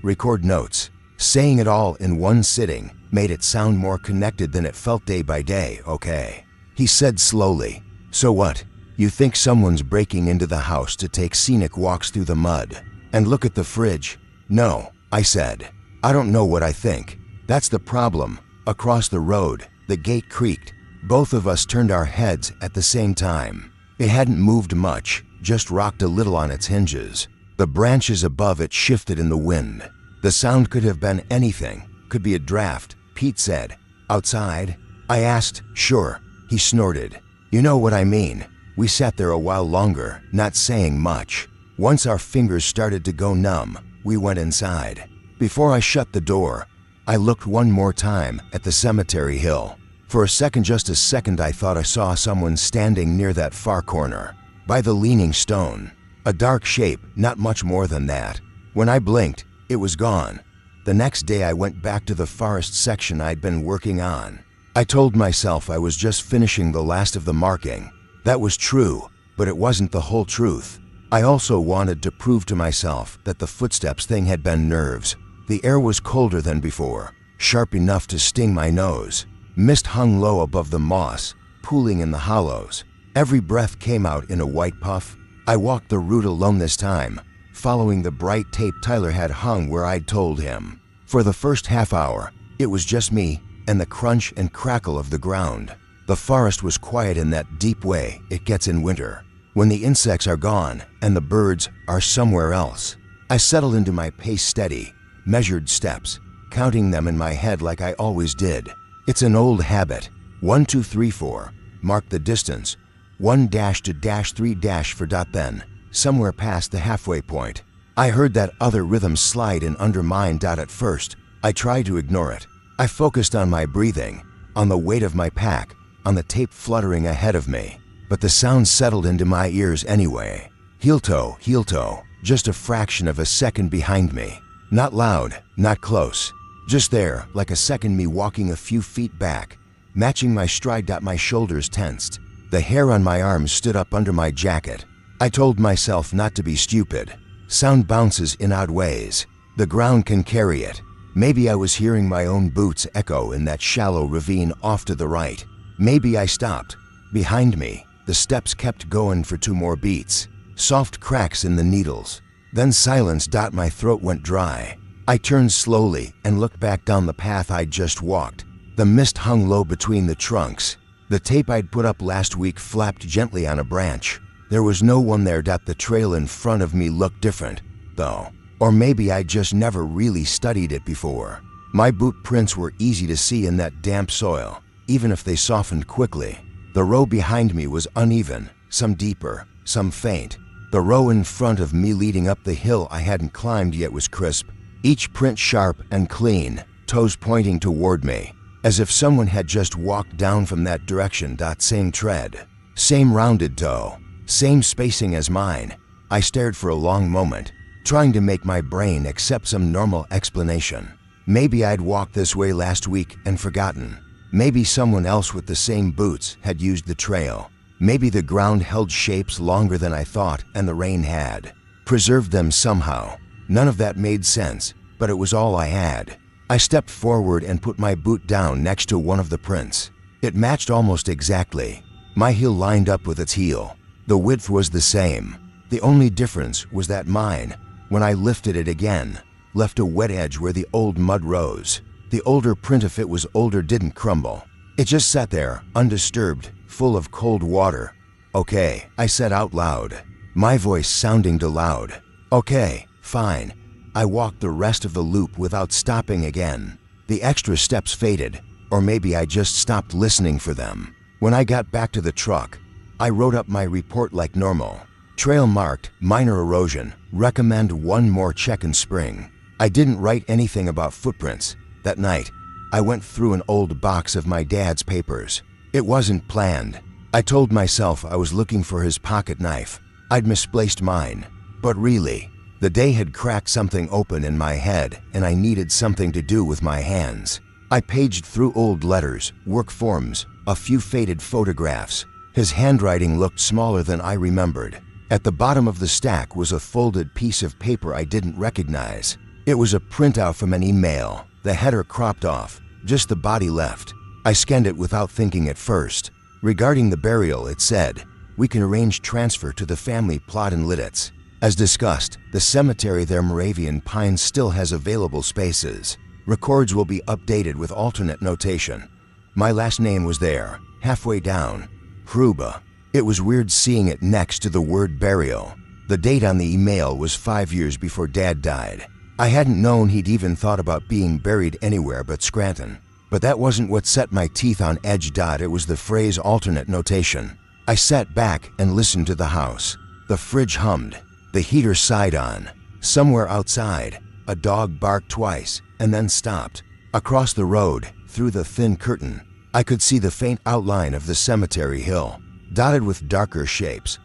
Speaker 1: record notes. Saying it all in one sitting made it sound more connected than it felt day by day. "Okay." He said slowly. "So what? You think someone's breaking into the house to take scenic walks through the mud and look at the fridge?" "No," I said. "I don't know what I think. That's the problem." Across the road, the gate creaked. Both of us turned our heads at the same time. It hadn't moved much, just rocked a little on its hinges. The branches above it shifted in the wind. The sound could have been anything. Could be a draft, Pete said. "Outside?" I asked. "Sure." He snorted. "You know what I mean." We sat there a while longer, not saying much. Once our fingers started to go numb, we went inside. Before I shut the door, I looked one more time at the cemetery hill. For a second, just a second, I thought I saw someone standing near that far corner, by the leaning stone. A dark shape, not much more than that. When I blinked, it was gone. The next day I went back to the forest section I'd been working on. I told myself I was just finishing the last of the marking. That was true, but it wasn't the whole truth. I also wanted to prove to myself that the footsteps thing had been nerves. The air was colder than before, sharp enough to sting my nose. Mist hung low above the moss, pooling in the hollows. Every breath came out in a white puff. I walked the route alone this time, following the bright tape Tyler had hung where I'd told him. For the first half hour, it was just me and the crunch and crackle of the ground. The forest was quiet in that deep way it gets in winter, when the insects are gone and the birds are somewhere else. I settled into my pace steady, measured steps, counting them in my head like I always did. It's an old habit. 1, 2, 3, 4. Mark the distance. 1 dash to dash 3 dash for dot then, somewhere past the halfway point. I heard that other rhythm slide in under mine dot at first. I tried to ignore it. I focused on my breathing, on the weight of my pack, on the tape fluttering ahead of me. But the sound settled into my ears anyway. Heel toe, just a fraction of a second behind me. Not loud, not close. Just there, like a second me walking a few feet back, matching my stride. My shoulders tensed. The hair on my arms stood up under my jacket. I told myself not to be stupid. Sound bounces in odd ways. The ground can carry it. Maybe I was hearing my own boots echo in that shallow ravine off to the right. Maybe I stopped. Behind me, the steps kept going for 2 more beats. Soft cracks in the needles. Then silence. My throat went dry. I turned slowly and looked back down the path I'd just walked. The mist hung low between the trunks. The tape I'd put up last week flapped gently on a branch. There was no one there. The trail in front of me looked different, though. Or maybe I'd just never really studied it before. My boot prints were easy to see in that damp soil, even if they softened quickly. The row behind me was uneven, some deeper, some faint. The row in front of me leading up the hill I hadn't climbed yet was crisp. Each print sharp and clean, toes pointing toward me, as if someone had just walked down from that direction. Same tread, same rounded toe, same spacing as mine. I stared for a long moment, trying to make my brain accept some normal explanation. Maybe I'd walked this way last week and forgotten. Maybe someone else with the same boots had used the trail. Maybe the ground held shapes longer than I thought and the rain had preserved them somehow. None of that made sense, but it was all I had. I stepped forward and put my boot down next to one of the prints. It matched almost exactly. My heel lined up with its heel. The width was the same. The only difference was that mine, when I lifted it again, left a wet edge where the old mud rose. The older print, if it was older, didn't crumble. It just sat there, undisturbed, full of cold water. "Okay," I said out loud, my voice sounding too loud. "Okay, fine." I walked the rest of the loop without stopping again. The extra steps faded, or maybe I just stopped listening for them. When I got back to the truck, I wrote up my report like normal. Trail marked, minor erosion, recommend one more check in spring. I didn't write anything about footprints. That night, I went through an old box of my dad's papers. It wasn't planned. I told myself I was looking for his pocket knife. I'd misplaced mine. But really, the day had cracked something open in my head, and I needed something to do with my hands. I paged through old letters, work forms, a few faded photographs. His handwriting looked smaller than I remembered. At the bottom of the stack was a folded piece of paper I didn't recognize. It was a printout from an email, the header cropped off, just the body left. I scanned it without thinking at first. Regarding the burial, it said, "We can arrange transfer to the family plot in Lidditz. As discussed, the cemetery there, Moravian Pines, still has available spaces. Records will be updated with alternate notation." My last name was there, halfway down. Hruba. It was weird seeing it next to the word burial. The date on the email was 5 years before Dad died. I hadn't known he'd even thought about being buried anywhere but Scranton. But that wasn't what set my teeth on edge. It was the phrase alternate notation. I sat back and listened to the house. The fridge hummed. The heater sighed on. Somewhere outside, a dog barked twice and then stopped. Across the road, through the thin curtain, I could see the faint outline of the cemetery hill, dotted with darker shapes.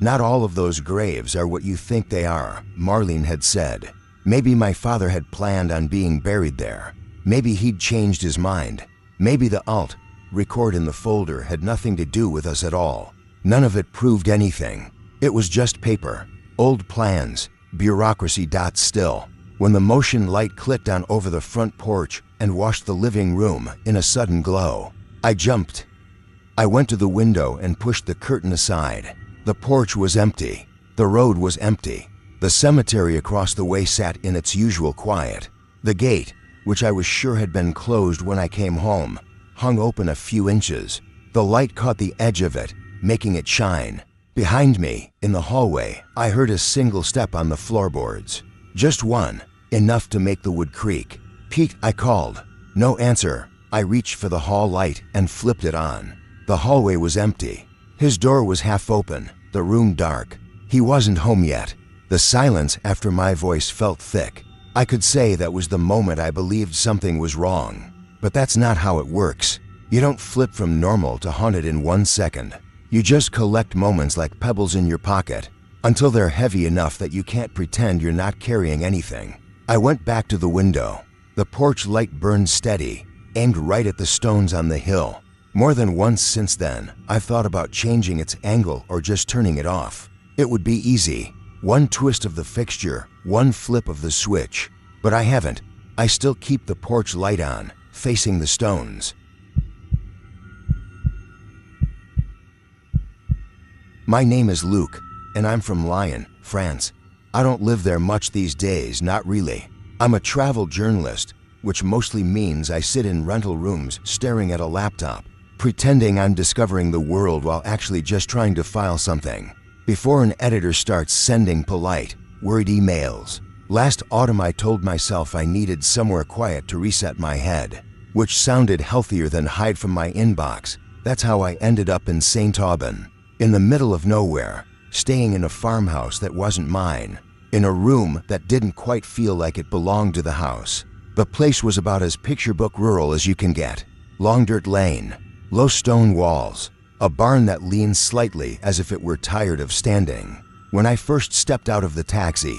Speaker 1: "Not all of those graves are what you think they are," Marlene had said. Maybe my father had planned on being buried there. Maybe he'd changed his mind. Maybe the alt record in the folder had nothing to do with us at all. None of it proved anything. It was just paper, old plans, bureaucracy. Still, when the motion light clicked on over the front porch and washed the living room in a sudden glow, I jumped. I went to the window and pushed the curtain aside. The porch was empty. The road was empty. The cemetery across the way sat in its usual quiet. The gate, which I was sure had been closed when I came home, hung open a few inches. The light caught the edge of it, making it shine. Behind me, in the hallway, I heard a single step on the floorboards. Just one, enough to make the wood creak. "Pete," I called. No answer. I reached for the hall light and flipped it on. The hallway was empty. His door was half open, the room dark. He wasn't home yet. The silence after my voice felt thick. I could say that was the moment I believed something was wrong. But that's not how it works. You don't flip from normal to haunted in 1 second. You just collect moments like pebbles in your pocket, until they're heavy enough that you can't pretend you're not carrying anything. I went back to the window. The porch light burned steady, aimed right at the stones on the hill. More than once since then, I've thought about changing its angle or just turning it off. It would be easy. One twist of the fixture, one flip of the switch. But I haven't. I still keep the porch light on, facing the stones. My name is Luke, and I'm from Lyon, France. I don't live there much these days, not really. I'm a travel journalist, which mostly means I sit in rental rooms staring at a laptop, pretending I'm discovering the world while actually just trying to file something, before an editor starts sending polite, worried emails. Last autumn I told myself I needed somewhere quiet to reset my head, which sounded healthier than hide from my inbox. That's how I ended up in St. Aubin, in the middle of nowhere, staying in a farmhouse that wasn't mine, in a room that didn't quite feel like it belonged to the house. The place was about as picture book rural as you can get. Long dirt lane, low stone walls, a barn that leaned slightly as if it were tired of standing. When I first stepped out of the taxi,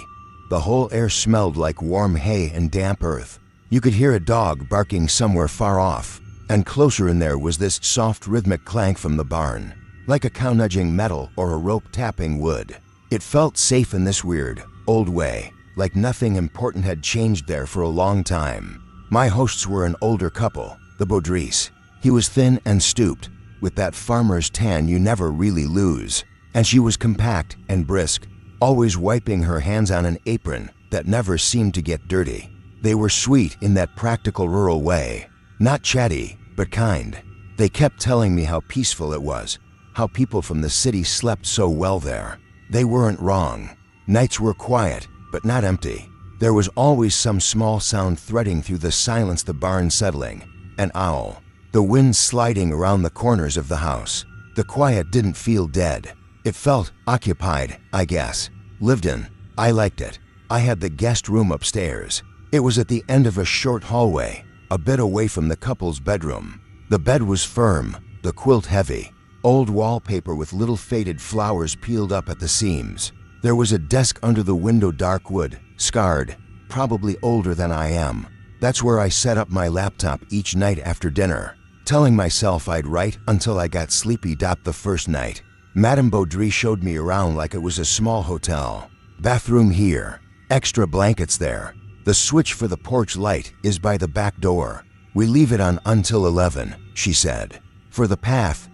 Speaker 1: the whole air smelled like warm hay and damp earth. You could hear a dog barking somewhere far off, and closer in there was this soft rhythmic clank from the barn, like a cow nudging metal or a rope tapping wood. It felt safe in this weird, old way, like nothing important had changed there for a long time. My hosts were an older couple, the Baudrys. He was thin and stooped, with that farmer's tan you never really lose, and she was compact and brisk, always wiping her hands on an apron that never seemed to get dirty. They were sweet in that practical rural way, not chatty, but kind. They kept telling me how peaceful it was, how people from the city slept so well there. They weren't wrong. Nights were quiet, but not empty. There was always some small sound threading through the silence, the barn settling, an owl, the wind sliding around the corners of the house. The quiet didn't feel dead. It felt occupied, I guess. Lived in. I liked it. I had the guest room upstairs. It was at the end of a short hallway, a bit away from the couple's bedroom. The bed was firm, the quilt heavy, old wallpaper with little faded flowers peeled up at the seams. There was a desk under the window, dark wood, scarred, probably older than I am. That's where I set up my laptop each night after dinner, telling myself I'd write until I got sleepy. The first night, Madame Baudry showed me around like it was a small hotel. Bathroom here, extra blankets there. The switch for the porch light is by the back door. We leave it on until 11, she said. For the path,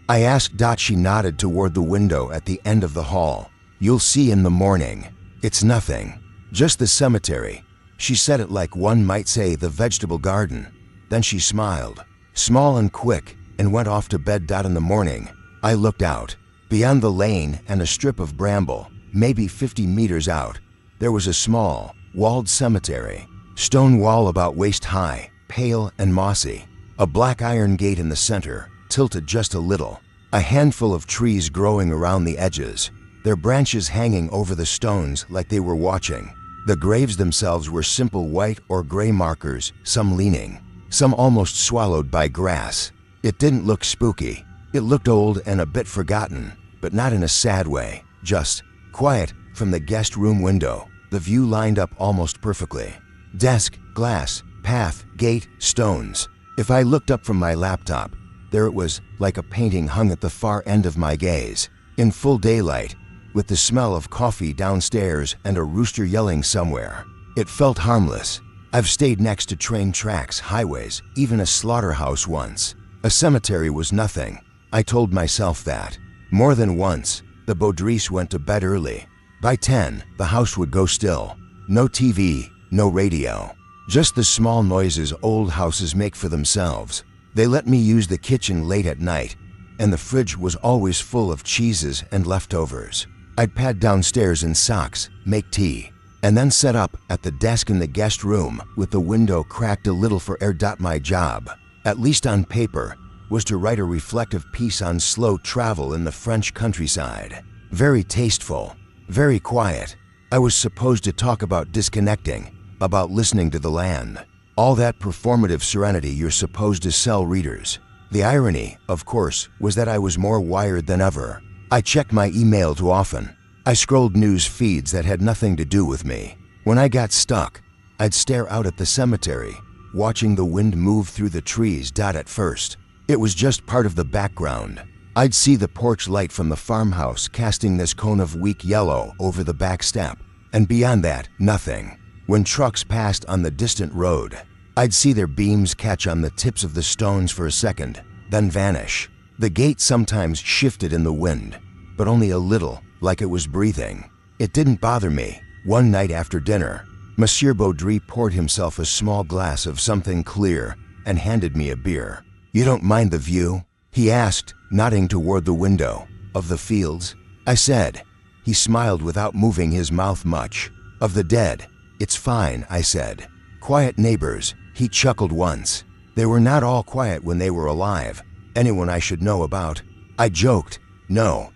Speaker 1: I asked. She nodded toward the window at the end of the hall. You'll see in the morning. It's nothing. Just the cemetery. She said it like one might say the vegetable garden. Then she smiled, small and quick, and went off to bed. In the morning, I looked out. Beyond the lane and a strip of bramble, maybe 50 meters out, there was a small, walled cemetery. Stone wall about waist high, pale and mossy. A black iron gate in the center, tilted just a little. A handful of trees growing around the edges, their branches hanging over the stones like they were watching. The graves themselves were simple white or gray markers, some leaning, some almost swallowed by grass. It didn't look spooky. It looked old and a bit forgotten, but not in a sad way, just quiet. From the guest room window, the view lined up almost perfectly. Desk, glass, path, gate, stones. If I looked up from my laptop, there it was, like a painting hung at the far end of my gaze, in full daylight, with the smell of coffee downstairs and a rooster yelling somewhere. It felt harmless. I've stayed next to train tracks, highways, even a slaughterhouse once. A cemetery was nothing. I told myself that. More than once, the Baudrys went to bed early. By 10, the house would go still. No TV, no radio. Just the small noises old houses make for themselves. They let me use the kitchen late at night, and the fridge was always full of cheeses and leftovers. I'd pad downstairs in socks, make tea, and then set up at the desk in the guest room with the window cracked a little for air. My job, at least on paper, was to write a reflective piece on slow travel in the French countryside. Very tasteful, very quiet. I was supposed to talk about disconnecting, about listening to the land. All that performative serenity you're supposed to sell readers. The irony, of course, was that I was more wired than ever. I checked my email too often. I scrolled news feeds that had nothing to do with me. When I got stuck, I'd stare out at the cemetery, watching the wind move through the trees. At first, it was just part of the background. I'd see the porch light from the farmhouse casting this cone of weak yellow over the back step, and beyond that, nothing. When trucks passed on the distant road, I'd see their beams catch on the tips of the stones for a second, then vanish. The gate sometimes shifted in the wind, but only a little, like it was breathing. It didn't bother me. One night after dinner, Monsieur Baudry poured himself a small glass of something clear and handed me a beer. "You don't mind the view?" he asked, nodding toward the window. "Of the fields?" I said. He smiled without moving his mouth much. "Of the dead? It's fine," I said. "Quiet neighbors." He chuckled once. "They were not all quiet when they were alive. Anyone I should know about?" I joked. No,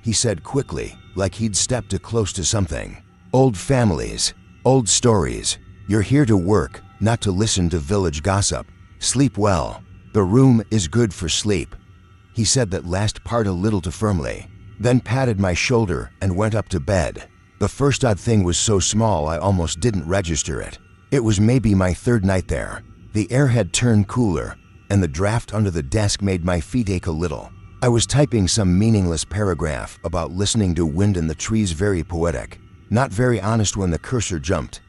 Speaker 1: he said quickly, like he'd stepped too close to something. "Old families, old stories. You're here to work, not to listen to village gossip. Sleep well. The room is good for sleep." He said that last part a little too firmly, then patted my shoulder and went up to bed. The first odd thing was so small I almost didn't register it. It was maybe my third night there. The air had turned cooler, and the draft under the desk made my feet ache a little. I was typing some meaningless paragraph about listening to wind in the trees, very poetic, not very honest when the cursor jumped.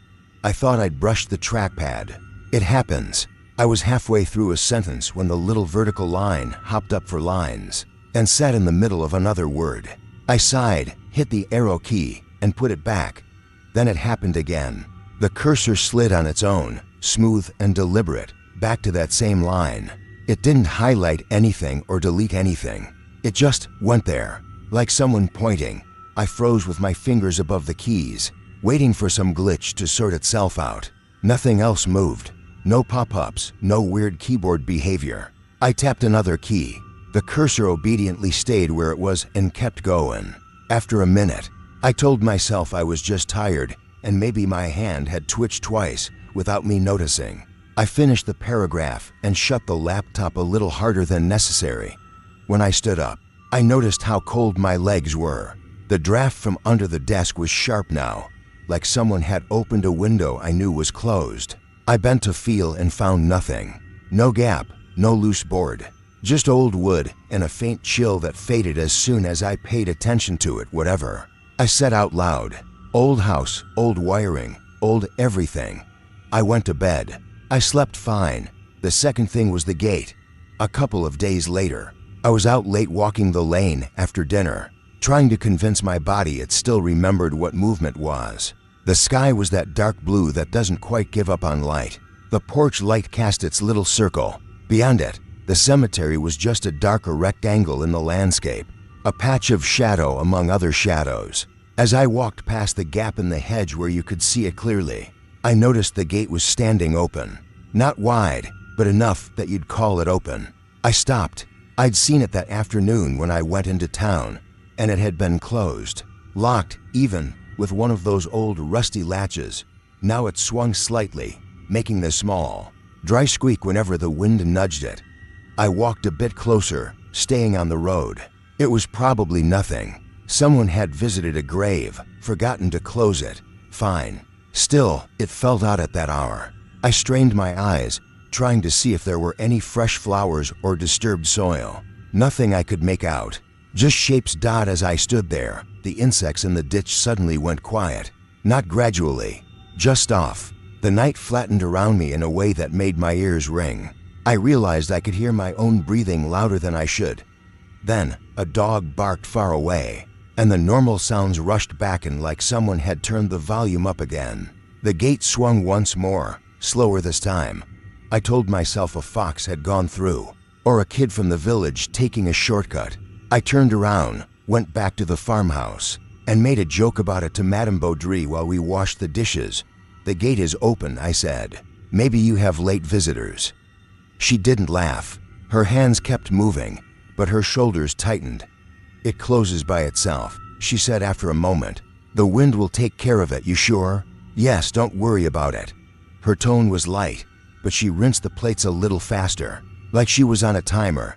Speaker 1: I thought I'd brushed the trackpad. It happens. I was halfway through a sentence when the little vertical line hopped up for lines and sat in the middle of another word. I sighed hit the arrow key, and put it back. Then it happened again. The cursor slid on its own, smooth and deliberate, back to that same line. It didn't highlight anything or delete anything. It just went there, like someone pointing. I froze with my fingers above the keys, waiting for some glitch to sort itself out. Nothing else moved. No pop-ups, no weird keyboard behavior. I tapped another key. The cursor obediently stayed where it was and kept going. After a minute, I told myself I was just tired and maybe my hand had twitched twice without me noticing. I finished the paragraph and shut the laptop a little harder than necessary. When I stood up, I noticed how cold my legs were. The draft from under the desk was sharp now, like someone had opened a window I knew was closed. I bent to feel and found nothing. No gap, no loose board. Just old wood and a faint chill that faded as soon as I paid attention to it, whatever. I said out loud, "Old house, old wiring, old everything." I went to bed. I slept fine. The second thing was the gate. A couple of days later, I was out late walking the lane after dinner, trying to convince my body it still remembered what movement was. The sky was that dark blue that doesn't quite give up on light. The porch light cast its little circle. Beyond it, the cemetery was just a darker rectangle in the landscape, a patch of shadow among other shadows. As I walked past the gap in the hedge where you could see it clearly, I noticed the gate was standing open. Not wide, but enough that you'd call it open. I stopped. I'd seen it that afternoon when I went into town, and it had been closed, locked even, with one of those old rusty latches. Now it swung slightly, making the small, dry squeak whenever the wind nudged it. I walked a bit closer, staying on the road. It was probably nothing. Someone had visited a grave, forgotten to close it. Fine. Still, it felt odd at that hour. I strained my eyes, trying to see if there were any fresh flowers or disturbed soil. Nothing I could make out. Just shapes dot as I stood there. The insects in the ditch suddenly went quiet. Not gradually, just off. The night flattened around me in a way that made my ears ring. I realized I could hear my own breathing louder than I should. Then, a dog barked far away, and the normal sounds rushed back in like someone had turned the volume up again. The gate swung once more, slower this time. I told myself a fox had gone through, or a kid from the village taking a shortcut. I turned around, went back to the farmhouse, and made a joke about it to Madame Baudry while we washed the dishes. "The gate is open," I said. "Maybe you have late visitors." She didn't laugh. Her hands kept moving, but her shoulders tightened. "It closes by itself," she said after a moment. "The wind will take care of it, you sure?" "Yes, don't worry about it." Her tone was light, but she rinsed the plates a little faster, like she was on a timer.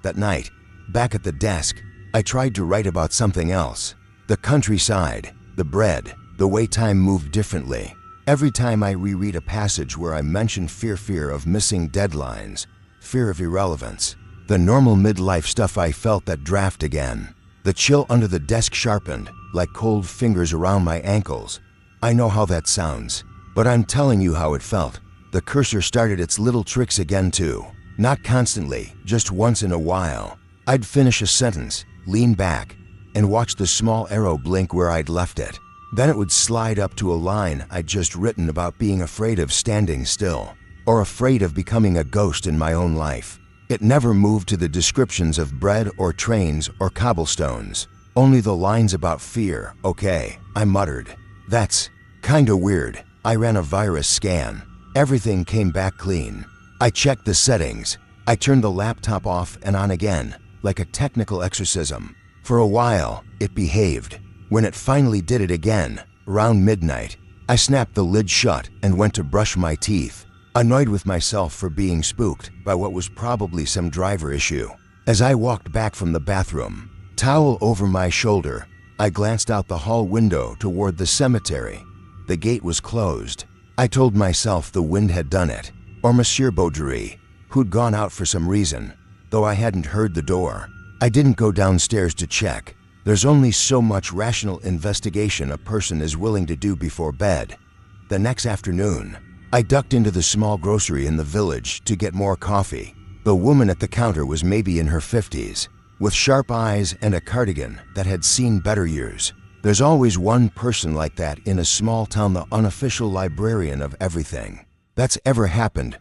Speaker 1: That night, back at the desk, I tried to write about something else. The countryside, the bread, the way time moved differently. Every time I reread a passage where I mention fear of missing deadlines, fear of irrelevance, the normal midlife stuff, I felt that draft again. The chill under the desk sharpened, like cold fingers around my ankles. I know how that sounds, but I'm telling you how it felt. The cursor started its little tricks again too. Not constantly, just once in a while. I'd finish a sentence, lean back, and watch the small arrow blink where I'd left it. Then it would slide up to a line I'd just written about being afraid of standing still, or afraid of becoming a ghost in my own life. It never moved to the descriptions of bread or trains or cobblestones. Only the lines about fear. "Okay," I muttered. "That's kinda weird." I ran a virus scan. Everything came back clean. I checked the settings. I turned the laptop off and on again, like a technical exorcism. For a while, it behaved. When it finally did it again, around midnight, I snapped the lid shut and went to brush my teeth, annoyed with myself for being spooked by what was probably some driver issue. As I walked back from the bathroom, towel over my shoulder, I glanced out the hall window toward the cemetery. The gate was closed. I told myself the wind had done it, or Monsieur Baudry, who'd gone out for some reason, though I hadn't heard the door. I didn't go downstairs to check. There's only so much rational investigation a person is willing to do before bed. The next afternoon, I ducked into the small grocery in the village to get more coffee. The woman at the counter was maybe in her 50s. with sharp eyes and a cardigan that had seen better years. There's always one person like that in a small town, the unofficial librarian of everything that's ever happened.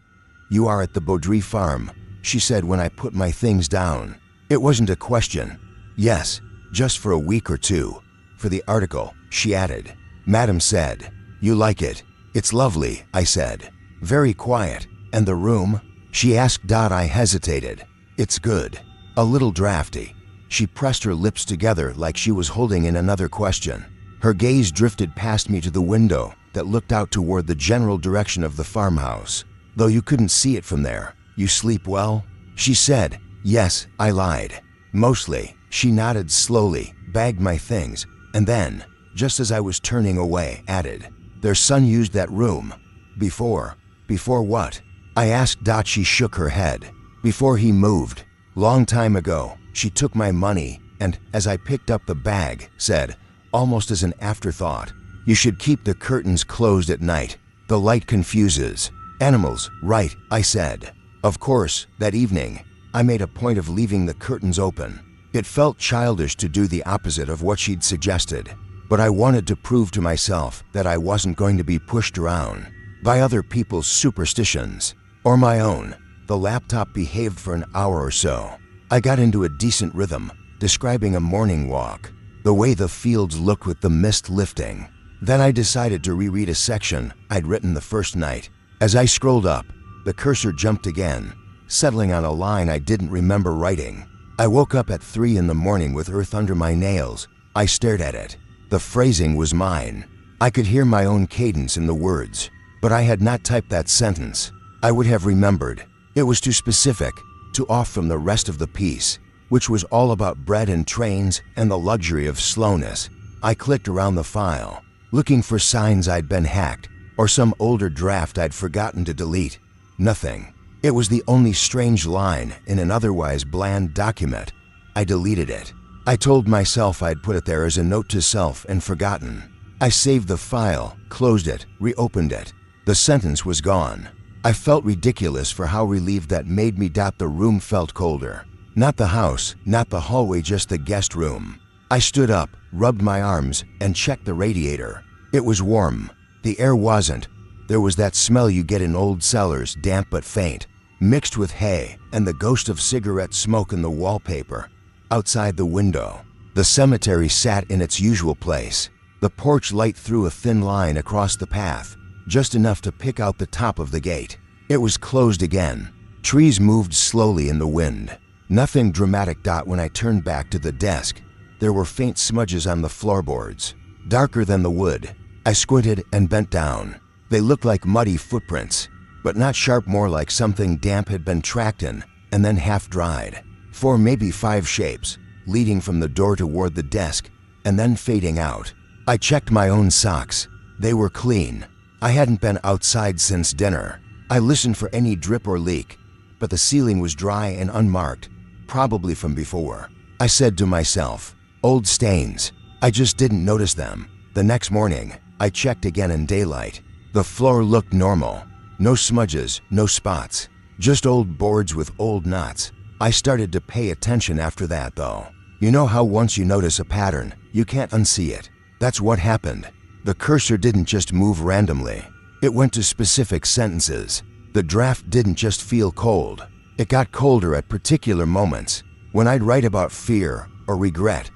Speaker 1: You are at the Baudry farm, she said when I put my things down. It wasn't a question. Yes, just for a week or two. For the article, she added. Madam said, you like it? It's lovely, I said. Very quiet. And the room? She asked. I hesitated. It's good. A little drafty. She pressed her lips together like she was holding in another question. Her gaze drifted past me to the window that looked out toward the general direction of the farmhouse. Though you couldn't see it from there. You sleep well? She said. Yes, I lied. Mostly. She nodded slowly, bagged my things, and then, just as I was turning away, added, their son used that room. Before. Before what? I asked. She shook her head. Before he moved. Long time ago. She took my money and, as I picked up the bag, said, almost as an afterthought, you should keep the curtains closed at night. The light confuses. Animals, right, I said. Of course, that evening, I made a point of leaving the curtains open. It felt childish to do the opposite of what she'd suggested, but I wanted to prove to myself that I wasn't going to be pushed around by other people's superstitions or my own. The laptop behaved for an hour or so. I got into a decent rhythm, describing a morning walk, the way the fields looked with the mist lifting. Then I decided to reread a section I'd written the first night. As I scrolled up, the cursor jumped again, settling on a line I didn't remember writing. I woke up at 3 in the morning with earth under my nails. I stared at it. The phrasing was mine. I could hear my own cadence in the words, but I had not typed that sentence. I would have remembered. It was too specific, too off from the rest of the piece, which was all about bread and trains and the luxury of slowness. I clicked around the file, looking for signs I'd been hacked or some older draft I'd forgotten to delete. Nothing. It was the only strange line in an otherwise bland document. I deleted it. I told myself I'd put it there as a note to self and forgotten. I saved the file, closed it, reopened it. The sentence was gone. I felt ridiculous for how relieved that made me. The room felt colder. Not the house, not the hallway, just the guest room. I stood up, rubbed my arms, and checked the radiator. It was warm. The air wasn't. There was that smell you get in old cellars, damp but faint, mixed with hay and the ghost of cigarette smoke in the wallpaper. Outside the window, the cemetery sat in its usual place. The porch light threw a thin line across the path, just enough to pick out the top of the gate. It was closed again. Trees moved slowly in the wind. Nothing dramatic. When I turned back to the desk, there were faint smudges on the floorboards, darker than the wood. I squinted and bent down. They looked like muddy footprints, but not sharp, more like something damp had been tracked in and then half dried. 4, maybe 5 shapes, leading from the door toward the desk and then fading out. I checked my own socks. They were clean. I hadn't been outside since dinner. I listened for any drip or leak, but the ceiling was dry and unmarked, probably from before. I said to myself, old stains. I just didn't notice them. The next morning, I checked again in daylight. The floor looked normal. No smudges, no spots, just old boards with old knots. I started to pay attention after that, though. You know how once you notice a pattern, you can't unsee it? That's what happened. The cursor didn't just move randomly. It went to specific sentences. The draft didn't just feel cold. It got colder at particular moments, when I'd write about fear or regret,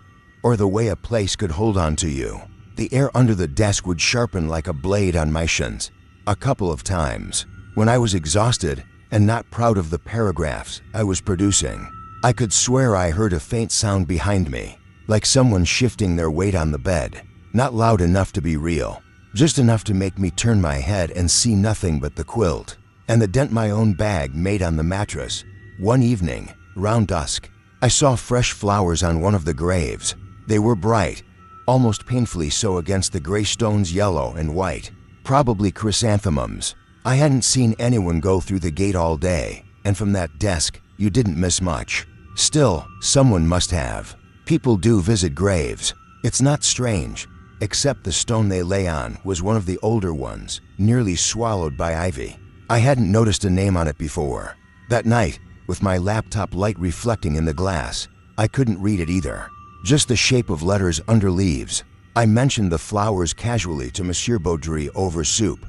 Speaker 1: or the way a place could hold on to you. The air under the desk would sharpen like a blade on my shins. A couple of times, when I was exhausted and not proud of the paragraphs I was producing, I could swear I heard a faint sound behind me, like someone shifting their weight on the bed. Not loud enough to be real, just enough to make me turn my head and see nothing but the quilt and the dent my own bag made on the mattress. One evening, around dusk, I saw fresh flowers on one of the graves. They were bright, almost painfully so against the gray stones, yellow and white. Probably chrysanthemums. I hadn't seen anyone go through the gate all day, and from that desk, you didn't miss much. Still, someone must have. People do visit graves. It's not strange, except the stone they lay on was one of the older ones, nearly swallowed by ivy. I hadn't noticed a name on it before. That night, with my laptop light reflecting in the glass, I couldn't read it either. Just the shape of letters under leaves. I mentioned the flowers casually to Monsieur Baudry over soup.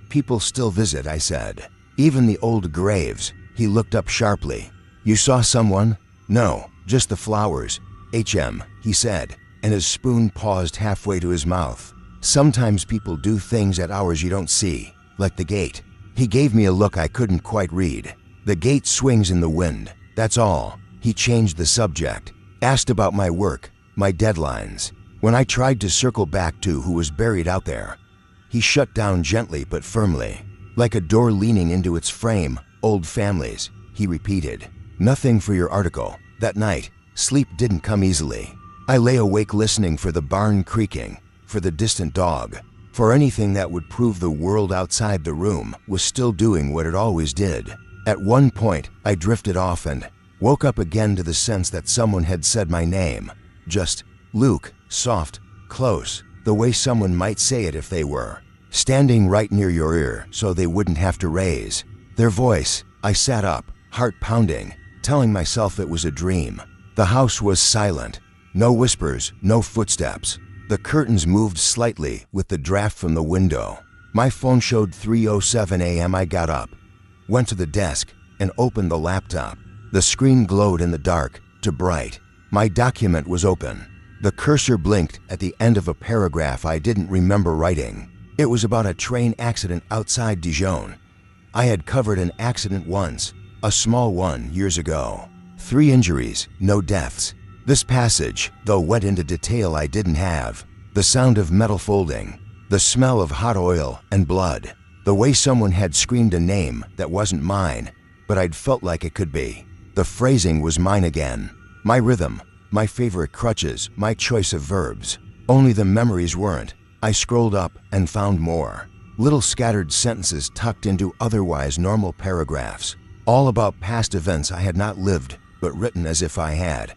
Speaker 1: People still visit, I said. Even the old graves. He looked up sharply. You saw someone? No, just the flowers. HM, he said, and his spoon paused halfway to his mouth. Sometimes people do things at hours you don't see, like the gate. He gave me a look I couldn't quite read. The gate swings in the wind, that's all. He changed the subject, asked about my work, my deadlines. When I tried to circle back to who was buried out there, he shut down gently but firmly. Like a door leaning into its frame, old families, he repeated. Nothing for your article. That night, sleep didn't come easily. I lay awake listening for the barn creaking, for the distant dog, for anything that would prove the world outside the room was still doing what it always did. At one point, I drifted off and woke up again to the sense that someone had said my name. Just Luke, soft, close, the way someone might say it if they were standing right near your ear so they wouldn't have to raise their voice. I sat up, heart pounding, telling myself it was a dream. The house was silent. No whispers, no footsteps. The curtains moved slightly with the draft from the window. My phone showed 3:07 a.m. I got up, went to the desk, and opened the laptop. The screen glowed in the dark to bright. My document was open. The cursor blinked at the end of a paragraph I didn't remember writing. It was about a train accident outside Dijon. I had covered an accident once, a small one years ago. 3 injuries, no deaths. This passage, though, went into detail I didn't have. The sound of metal folding, the smell of hot oil and blood, the way someone had screamed a name that wasn't mine, but I'd felt like it could be. The phrasing was mine again. My rhythm, my favorite crutches, my choice of verbs. Only the memories weren't. I scrolled up and found more. Little scattered sentences tucked into otherwise normal paragraphs, all about past events I had not lived, but written as if I had.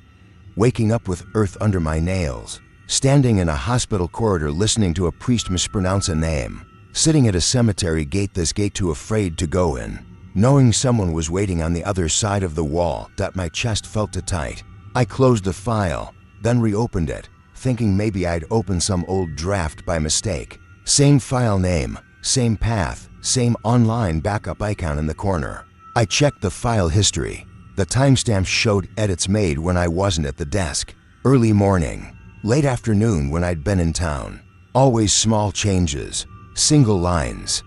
Speaker 1: Waking up with earth under my nails, standing in a hospital corridor listening to a priest mispronounce a name, sitting at a cemetery gate this gate too afraid to go in, knowing someone was waiting on the other side of the wall that my chest felt too tight. I closed the file, then reopened it, thinking maybe I'd opened some old draft by mistake. Same file name, same path, same online backup icon in the corner. I checked the file history. The timestamps showed edits made when I wasn't at the desk. Early morning, late afternoon when I'd been in town. Always small changes, single lines.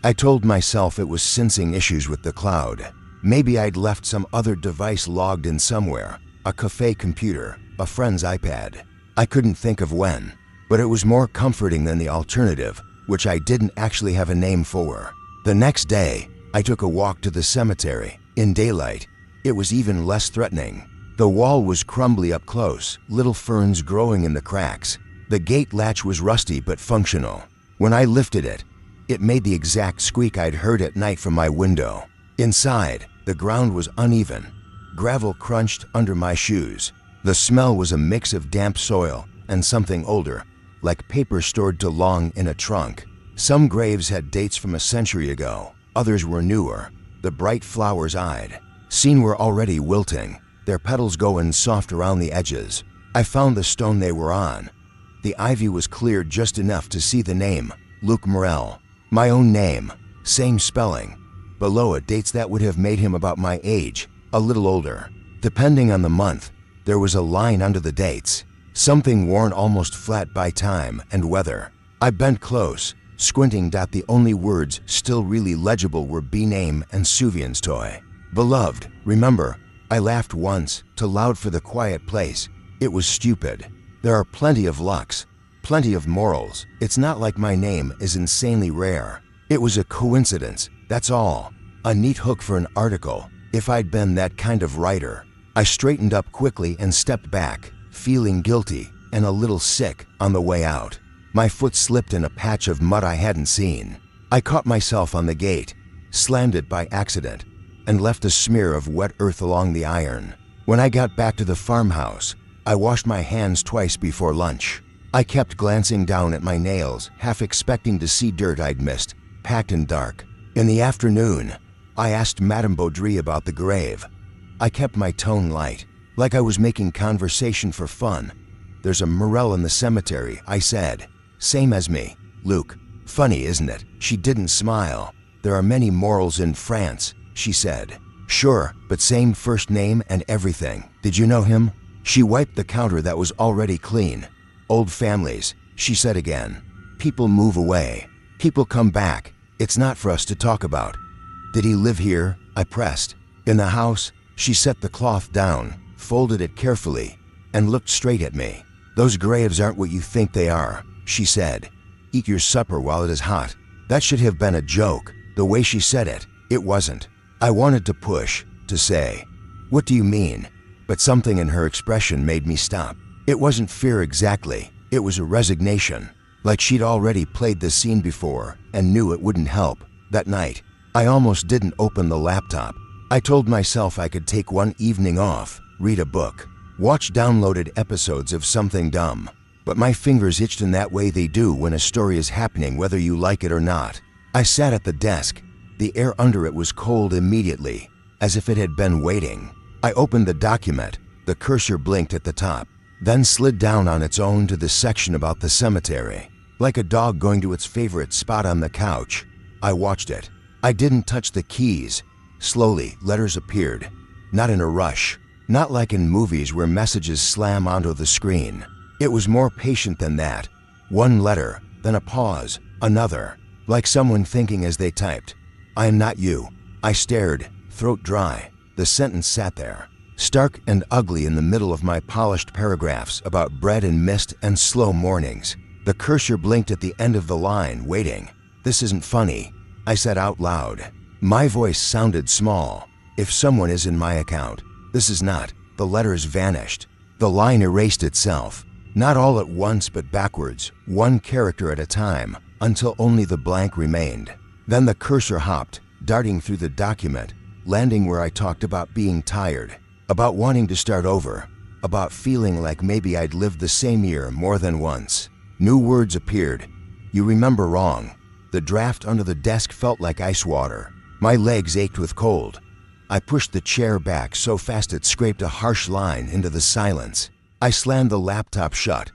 Speaker 1: I told myself it was sensing issues with the cloud. Maybe I'd left some other device logged in somewhere, a cafe computer, a friend's iPad. I couldn't think of when, but it was more comforting than the alternative, which I didn't actually have a name for. The next day, I took a walk to the cemetery. In daylight, it was even less threatening. The wall was crumbly up close, little ferns growing in the cracks. The gate latch was rusty but functional. When I lifted it, it made the exact squeak I'd heard at night from my window. Inside, the ground was uneven. Gravel crunched under my shoes. The smell was a mix of damp soil and something older, like paper stored too long in a trunk. Some graves had dates from a century ago. Others were newer. The bright flowers I'd seen were already wilting, their petals going soft around the edges. I found the stone they were on. The ivy was cleared just enough to see the name, Luke Morel. My own name, same spelling. Below it, dates that would have made him about my age, a little older. Depending on the month, there was a line under the dates, something worn almost flat by time and weather. I bent close, squinting. The only words still really legible were B-name and Suvian's toy. Beloved, remember, I laughed once, too loud for the quiet place. It was stupid. There are plenty of lucks, plenty of morals. It's not like my name is insanely rare. It was a coincidence, that's all. A neat hook for an article, if I'd been that kind of writer. I straightened up quickly and stepped back, feeling guilty and a little sick on the way out. My foot slipped in a patch of mud I hadn't seen. I caught myself on the gate, slammed it by accident, and left a smear of wet earth along the iron. When I got back to the farmhouse, I washed my hands twice before lunch. I kept glancing down at my nails, half expecting to see dirt I'd missed, packed in dark. In the afternoon, I asked Madame Baudry about the grave. I kept my tone light, like I was making conversation for fun. "There's a morel in the cemetery," I said. "Same as me, Luke. Funny, isn't it?" She didn't smile. "There are many morels in France," she said. "Sure, but same first name and everything. Did you know him?" She wiped the counter that was already clean. "Old families," she said again. "People move away. People come back. It's not for us to talk about." "Did he live here?" I pressed. "In the house?" She set the cloth down, folded it carefully, and looked straight at me. "Those graves aren't what you think they are," she said. "Eat your supper while it is hot." That should have been a joke. The way she said it, it wasn't. I wanted to push, to say, "What do you mean?" But something in her expression made me stop. It wasn't fear exactly. It was a resignation, like she'd already played this scene before and knew it wouldn't help. That night, I almost didn't open the laptop. I told myself I could take one evening off, read a book, watch downloaded episodes of something dumb. But my fingers itched in that way they do when a story is happening whether you like it or not. I sat at the desk. The air under it was cold immediately, as if it had been waiting. I opened the document. The cursor blinked at the top, then slid down on its own to the section about the cemetery. Like a dog going to its favorite spot on the couch, I watched it. I didn't touch the keys. Slowly, letters appeared. Not in a rush. Not like in movies where messages slam onto the screen. It was more patient than that. One letter, then a pause, another, like someone thinking as they typed. "I am not you." I stared, throat dry. The sentence sat there, stark and ugly in the middle of my polished paragraphs about bread and mist and slow mornings. The cursor blinked at the end of the line, waiting. "This isn't funny," I said out loud. My voice sounded small. "If someone is in my account, this is not." The letters vanished. The line erased itself. Not all at once, but backwards, one character at a time, until only the blank remained. Then the cursor hopped, darting through the document, landing where I talked about being tired, about wanting to start over, about feeling like maybe I'd lived the same year more than once. New words appeared. "You remember wrong." The draft under the desk felt like ice water. My legs ached with cold. I pushed the chair back so fast it scraped a harsh line into the silence. I slammed the laptop shut.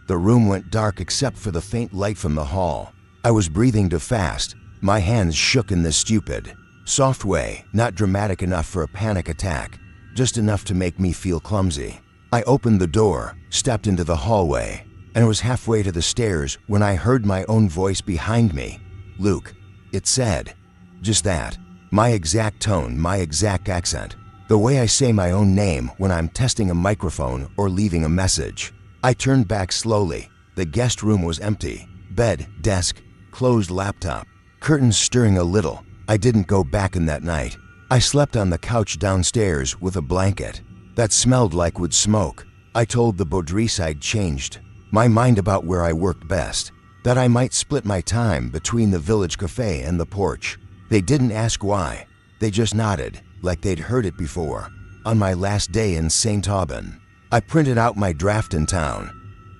Speaker 1: The room went dark except for the faint light from the hall. I was breathing too fast. My hands shook in this stupid, soft way, not dramatic enough for a panic attack, just enough to make me feel clumsy. I opened the door, stepped into the hallway, and was halfway to the stairs when I heard my own voice behind me. "Luke," it said. Just that. My exact tone, my exact accent. The way I say my own name when I'm testing a microphone or leaving a message. I turned back slowly. The guest room was empty. Bed, desk, closed laptop, curtains stirring a little. I didn't go back in that night. I slept on the couch downstairs with a blanket that smelled like wood smoke. I told the Baudrice I'd changed my mind about where I worked best, that I might split my time between the village cafe and the porch. They didn't ask why. They just nodded, like they'd heard it before. On my last day in St. Aubin, I printed out my draft in town.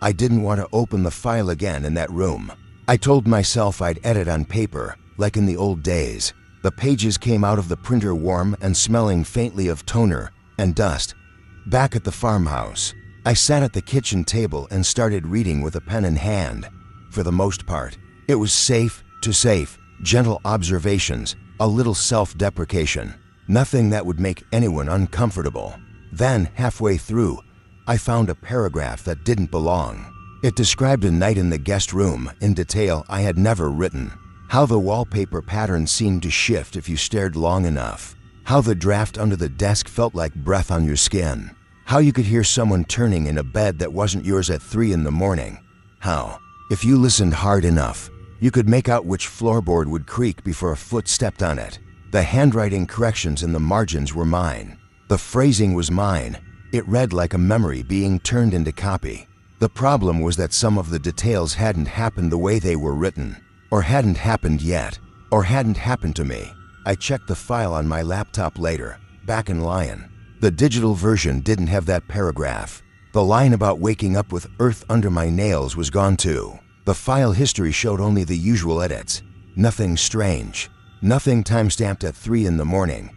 Speaker 1: I didn't want to open the file again in that room. I told myself I'd edit on paper, like in the old days. The pages came out of the printer warm and smelling faintly of toner and dust. Back at the farmhouse, I sat at the kitchen table and started reading with a pen in hand. For the most part, it was safe, gentle observations, a little self-deprecation. Nothing that would make anyone uncomfortable. Then, halfway through, I found a paragraph that didn't belong. It described a night in the guest room in detail I had never written. How the wallpaper pattern seemed to shift if you stared long enough. How the draft under the desk felt like breath on your skin. How you could hear someone turning in a bed that wasn't yours at 3 in the morning. How, if you listened hard enough, you could make out which floorboard would creak before a foot stepped on it. The handwriting corrections in the margins were mine. The phrasing was mine. It read like a memory being turned into copy. The problem was that some of the details hadn't happened the way they were written, or hadn't happened yet, or hadn't happened to me. I checked the file on my laptop later, back in Lion. The digital version didn't have that paragraph. The line about waking up with earth under my nails was gone too. The file history showed only the usual edits. Nothing strange. Nothing timestamped at 3 in the morning.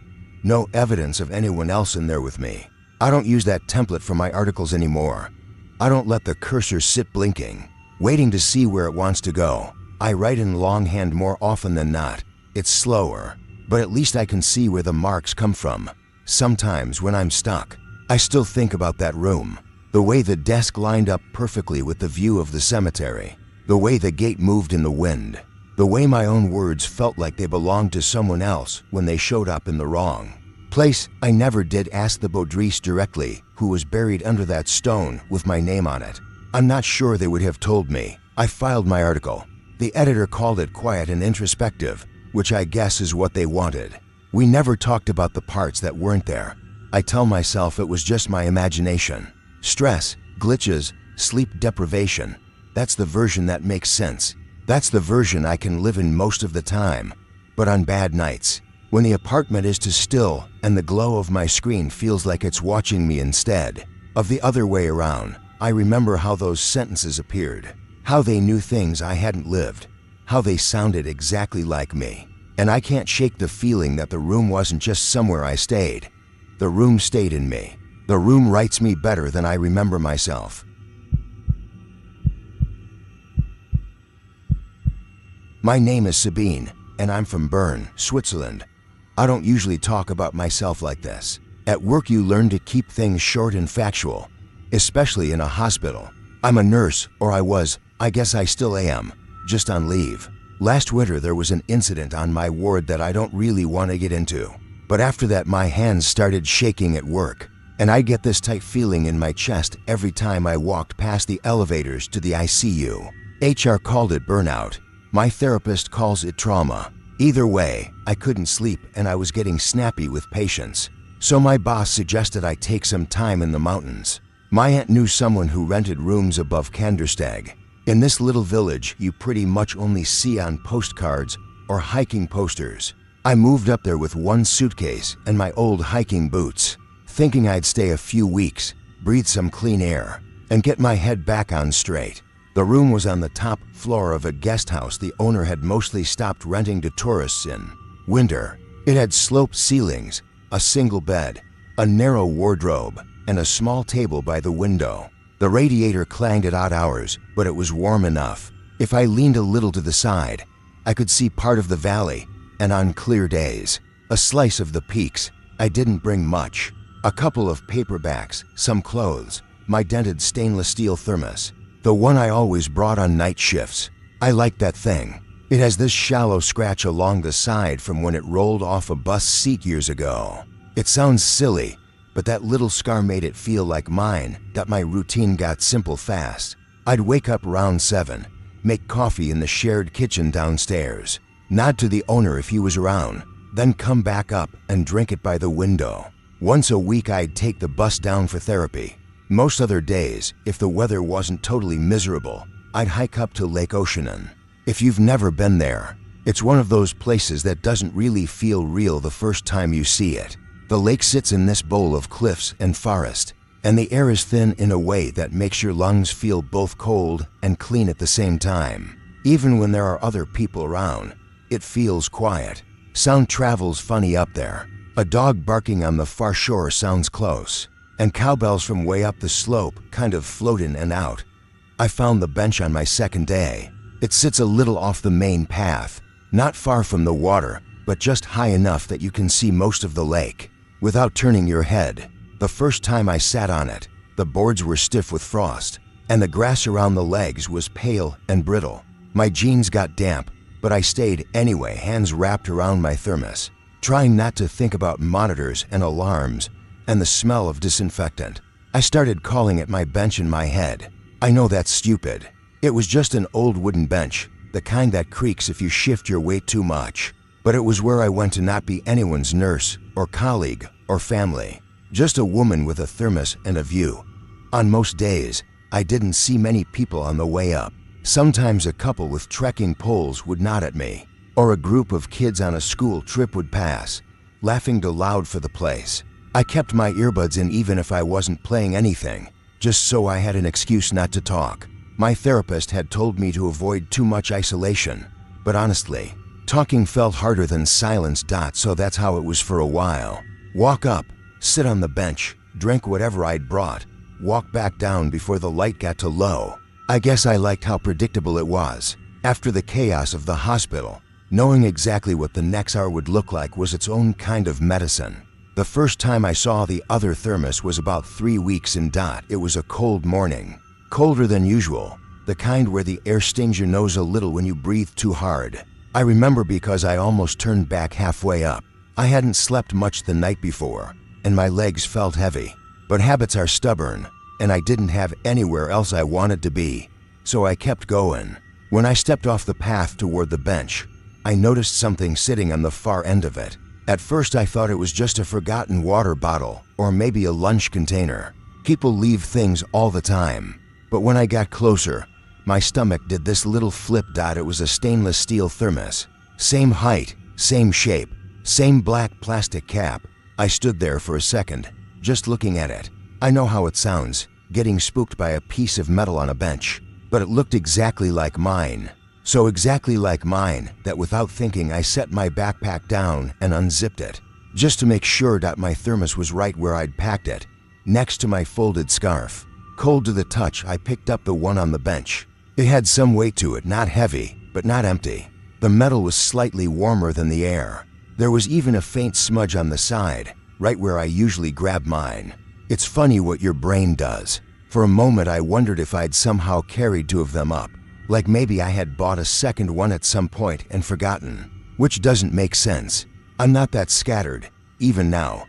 Speaker 1: No evidence of anyone else in there with me. I don't use that template for my articles anymore. I don't let the cursor sit blinking, waiting to see where it wants to go. I write in longhand more often than not. It's slower, but at least I can see where the marks come from. Sometimes when I'm stuck, I still think about that room. The way the desk lined up perfectly with the view of the cemetery. The way the gate moved in the wind. The way my own words felt like they belonged to someone else when they showed up in the wrong place. I never did ask the Baudris directly who was buried under that stone with my name on it. I'm not sure they would have told me. I filed my article. The editor called it quiet and introspective, which I guess is what they wanted. We never talked about the parts that weren't there. I tell myself it was just my imagination. Stress, glitches, sleep deprivation. That's the version that makes sense. That's the version I can live in most of the time. But on bad nights, when the apartment is too still and the glow of my screen feels like it's watching me instead of the other way around, I remember how those sentences appeared, how they knew things I hadn't lived, how they sounded exactly like me. And I can't shake the feeling that the room wasn't just somewhere I stayed. The room stayed in me. The room writes me better than I remember myself. My name is Sabine, and I'm from Bern, Switzerland. I don't usually talk about myself like this. At work you learn to keep things short and factual, especially in a hospital. I'm a nurse, or I guess I still am, just on leave. Last winter there was an incident on my ward that I don't really want to get into. But after that my hands started shaking at work, and I get this tight feeling in my chest every time I walked past the elevators to the ICU. HR called it burnout. My therapist calls it trauma. Either way, I couldn't sleep and I was getting snappy with patients. So my boss suggested I take some time in the mountains. My aunt knew someone who rented rooms above Kandersteg. In this little village, you pretty much only see on postcards or hiking posters. I moved up there with one suitcase and my old hiking boots, thinking I'd stay a few weeks, breathe some clean air, and get my head back on straight. The room was on the top floor of a guest house the owner had mostly stopped renting to tourists in winter. It had sloped ceilings, a single bed, a narrow wardrobe, and a small table by the window. The radiator clanged at odd hours, but it was warm enough. If I leaned a little to the side, I could see part of the valley, and on clear days, a slice of the peaks. I didn't bring much. A couple of paperbacks, some clothes, my dented stainless steel thermos, the one I always brought on night shifts. I liked that thing. It has this shallow scratch along the side from when it rolled off a bus seat years ago. It sounds silly, but that little scar made it feel like mine, that my routine got simple fast. I'd wake up around 7, make coffee in the shared kitchen downstairs, nod to the owner if he was around, then come back up and drink it by the window. Once a week I'd take the bus down for therapy. Most other days, if the weather wasn't totally miserable, I'd hike up to Lake Oceanen. If you've never been there, it's one of those places that doesn't really feel real the first time you see it. The lake sits in this bowl of cliffs and forest, and the air is thin in a way that makes your lungs feel both cold and clean at the same time. Even when there are other people around, it feels quiet. Sound travels funny up there. A dog barking on the far shore sounds close, and cowbells from way up the slope kind of float in and out. I found the bench on my second day. It sits a little off the main path, not far from the water, but just high enough that you can see most of the lake without turning your head. The first time I sat on it, the boards were stiff with frost, and the grass around the legs was pale and brittle. My jeans got damp, but I stayed anyway, hands wrapped around my thermos, trying not to think about monitors and alarms and the smell of disinfectant. I started calling it my bench in my head. I know that's stupid. It was just an old wooden bench, the kind that creaks if you shift your weight too much. But it was where I went to not be anyone's nurse or colleague or family, just a woman with a thermos and a view. On most days, I didn't see many people on the way up. Sometimes a couple with trekking poles would nod at me, or a group of kids on a school trip would pass, laughing too loud for the place. I kept my earbuds in even if I wasn't playing anything, just so I had an excuse not to talk. My therapist had told me to avoid too much isolation, but honestly, talking felt harder than silence. So that's how it was for a while. Walk up, sit on the bench, drank whatever I'd brought, walked back down before the light got too low. I guess I liked how predictable it was. After the chaos of the hospital, knowing exactly what the next hour would look like was its own kind of medicine. The first time I saw the other thermos was about 3 weeks in. It was a cold morning. Colder than usual, the kind where the air stings your nose a little when you breathe too hard. I remember because I almost turned back halfway up. I hadn't slept much the night before, and my legs felt heavy. But habits are stubborn, and I didn't have anywhere else I wanted to be, so I kept going. When I stepped off the path toward the bench, I noticed something sitting on the far end of it. At first I thought it was just a forgotten water bottle or maybe a lunch container. People leave things all the time. But when I got closer, my stomach did this little flip. It was a stainless steel thermos. Same height, same shape, same black plastic cap. I stood there for a second, just looking at it. I know how it sounds, getting spooked by a piece of metal on a bench, but it looked exactly like mine. So exactly like mine that without thinking I set my backpack down and unzipped it, just to make sure that my thermos was right where I'd packed it, next to my folded scarf. Cold to the touch, I picked up the one on the bench. It had some weight to it, not heavy, but not empty. The metal was slightly warmer than the air. There was even a faint smudge on the side, right where I usually grab mine. It's funny what your brain does. For a moment I wondered if I'd somehow carried 2 of them up. Like maybe I had bought a second one at some point and forgotten, which doesn't make sense. I'm not that scattered, even now.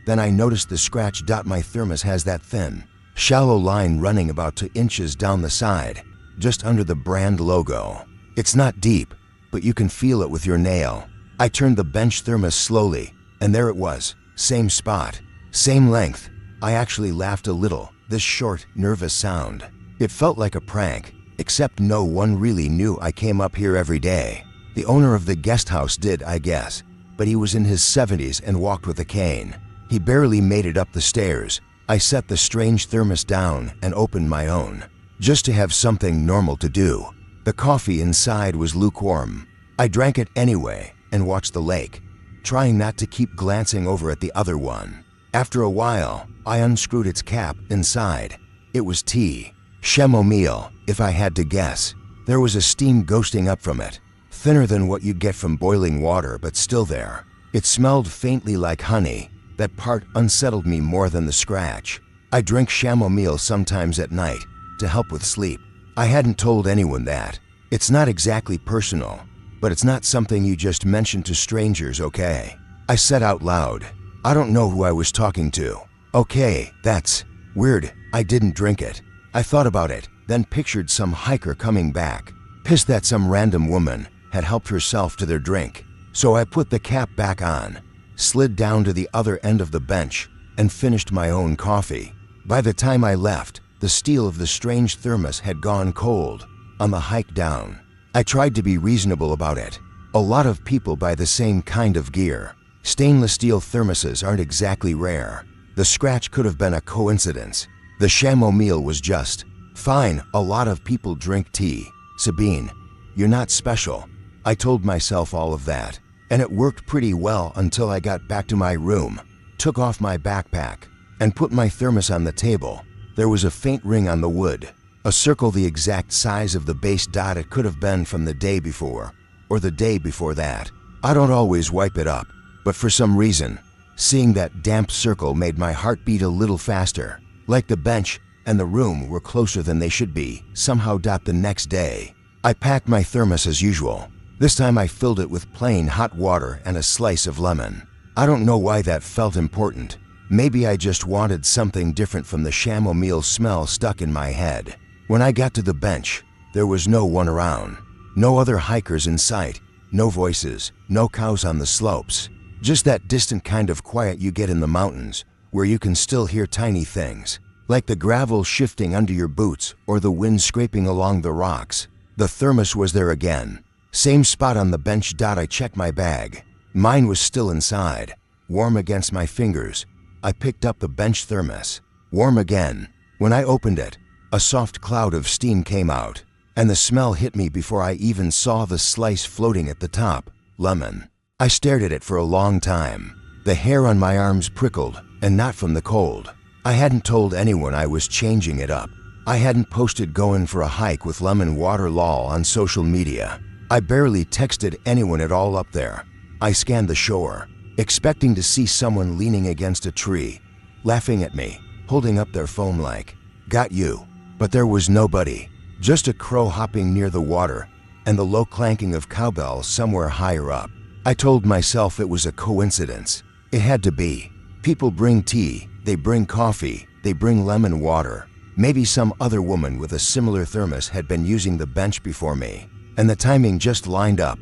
Speaker 1: Then I noticed the scratch. My thermos has that thin, shallow line running about 2 inches down the side, just under the brand logo. It's not deep, but you can feel it with your nail. I turned the bench thermos slowly, and there it was, same spot, same length. I actually laughed a little, this short, nervous sound. It felt like a prank. Except no one really knew I came up here every day. The owner of the guest house did, I guess, but he was in his 70s and walked with a cane. He barely made it up the stairs. I set the strange thermos down and opened my own, just to have something normal to do. The coffee inside was lukewarm. I drank it anyway and watched the lake, trying not to keep glancing over at the other one. After a while, I unscrewed its cap inside. It was tea. Chamomile, if I had to guess. There was a steam ghosting up from it, thinner than what you'd get from boiling water, but still there. It smelled faintly like honey. That part unsettled me more than the scratch. I drink chamomile sometimes at night to help with sleep. I hadn't told anyone that. It's not exactly personal, but it's not something you just mention to strangers, okay? I said out loud. I don't know who I was talking to. Okay, that's weird. I didn't drink it. I thought about it, then pictured some hiker coming back, pissed that some random woman had helped herself to their drink. So I put the cap back on, slid down to the other end of the bench, and finished my own coffee. By the time I left, the steel of the strange thermos had gone cold. On the hike down, I tried to be reasonable about it. A lot of people buy the same kind of gear. Stainless steel thermoses aren't exactly rare. The scratch could have been a coincidence. The chamomile was just fine. A lot of people drink tea. Sabine, you're not special. I told myself all of that, and it worked pretty well until I got back to my room, took off my backpack, and put my thermos on the table. There was a faint ring on the wood, a circle the exact size of the base. It could have been from the day before, or the day before that. I don't always wipe it up, but for some reason, seeing that damp circle made my heart beat a little faster. Like the bench and the room were closer than they should be, somehow. The next day, I packed my thermos as usual. This time I filled it with plain hot water and a slice of lemon. I don't know why that felt important. Maybe I just wanted something different from the chamomile smell stuck in my head. When I got to the bench, there was no one around. No other hikers in sight. No voices, no cows on the slopes. Just that distant kind of quiet you get in the mountains, where you can still hear tiny things, like the gravel shifting under your boots or the wind scraping along the rocks. The thermos was there again. Same spot on the bench. I checked my bag. Mine was still inside, warm against my fingers. I picked up the bench thermos. Warm again. When I opened it, a soft cloud of steam came out, and the smell hit me before I even saw the slice floating at the top. Lemon. I stared at it for a long time. The hair on my arms prickled, and not from the cold. I hadn't told anyone I was changing it up. I hadn't posted going for a hike with lemon water lol on social media. I barely texted anyone at all up there. I scanned the shore, expecting to see someone leaning against a tree, laughing at me, holding up their phone like, "Got you." But there was nobody, just a crow hopping near the water and the low clanking of cowbells somewhere higher up. I told myself it was a coincidence. It had to be. People bring tea, they bring coffee, they bring lemon water. Maybe some other woman with a similar thermos had been using the bench before me, and the timing just lined up.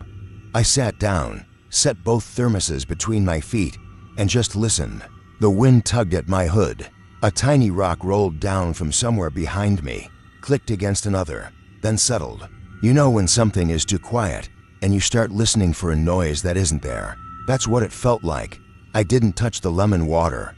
Speaker 1: I sat down, set both thermoses between my feet, and just listened. The wind tugged at my hood. A tiny rock rolled down from somewhere behind me, clicked against another, then settled. You know when something is too quiet, and you start listening for a noise that isn't there. That's what it felt like. I didn't touch the lemon water.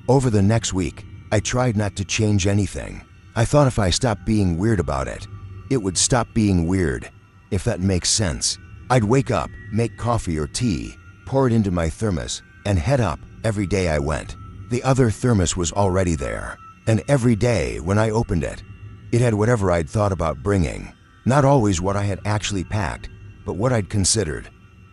Speaker 1: Over the next week, I tried not to change anything. I thought if I stopped being weird about it, it would stop being weird, if that makes sense. I'd wake up, make coffee or tea, pour it into my thermos, and head up every day I went. The other thermos was already there, and every day when I opened it, it had whatever I'd thought about bringing. Not always what I had actually packed, but what I'd considered.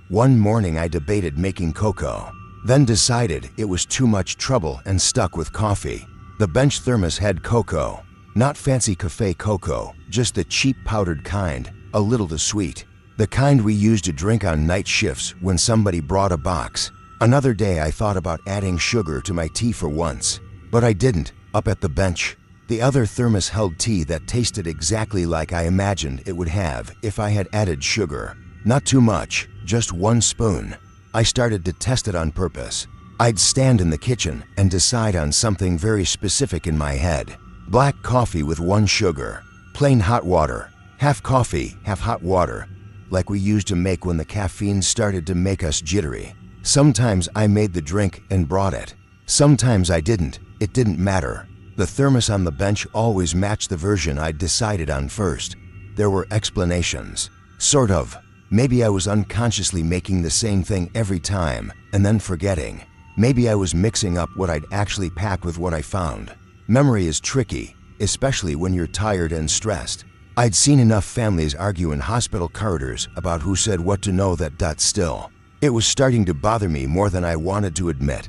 Speaker 1: One morning I debated making cocoa, then decided it was too much trouble and stuck with coffee. The bench thermos had cocoa, not fancy cafe cocoa, just the cheap powdered kind, a little too sweet. The kind we used to drink on night shifts when somebody brought a box. Another day I thought about adding sugar to my tea for once, but I didn't, up at the bench. The other thermos held tea that tasted exactly like I imagined it would have if I had added sugar. Not too much, just 1 spoon. I started to test it on purpose. I'd stand in the kitchen and decide on something very specific in my head. Black coffee with 1 sugar, plain hot water, half coffee, half hot water, like we used to make when the caffeine started to make us jittery. Sometimes I made the drink and brought it. Sometimes I didn't. It didn't matter. The thermos on the bench always matched the version I'd decided on first. There were explanations. Sort of. Maybe I was unconsciously making the same thing every time and then forgetting. Maybe I was mixing up what I'd actually packed with what I found. Memory is tricky, especially when you're tired and stressed. I'd seen enough families argue in hospital corridors about who said what to know that still. It was starting to bother me more than I wanted to admit.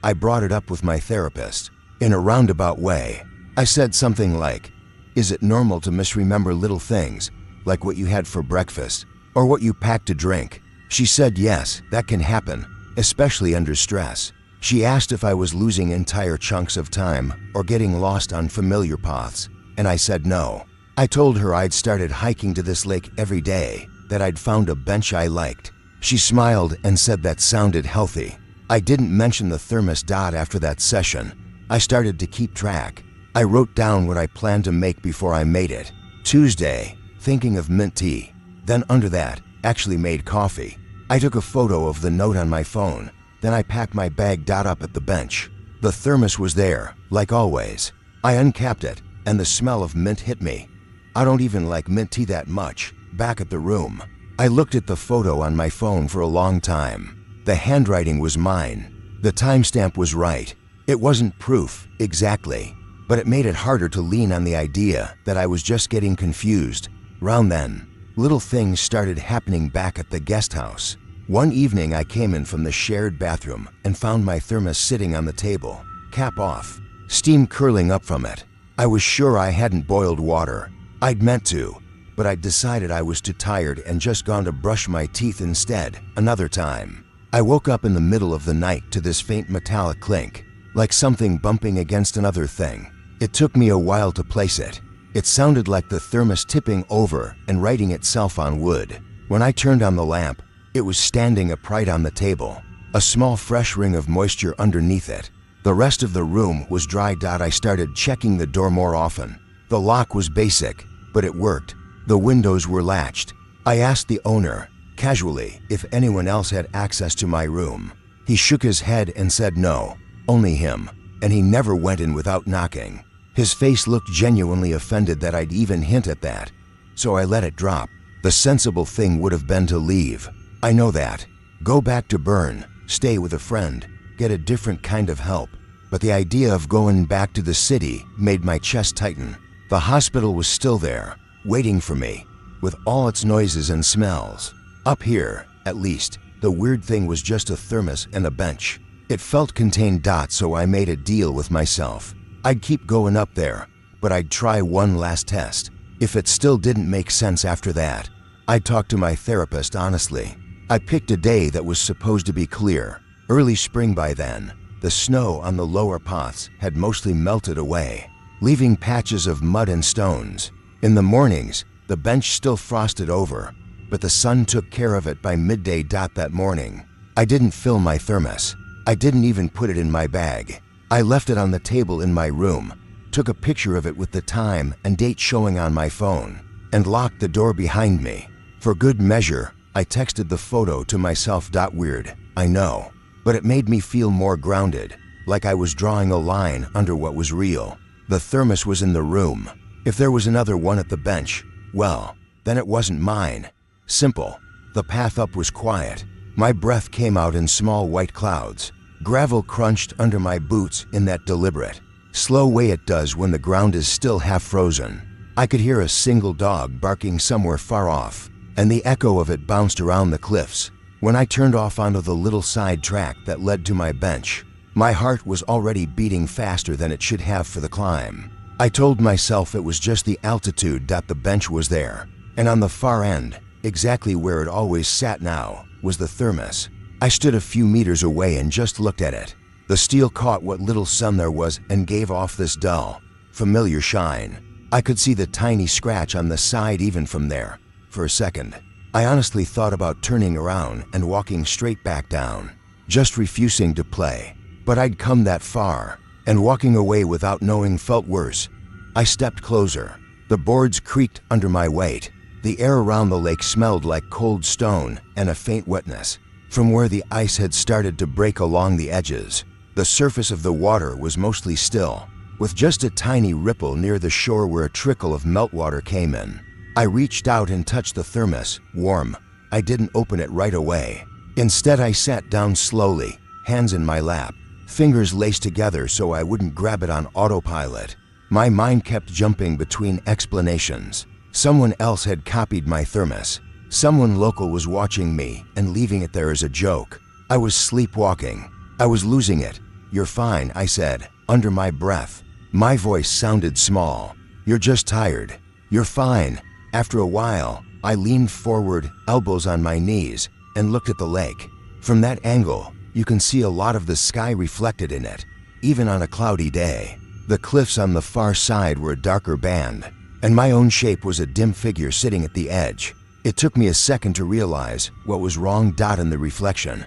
Speaker 1: I brought it up with my therapist. In a roundabout way, I said something like, "Is it normal to misremember little things, like what you had for breakfast, or what you packed to drink?" She said yes, that can happen, especially under stress. She asked if I was losing entire chunks of time or getting lost on familiar paths, and I said no. I told her I'd started hiking to this lake every day, that I'd found a bench I liked. She smiled and said that sounded healthy. I didn't mention the thermos after that session. I started to keep track. I wrote down what I planned to make before I made it. Tuesday, thinking of mint tea. Then under that, actually made coffee. I took a photo of the note on my phone. Then I packed my bag up at the bench. The thermos was there, like always. I uncapped it, and the smell of mint hit me. I don't even like mint tea that much. Back at the room, I looked at the photo on my phone for a long time. The handwriting was mine. The timestamp was right. It wasn't proof, exactly, but it made it harder to lean on the idea that I was just getting confused. Round then, little things started happening back at the guest house. One evening I came in from the shared bathroom and found my thermos sitting on the table, cap off, steam curling up from it. I was sure I hadn't boiled water. I'd meant to, but I'd decided I was too tired and just gone to brush my teeth instead, another time. I woke up in the middle of the night to this faint metallic clink, like something bumping against another thing. It took me a while to place it. It sounded like the thermos tipping over and righting itself on wood. When I turned on the lamp, it was standing upright on the table, a small fresh ring of moisture underneath it. The rest of the room was dry. I started checking the door more often. The lock was basic, but it worked. The windows were latched. I asked the owner, casually, if anyone else had access to my room. He shook his head and said no, only him, and he never went in without knocking. His face looked genuinely offended that I'd even hint at that, so I let it drop. The sensible thing would have been to leave. I know that. Go back to Bern, stay with a friend, get a different kind of help. but the idea of going back to the city made my chest tighten. The hospital was still there, waiting for me, with all its noises and smells. Up here, at least, the weird thing was just a thermos and a bench. It felt contained, so I made a deal with myself. I'd keep going up there, but I'd try one last test. If it still didn't make sense after that, I'd talk to my therapist honestly. I picked a day that was supposed to be clear. Early spring by then. The snow on the lower paths had mostly melted away, leaving patches of mud and stones. In the mornings, the bench still frosted over, but the sun took care of it by midday. That morning, I didn't fill my thermos. I didn't even put it in my bag. I left it on the table in my room, took a picture of it with the time and date showing on my phone, and locked the door behind me. For good measure, I texted the photo to myself. Weird, I know, but it made me feel more grounded, like I was drawing a line under what was real. The thermos was in the room. If there was another one at the bench, well, then it wasn't mine. Simple. The path up was quiet. My breath came out in small white clouds. Gravel crunched under my boots in that deliberate, slow way it does when the ground is still half frozen. I could hear a single dog barking somewhere far off, and the echo of it bounced around the cliffs. When I turned off onto the little side track that led to my bench, my heart was already beating faster than it should have for the climb. I told myself it was just the altitude. The bench was there, and on the far end, exactly where it always sat now, was the thermos. I stood a few meters away and just looked at it. The steel caught what little sun there was and gave off this dull, familiar shine. I could see the tiny scratch on the side even from there. For a second, I honestly thought about turning around and walking straight back down, just refusing to play. But I'd come that far, and walking away without knowing felt worse. I stepped closer. The boards creaked under my weight. The air around the lake smelled like cold stone and a faint wetness from where the ice had started to break along the edges. The surface of the water was mostly still, with just a tiny ripple near the shore where a trickle of meltwater came in. I reached out and touched the thermos, warm. I didn't open it right away. Instead, I sat down slowly, hands in my lap, fingers laced together so I wouldn't grab it on autopilot. My mind kept jumping between explanations. Someone else had copied my thermos. Someone local was watching me and leaving it there as a joke. I was sleepwalking. I was losing it. "You're fine," I said, under my breath. My voice sounded small. "You're just tired. You're fine." After a while, I leaned forward, elbows on my knees, and looked at the lake. From that angle, you can see a lot of the sky reflected in it, even on a cloudy day. The cliffs on the far side were a darker band, and my own shape was a dim figure sitting at the edge. It took me a second to realize what was wrong. In the reflection,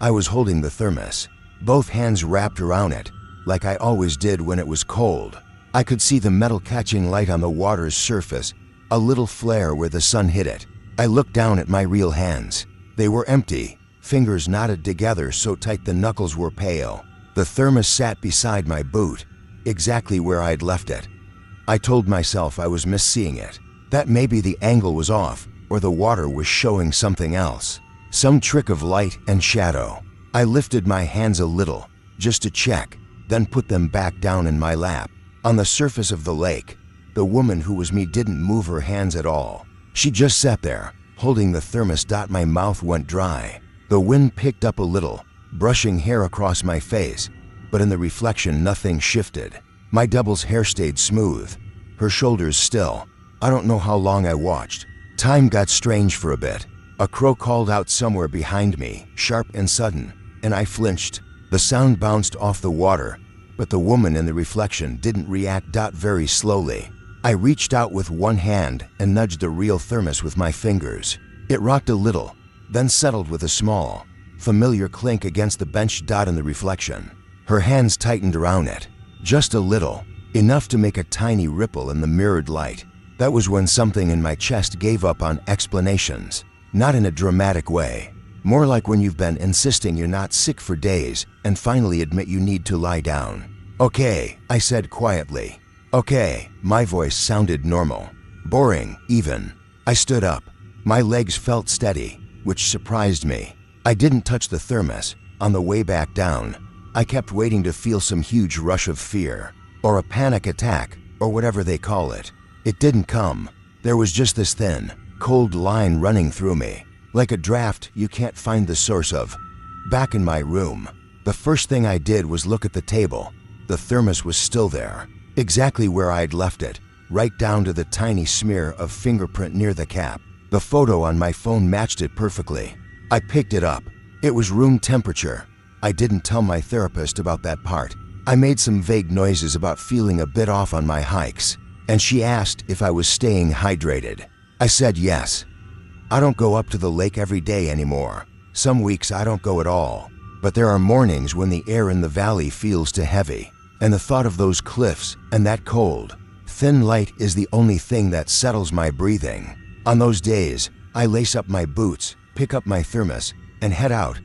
Speaker 1: I was holding the thermos, both hands wrapped around it, like I always did when it was cold. I could see the metal catching light on the water's surface, a little flare where the sun hit it. I looked down at my real hands. They were empty, fingers knotted together so tight the knuckles were pale. The thermos sat beside my boot, exactly where I'd left it. I told myself I was misseeing it, that maybe the angle was off, or the water was showing something else. Some trick of light and shadow. I lifted my hands a little, just to check, then put them back down in my lap. On the surface of the lake, the woman who was me didn't move her hands at all. She just sat there, holding the thermos. My mouth went dry. The wind picked up a little, brushing hair across my face, but in the reflection nothing shifted. My double's hair stayed smooth, her shoulders still. I don't know how long I watched. Time got strange for a bit. A crow called out somewhere behind me, sharp and sudden, and I flinched. The sound bounced off the water, but the woman in the reflection didn't react. Very slowly, I reached out with one hand and nudged the real thermos with my fingers. It rocked a little, then settled with a small, familiar clink against the bench. In the reflection, her hands tightened around it, just a little, enough to make a tiny ripple in the mirrored light. That was when something in my chest gave up on explanations. Not in a dramatic way, more like when you've been insisting you're not sick for days and finally admit you need to lie down. "Okay," I said quietly. "Okay." My voice sounded normal, boring even. I stood up. My legs felt steady, which surprised me. I didn't touch the thermos. On the way back down, I kept waiting to feel some huge rush of fear, or a panic attack, or whatever they call it. It didn't come. There was just this thin, cold line running through me, like a draft you can't find the source of. Back in my room, the first thing I did was look at the table. The thermos was still there, exactly where I'd left it, right down to the tiny smear of fingerprint near the cap. The photo on my phone matched it perfectly. I picked it up. It was room temperature. I didn't tell my therapist about that part. I made some vague noises about feeling a bit off on my hikes, and she asked if I was staying hydrated. I said yes. I don't go up to the lake every day anymore. Some weeks I don't go at all. But there are mornings when the air in the valley feels too heavy, and the thought of those cliffs and that cold, thin light is the only thing that settles my breathing. On those days, I lace up my boots, pick up my thermos, and head out.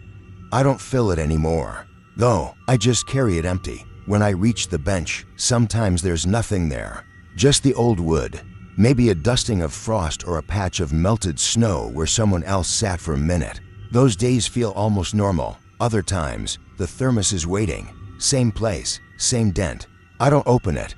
Speaker 1: I don't fill it anymore, though. I just carry it empty. When I reach the bench, sometimes there's nothing there. Just the old wood, maybe a dusting of frost or a patch of melted snow where someone else sat for a minute. Those days feel almost normal. Other times, the thermos is waiting. Same place, same dent. I don't open it.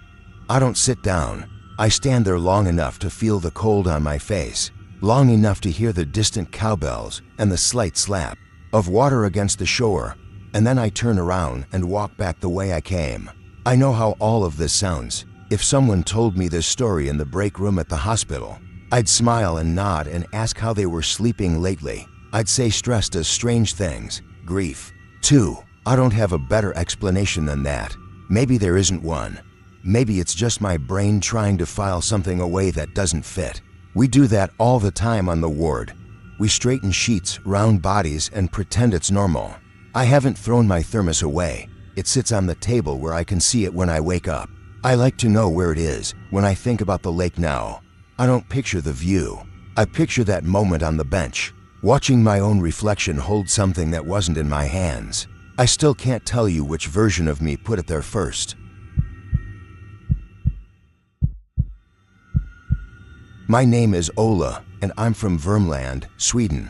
Speaker 1: I don't sit down. I stand there long enough to feel the cold on my face, long enough to hear the distant cowbells and the slight slap of water against the shore, and then I turn around and walk back the way I came. I know how all of this sounds. If someone told me this story in the break room at the hospital, I'd smile and nod and ask how they were sleeping lately. I'd say stress does strange things. Grief, too. I don't have a better explanation than that. Maybe there isn't one. Maybe it's just my brain trying to file something away that doesn't fit. We do that all the time on the ward. We straighten sheets, round bodies, and pretend it's normal. I haven't thrown my thermos away. It sits on the table where I can see it when I wake up. I like to know where it is when I think about the lake now. I don't picture the view. I picture that moment on the bench, watching my own reflection hold something that wasn't in my hands. I still can't tell you which version of me put it there first. My name is Ola, and I'm from Värmland, Sweden.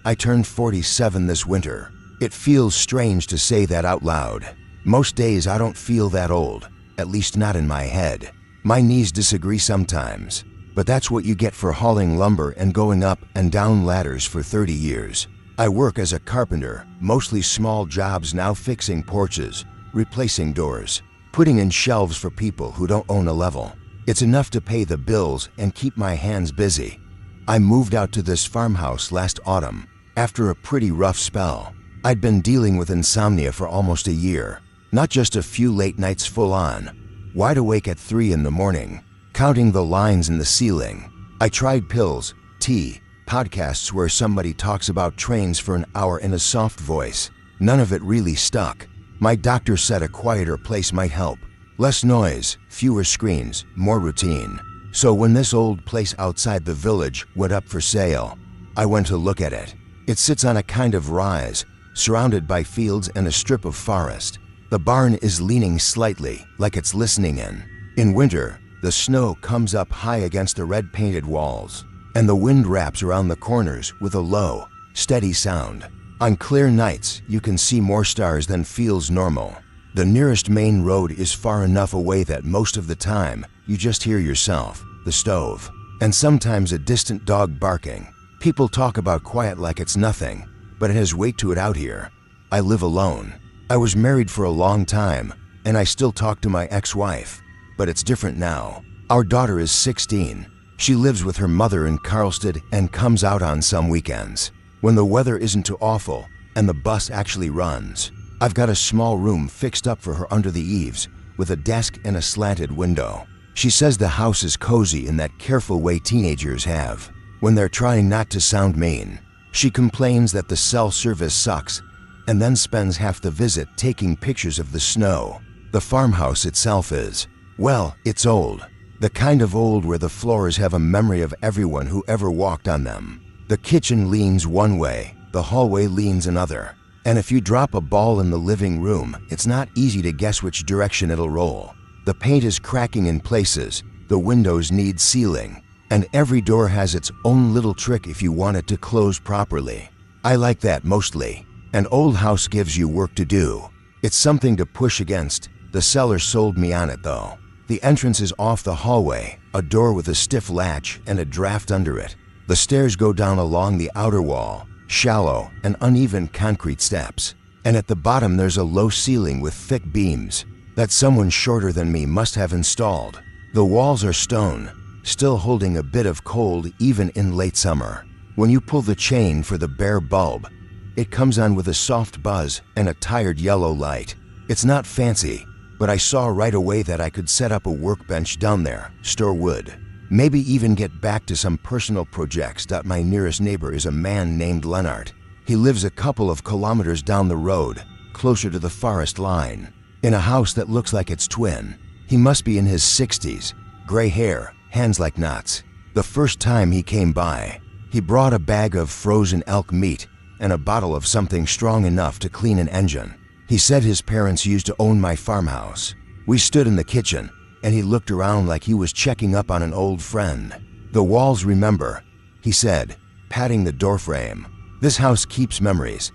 Speaker 1: I turned 47 this winter. It feels strange to say that out loud. Most days I don't feel that old, at least not in my head. My knees disagree sometimes, but that's what you get for hauling lumber and going up and down ladders for 30 years. I work as a carpenter, mostly small jobs now, fixing porches, replacing doors, putting in shelves for people who don't own a level. It's enough to pay the bills and keep my hands busy. I moved out to this farmhouse last autumn after a pretty rough spell. I'd been dealing with insomnia for almost a year, not just a few late nights full on, wide awake at 3 in the morning, counting the lines in the ceiling. I tried pills, tea, podcasts where somebody talks about trains for an hour in a soft voice. None of it really stuck. My doctor said a quieter place might help. Less noise, fewer screens, more routine. So when this old place outside the village went up for sale, I went to look at it. It sits on a kind of rise, surrounded by fields and a strip of forest. The barn is leaning slightly, like it's listening in. In winter, the snow comes up high against the red-painted walls, and the wind wraps around the corners with a low, steady sound. On clear nights, you can see more stars than feels normal. The nearest main road is far enough away that most of the time, you just hear yourself, the stove, and sometimes a distant dog barking. People talk about quiet like it's nothing, but it has weight to it out here. I live alone. I was married for a long time, and I still talk to my ex-wife, but it's different now. Our daughter is 16. She lives with her mother in Karlstad and comes out on some weekends, when the weather isn't too awful and the bus actually runs. I've got a small room fixed up for her under the eaves, with a desk and a slanted window. She says the house is cozy in that careful way teenagers have when they're trying not to sound mean. She complains that the cell service sucks, and then spends half the visit taking pictures of the snow. The farmhouse itself is, well, it's old. The kind of old where the floors have a memory of everyone who ever walked on them. The kitchen leans one way, the hallway leans another. And if you drop a ball in the living room, it's not easy to guess which direction it'll roll. The paint is cracking in places, the windows need sealing, and every door has its own little trick if you want it to close properly. I like that mostly. An old house gives you work to do. It's something to push against. The seller sold me on it though. The entrance is off the hallway, a door with a stiff latch and a draft under it. The stairs go down along the outer wall, shallow and uneven concrete steps. And at the bottom there's a low ceiling with thick beams that someone shorter than me must have installed. The walls are stone, still holding a bit of cold even in late summer. When you pull the chain for the bare bulb, it comes on with a soft buzz and a tired yellow light. It's not fancy, but I saw right away that I could set up a workbench down there, store wood, maybe even get back to some personal projects. My nearest neighbor is a man named Leonard. He lives a couple of kilometers down the road, closer to the forest line, in a house that looks like its twin. He must be in his 60s, gray hair, hands like knots. The first time he came by, he brought a bag of frozen elk meat and a bottle of something strong enough to clean an engine. He said his parents used to own my farmhouse. We stood in the kitchen, and he looked around like he was checking up on an old friend. "The walls remember," he said, patting the doorframe. "This house keeps memories."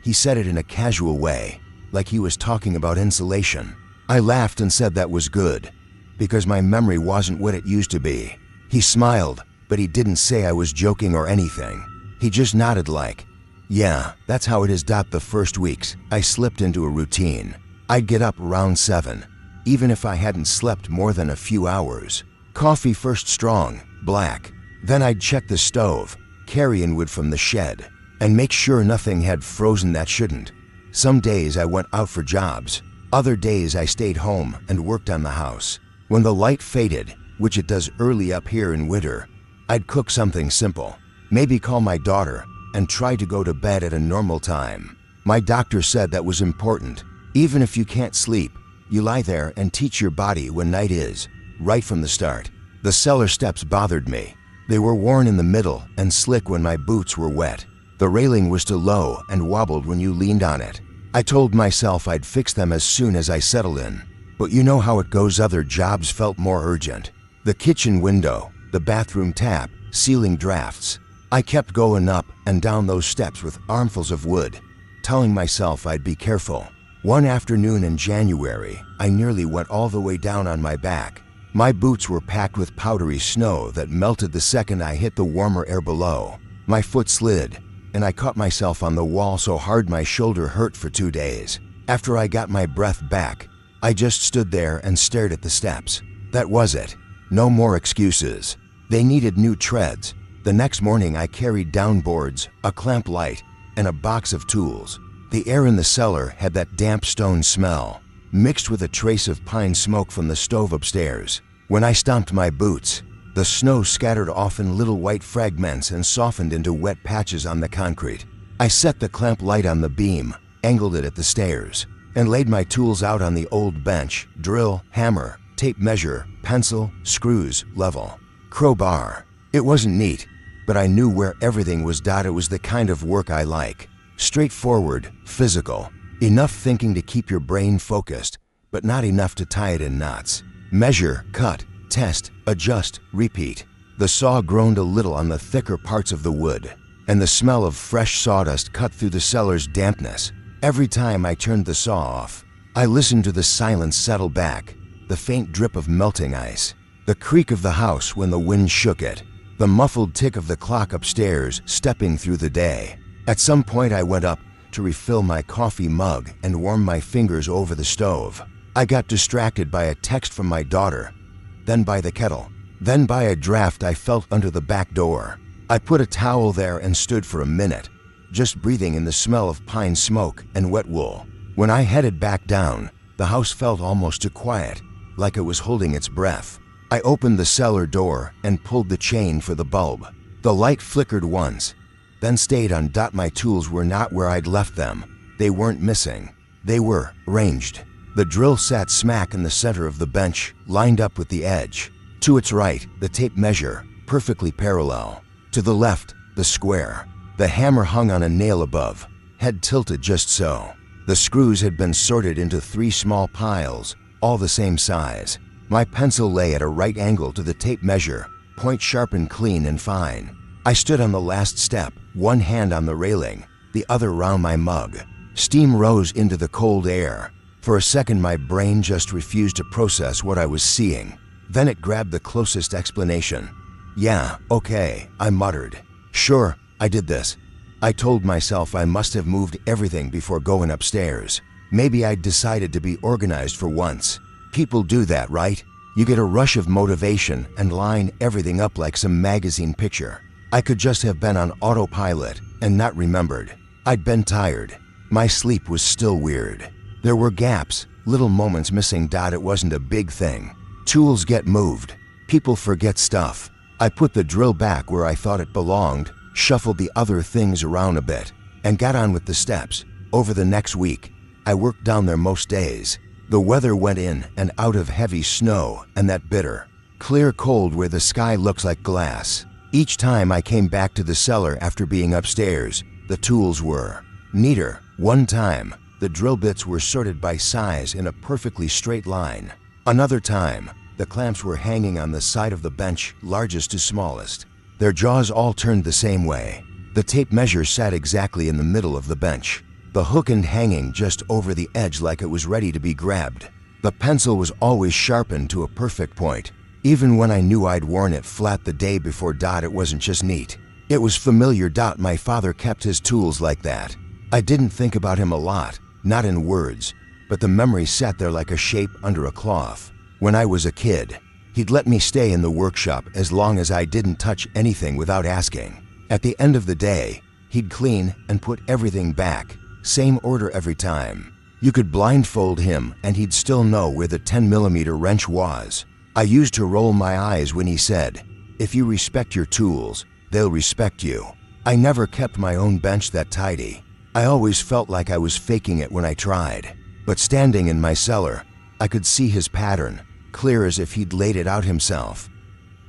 Speaker 1: He said it in a casual way, like he was talking about insulation. I laughed and said that was good, because my memory wasn't what it used to be. He smiled, but he didn't say I was joking or anything. He just nodded like, "Yeah, that's how it is." The first weeks, I slipped into a routine. I'd get up around 7, even if I hadn't slept more than a few hours. Coffee first, strong, black. Then I'd check the stove, carry in wood from the shed, and make sure nothing had frozen that shouldn't. Some days I went out for jobs. Other days I stayed home and worked on the house. When the light faded, which it does early up here in winter, I'd cook something simple, maybe call my daughter, and try to go to bed at a normal time. My doctor said that was important. Even if you can't sleep, you lie there and teach your body when night is, right from the start. The cellar steps bothered me. They were worn in the middle and slick when my boots were wet. The railing was too low and wobbled when you leaned on it. I told myself I'd fix them as soon as I settled in. But you know how it goes, other jobs felt more urgent. The kitchen window, the bathroom tap, ceiling drafts. I kept going up and down those steps with armfuls of wood, telling myself I'd be careful. One afternoon in January, I nearly went all the way down on my back. My boots were packed with powdery snow that melted the second I hit the warmer air below. My foot slid, and I caught myself on the wall so hard my shoulder hurt for 2 days. After I got my breath back, I just stood there and stared at the steps. That was it. No more excuses. They needed new treads. The next morning I carried down boards, a clamp light, and a box of tools. The air in the cellar had that damp stone smell, mixed with a trace of pine smoke from the stove upstairs. When I stomped my boots, the snow scattered off in little white fragments and softened into wet patches on the concrete. I set the clamp light on the beam, angled it at the stairs, and laid my tools out on the old bench: drill, hammer, tape measure, pencil, screws, level, crowbar. It wasn't neat, but I knew where everything was. It was the kind of work I like. Straightforward, physical, enough thinking to keep your brain focused, but not enough to tie it in knots. Measure, cut, test, adjust, repeat. The saw groaned a little on the thicker parts of the wood, and the smell of fresh sawdust cut through the cellar's dampness. Every time I turned the saw off, I listened to the silence settle back, the faint drip of melting ice, the creak of the house when the wind shook it, the muffled tick of the clock upstairs stepping through the day. At some point I went up to refill my coffee mug and warm my fingers over the stove. I got distracted by a text from my daughter, then by the kettle, then by a draft I felt under the back door. I put a towel there and stood for a minute, just breathing in the smell of pine smoke and wet wool. When I headed back down, the house felt almost too quiet, like it was holding its breath. I opened the cellar door and pulled the chain for the bulb. The light flickered once, then stayed on. My tools were not where I'd left them. They weren't missing. They were ranged. The drill sat smack in the center of the bench, lined up with the edge. To its right, the tape measure, perfectly parallel. To the left, the square. The hammer hung on a nail above, head tilted just so. The screws had been sorted into 3 small piles, all the same size. My pencil lay at a right angle to the tape measure, point sharpened clean and fine. I stood on the last step, one hand on the railing, the other round my mug. Steam rose into the cold air. For a second, my brain just refused to process what I was seeing. Then it grabbed the closest explanation. "Yeah, okay," I muttered. "Sure, I did this." I told myself I must have moved everything before going upstairs. Maybe I'd decided to be organized for once. People do that, right? You get a rush of motivation and line everything up like some magazine picture. I could just have been on autopilot and not remembered. I'd been tired. My sleep was still weird. There were gaps, little moments missing. It wasn't a big thing. Tools get moved. People forget stuff. I put the drill back where I thought it belonged, shuffled the other things around a bit, and got on with the steps. Over the next week, I worked down there most days. The weather went in and out of heavy snow and that bitter, clear cold where the sky looks like glass. Each time I came back to the cellar after being upstairs, the tools were neater. One time, the drill bits were sorted by size in a perfectly straight line. Another time, the clamps were hanging on the side of the bench, largest to smallest. Their jaws all turned the same way. The tape measure sat exactly in the middle of the bench, the hook end hanging just over the edge like it was ready to be grabbed. The pencil was always sharpened to a perfect point. Even when I knew I'd worn it flat the day before. It wasn't just neat. It was familiar. My father kept his tools like that. I didn't think about him a lot, not in words, but the memory sat there like a shape under a cloth. When I was a kid, he'd let me stay in the workshop as long as I didn't touch anything without asking. At the end of the day, he'd clean and put everything back, same order every time. You could blindfold him and he'd still know where the 10mm wrench was. I used to roll my eyes when he said, "If you respect your tools, they'll respect you." I never kept my own bench that tidy. I always felt like I was faking it when I tried. But standing in my cellar, I could see his pattern, clear as if he'd laid it out himself.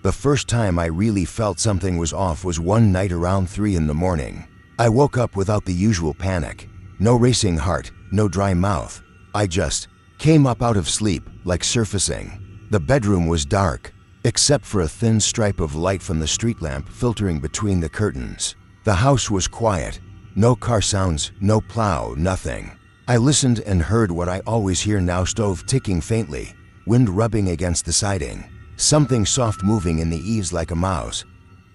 Speaker 1: The first time I really felt something was off was one night around 3 in the morning. I woke up without the usual panic. No racing heart, no dry mouth. I just came up out of sleep, like surfacing. The bedroom was dark, except for a thin stripe of light from the street lamp filtering between the curtains. The house was quiet. No car sounds, no plow, nothing. I listened and heard what I always hear now: stove ticking faintly, wind rubbing against the siding, something soft moving in the eaves like a mouse.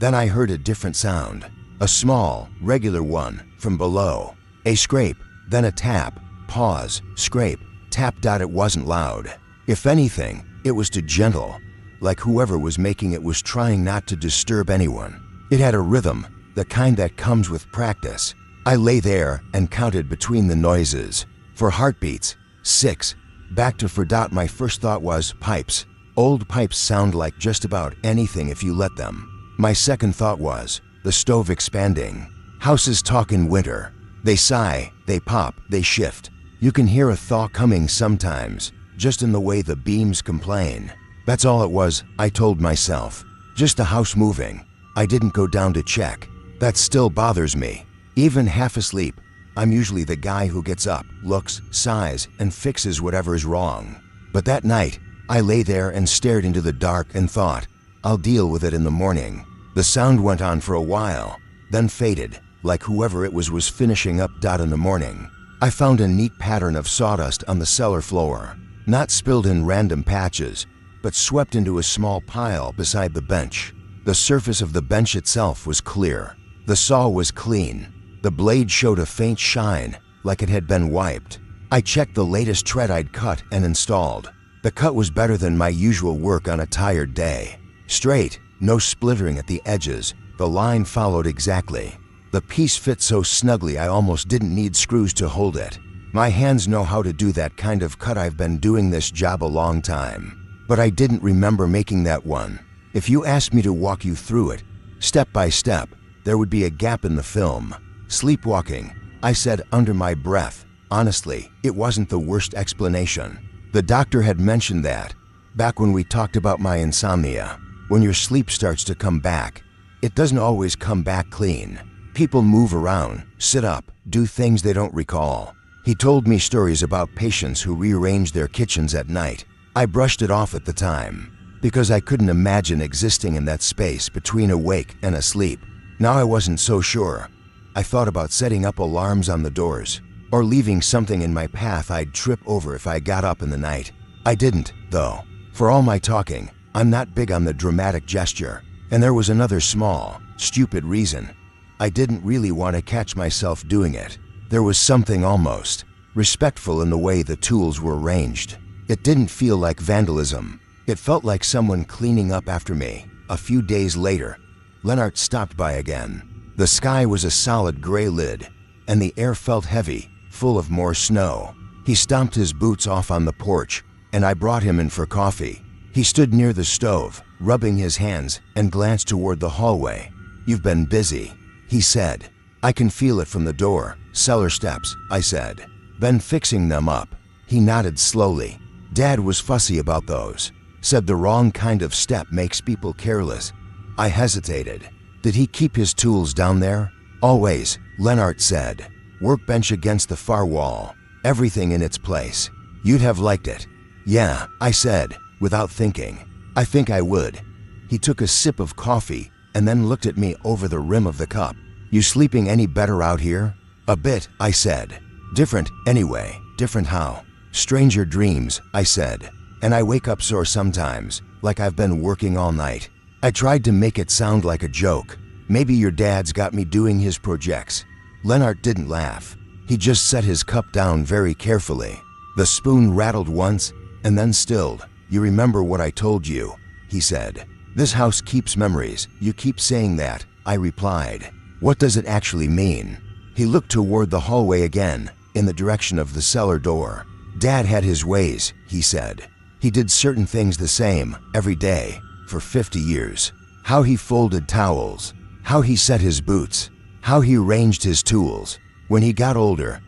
Speaker 1: Then I heard a different sound, a small, regular one, from below. A scrape, then a tap, pause, scrape, tap. It wasn't loud. If anything, it was too gentle, like whoever was making it was trying not to disturb anyone. It had a rhythm, the kind that comes with practice. I lay there and counted between the noises. For heartbeats, 6. Back to 4. My first thought was pipes. Old pipes sound like just about anything if you let them. My second thought was the stove expanding. Houses talk in winter. They sigh, they pop, they shift. You can hear a thaw coming sometimes, just in the way the beams complain. That's all it was, I told myself. Just the house moving. I didn't go down to check. That still bothers me. Even half asleep, I'm usually the guy who gets up, looks, sighs, and fixes whatever's wrong. But that night, I lay there and stared into the dark and thought, I'll deal with it in the morning. The sound went on for a while, then faded, like whoever it was finishing up. In the morning, I found a neat pattern of sawdust on the cellar floor, not spilled in random patches, but swept into a small pile beside the bench. The surface of the bench itself was clear. The saw was clean. The blade showed a faint shine, like it had been wiped. I checked the latest tread I'd cut and installed. The cut was better than my usual work on a tired day. Straight, no splittering at the edges. The line followed exactly. The piece fit so snugly I almost didn't need screws to hold it. My hands know how to do that kind of cut. I've been doing this job a long time. But I didn't remember making that one. If you asked me to walk you through it, step by step, there would be a gap in the film. Sleepwalking, I said under my breath. Honestly, it wasn't the worst explanation. The doctor had mentioned that, back when we talked about my insomnia. When your sleep starts to come back, it doesn't always come back clean. People move around, sit up, do things they don't recall. He told me stories about patients who rearranged their kitchens at night. I brushed it off at the time, because I couldn't imagine existing in that space between awake and asleep. Now I wasn't so sure. I thought about setting up alarms on the doors. or leaving something in my path I'd trip over if I got up in the night. I didn't, though. For all my talking, I'm not big on the dramatic gesture. And there was another small, stupid reason. I didn't really want to catch myself doing it. There was something almost respectful in the way the tools were arranged. It didn't feel like vandalism. It felt like someone cleaning up after me. A few days later, Lennart stopped by again. The sky was a solid gray lid, and the air felt heavy, full of more snow. He stomped his boots off on the porch, and I brought him in for coffee. He stood near the stove, rubbing his hands, and glanced toward the hallway. "You've been busy," he said. "I can feel it from the door." "Cellar steps," I said. "Been fixing them up." He nodded slowly. "Dad was fussy about those. Said the wrong kind of step makes people careless." I hesitated. "Did he keep his tools down there?" "Always," Lennart said. "Workbench against the far wall. Everything in its place. You'd have liked it." "Yeah," I said, without thinking. "I think I would." He took a sip of coffee and then looked at me over the rim of the cup. "You sleeping any better out here?" "A bit," I said. "Different, anyway." "Different how?" "Stranger dreams," I said. "And I wake up sore sometimes, like I've been working all night." I tried to make it sound like a joke. "Maybe your dad's got me doing his projects." Lennart didn't laugh. He just set his cup down very carefully. The spoon rattled once and then stilled. "You remember what I told you," he said. "This house keeps memories. You keep saying that," I replied. "What does it actually mean?" He looked toward the hallway again, in the direction of the cellar door. "Dad had his ways," he said. "He did certain things the same, every day, for 50 years. How he folded towels, how he set his boots, how he arranged his tools. When he got older,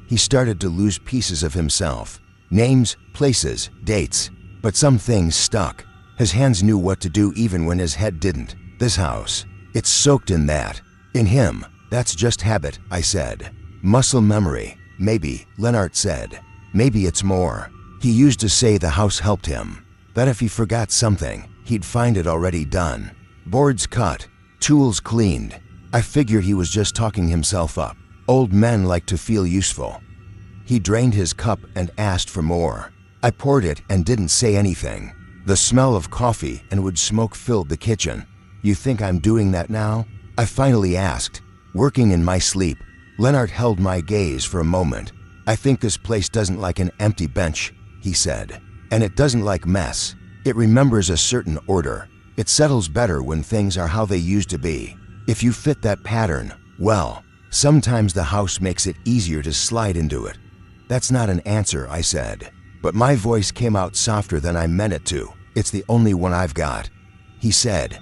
Speaker 1: he started to lose pieces of himself. Names, places, dates. But some things stuck. His hands knew what to do even when his head didn't. This house, it's soaked in that. In him, that's just habit," I said. "Muscle memory, maybe," Lennart said. "Maybe it's more. He used to say the house helped him. That if he forgot something, he'd find it already done. Boards cut, tools cleaned. I figured he was just talking himself up. Old men like to feel useful." He drained his cup and asked for more. I poured it and didn't say anything. The smell of coffee and wood smoke filled the kitchen. "You think I'm doing that now?" I finally asked. "Working in my sleep." Lennart held my gaze for a moment. "I think this place doesn't like an empty bench," he said. "And it doesn't like mess. It remembers a certain order. It settles better when things are how they used to be. If you fit that pattern, well, sometimes the house makes it easier to slide into it." "That's not an answer," I said. But my voice came out softer than I meant it to. "It's the only one I've got," he said.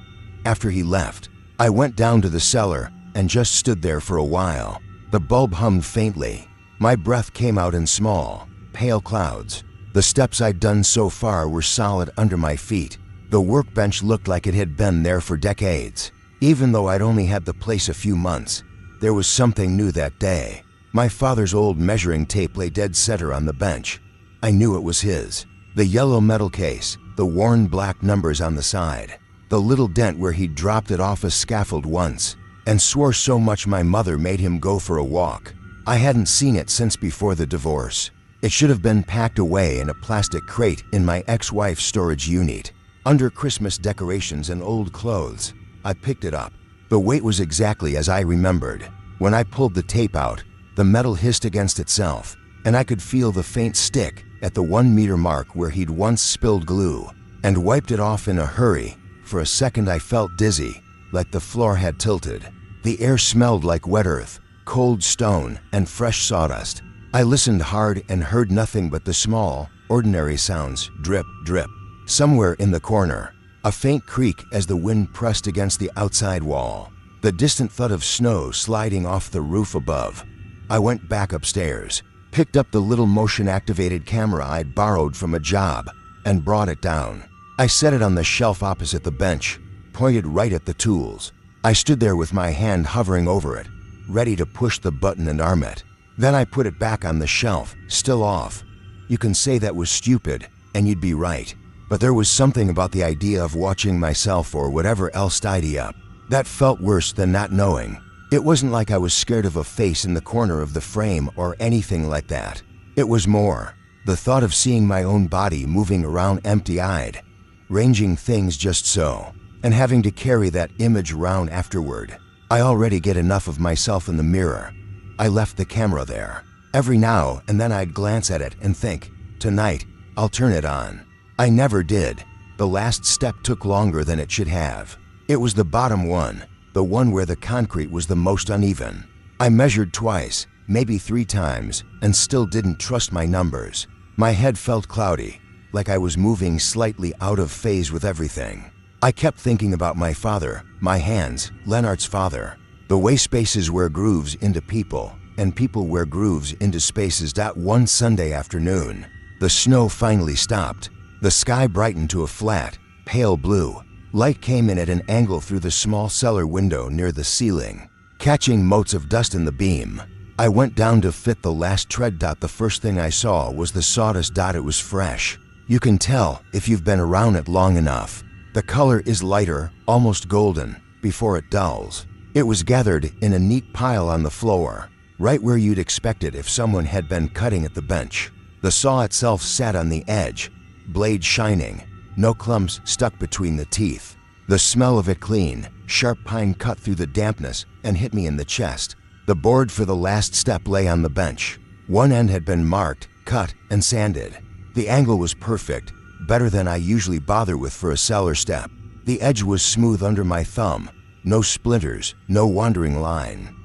Speaker 1: After he left, I went down to the cellar and just stood there for a while. The bulb hummed faintly. My breath came out in small, pale clouds. The steps I'd done so far were solid under my feet. The workbench looked like it had been there for decades. Even though I'd only had the place a few months, there was something new that day. My father's old measuring tape lay dead center on the bench. I knew it was his. The yellow metal case, the worn black numbers on the side, the little dent where he'd dropped it off a scaffold once, and swore so much my mother made him go for a walk. I hadn't seen it since before the divorce. It should have been packed away in a plastic crate in my ex-wife's storage unit, under Christmas decorations and old clothes. I picked it up. The weight was exactly as I remembered. When I pulled the tape out, the metal hissed against itself, and I could feel the faint stick at the 1-meter mark where he'd once spilled glue, and wiped it off in a hurry. For a second I felt dizzy, like the floor had tilted. The air smelled like wet earth, cold stone, and fresh sawdust. I listened hard and heard nothing but the small, ordinary sounds, drip, drip. Somewhere in the corner, a faint creak as the wind pressed against the outside wall. The distant thud of snow sliding off the roof above. I went back upstairs, picked up the little motion-activated camera I'd borrowed from a job, and brought it down. I set it on the shelf opposite the bench, pointed right at the tools. I stood there with my hand hovering over it, ready to push the button and arm it. Then I put it back on the shelf, still off. You can say that was stupid, and you'd be right. But there was something about the idea of watching myself or whatever else tidy up that felt worse than not knowing. It wasn't like I was scared of a face in the corner of the frame or anything like that. It was more the thought of seeing my own body moving around empty-eyed, ranging things just so, and having to carry that image around afterward. I already get enough of myself in the mirror. I left the camera there. Every now and then I'd glance at it and think, tonight, I'll turn it on. I never did. The last step took longer than it should have. It was the bottom one, the one where the concrete was the most uneven. I measured twice, maybe 3 times, and still didn't trust my numbers. My head felt cloudy, like I was moving slightly out of phase with everything. I kept thinking about my father, my hands, Lennart's father. The way spaces wear grooves into people, and people wear grooves into spaces. One Sunday afternoon, the snow finally stopped. The sky brightened to a flat, pale blue. Light came in at an angle through the small cellar window near the ceiling, catching motes of dust in the beam. I went down to fit the last tread. The first thing I saw was the sawdust. It was fresh. You can tell if you've been around it long enough. The color is lighter, almost golden, before it dulls. It was gathered in a neat pile on the floor, right where you'd expect it if someone had been cutting at the bench. The saw itself sat on the edge, blade shining, no clumps stuck between the teeth. The smell of it clean, sharp pine cut through the dampness and hit me in the chest. The board for the last step lay on the bench. One end had been marked, cut, and sanded. The angle was perfect, better than I usually bother with for a cellar step. The edge was smooth under my thumb, no splinters, no wandering line.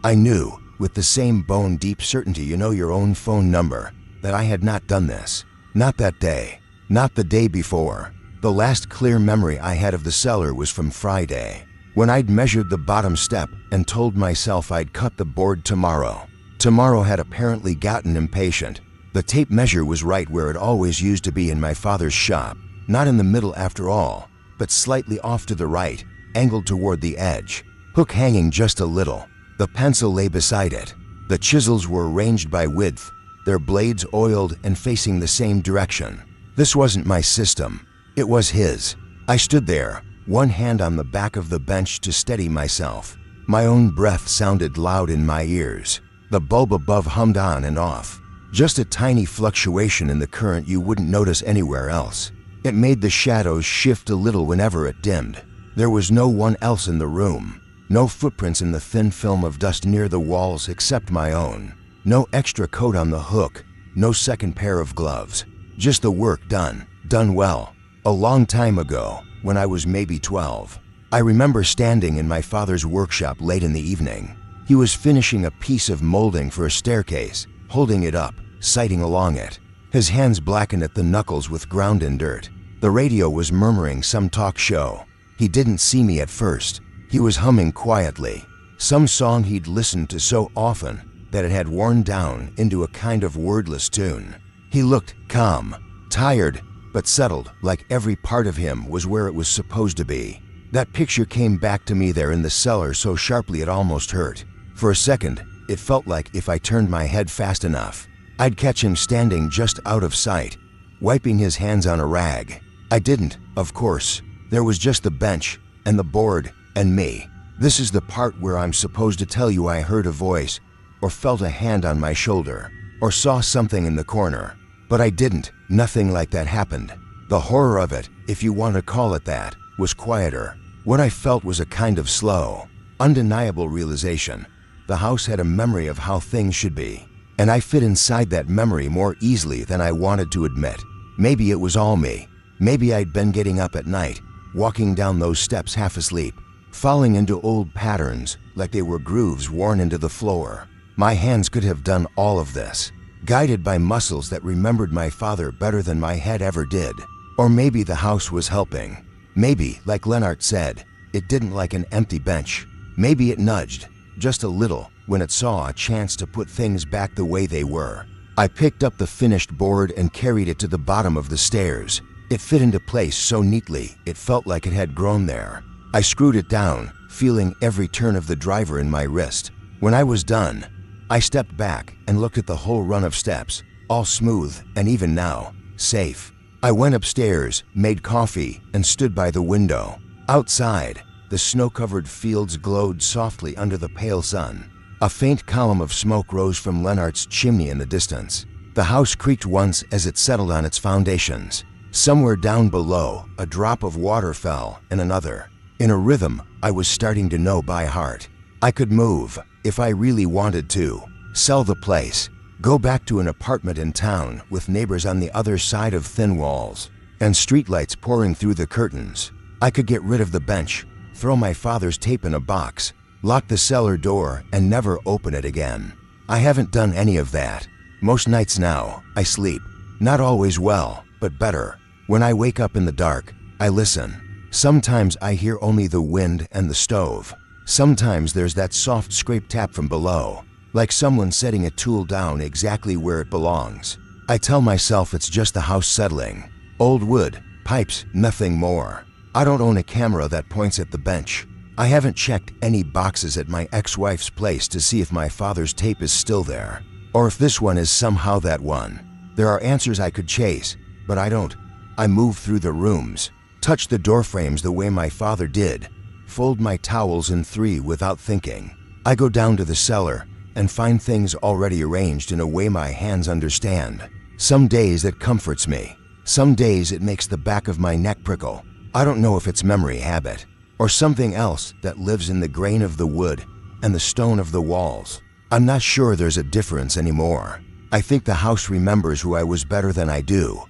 Speaker 1: I knew, with the same bone-deep certainty you know your own phone number, that I had not done this. Not that day. Not the day before. The last clear memory I had of the cellar was from Friday, when I'd measured the bottom step and told myself I'd cut the board tomorrow. Tomorrow had apparently gotten impatient. The tape measure was right where it always used to be in my father's shop. Not in the middle after all, but slightly off to the right, angled toward the edge. Hook hanging just a little. The pencil lay beside it. The chisels were arranged by width, their blades oiled and facing the same direction. This wasn't my system. It was his. I stood there, one hand on the back of the bench to steady myself. My own breath sounded loud in my ears. The bulb above hummed on and off. Just a tiny fluctuation in the current you wouldn't notice anywhere else. It made the shadows shift a little whenever it dimmed. There was no one else in the room. No footprints in the thin film of dust near the walls except my own. No extra coat on the hook. No second pair of gloves. Just the work done well. A long time ago, when I was maybe 12. I remember standing in my father's workshop late in the evening. He was finishing a piece of molding for a staircase, holding it up, sighting along it. His hands blackened at the knuckles with ground and dirt. The radio was murmuring some talk show. He didn't see me at first. He was humming quietly, some song he'd listened to so often that it had worn down into a kind of wordless tune. He looked calm, tired, but settled, like every part of him was where it was supposed to be. That picture came back to me there in the cellar so sharply it almost hurt. For a second, it felt like if I turned my head fast enough, I'd catch him standing just out of sight, wiping his hands on a rag. I didn't, of course. There was just the bench, and the board, and me. This is the part where I'm supposed to tell you I heard a voice, or felt a hand on my shoulder, or saw something in the corner. But I didn't. Nothing like that happened. The horror of it, if you want to call it that, was quieter. What I felt was a kind of slow, undeniable realization. The house had a memory of how things should be, and I fit inside that memory more easily than I wanted to admit. Maybe it was all me. Maybe I'd been getting up at night, walking down those steps half asleep, falling into old patterns like they were grooves worn into the floor. My hands could have done all of this, guided by muscles that remembered my father better than my head ever did. Or maybe the house was helping. Maybe, like Lennart said, it didn't like an empty bench. Maybe it nudged, just a little, when it saw a chance to put things back the way they were. I picked up the finished board and carried it to the bottom of the stairs. It fit into place so neatly, it felt like it had grown there. I screwed it down, feeling every turn of the driver in my wrist. When I was done, I stepped back and looked at the whole run of steps, all smooth and even now, safe. I went upstairs, made coffee, and stood by the window. Outside, The snow-covered fields glowed softly under the pale sun. A faint column of smoke rose from Lennart's chimney in the distance. The house creaked once as it settled on its foundations. Somewhere down below, a drop of water fell, and another. In a rhythm I was starting to know by heart. I could move, if I really wanted to. Sell the place. Go back to an apartment in town with neighbors on the other side of thin walls and streetlights pouring through the curtains. I could get rid of the bench, throw my father's tape in a box, lock the cellar door, and never open it again. I haven't done any of that. Most nights now, I sleep. Not always well, but better. When I wake up in the dark, I listen. Sometimes I hear only the wind and the stove. Sometimes there's that soft scrape tap from below, like someone setting a tool down exactly where it belongs. I tell myself it's just the house settling. Old wood, pipes, nothing more. I don't own a camera that points at the bench. I haven't checked any boxes at my ex-wife's place to see if my father's tape is still there, or if this one is somehow that one. There are answers I could chase, but I don't. I move through the rooms, touch the door frames the way my father did, fold my towels in three without thinking. I go down to the cellar and find things already arranged in a way my hands understand. Some days it comforts me. Some days it makes the back of my neck prickle. I don't know if it's memory habit or something else that lives in the grain of the wood and the stone of the walls. I'm not sure there's a difference anymore. I think the house remembers who I was better than I do.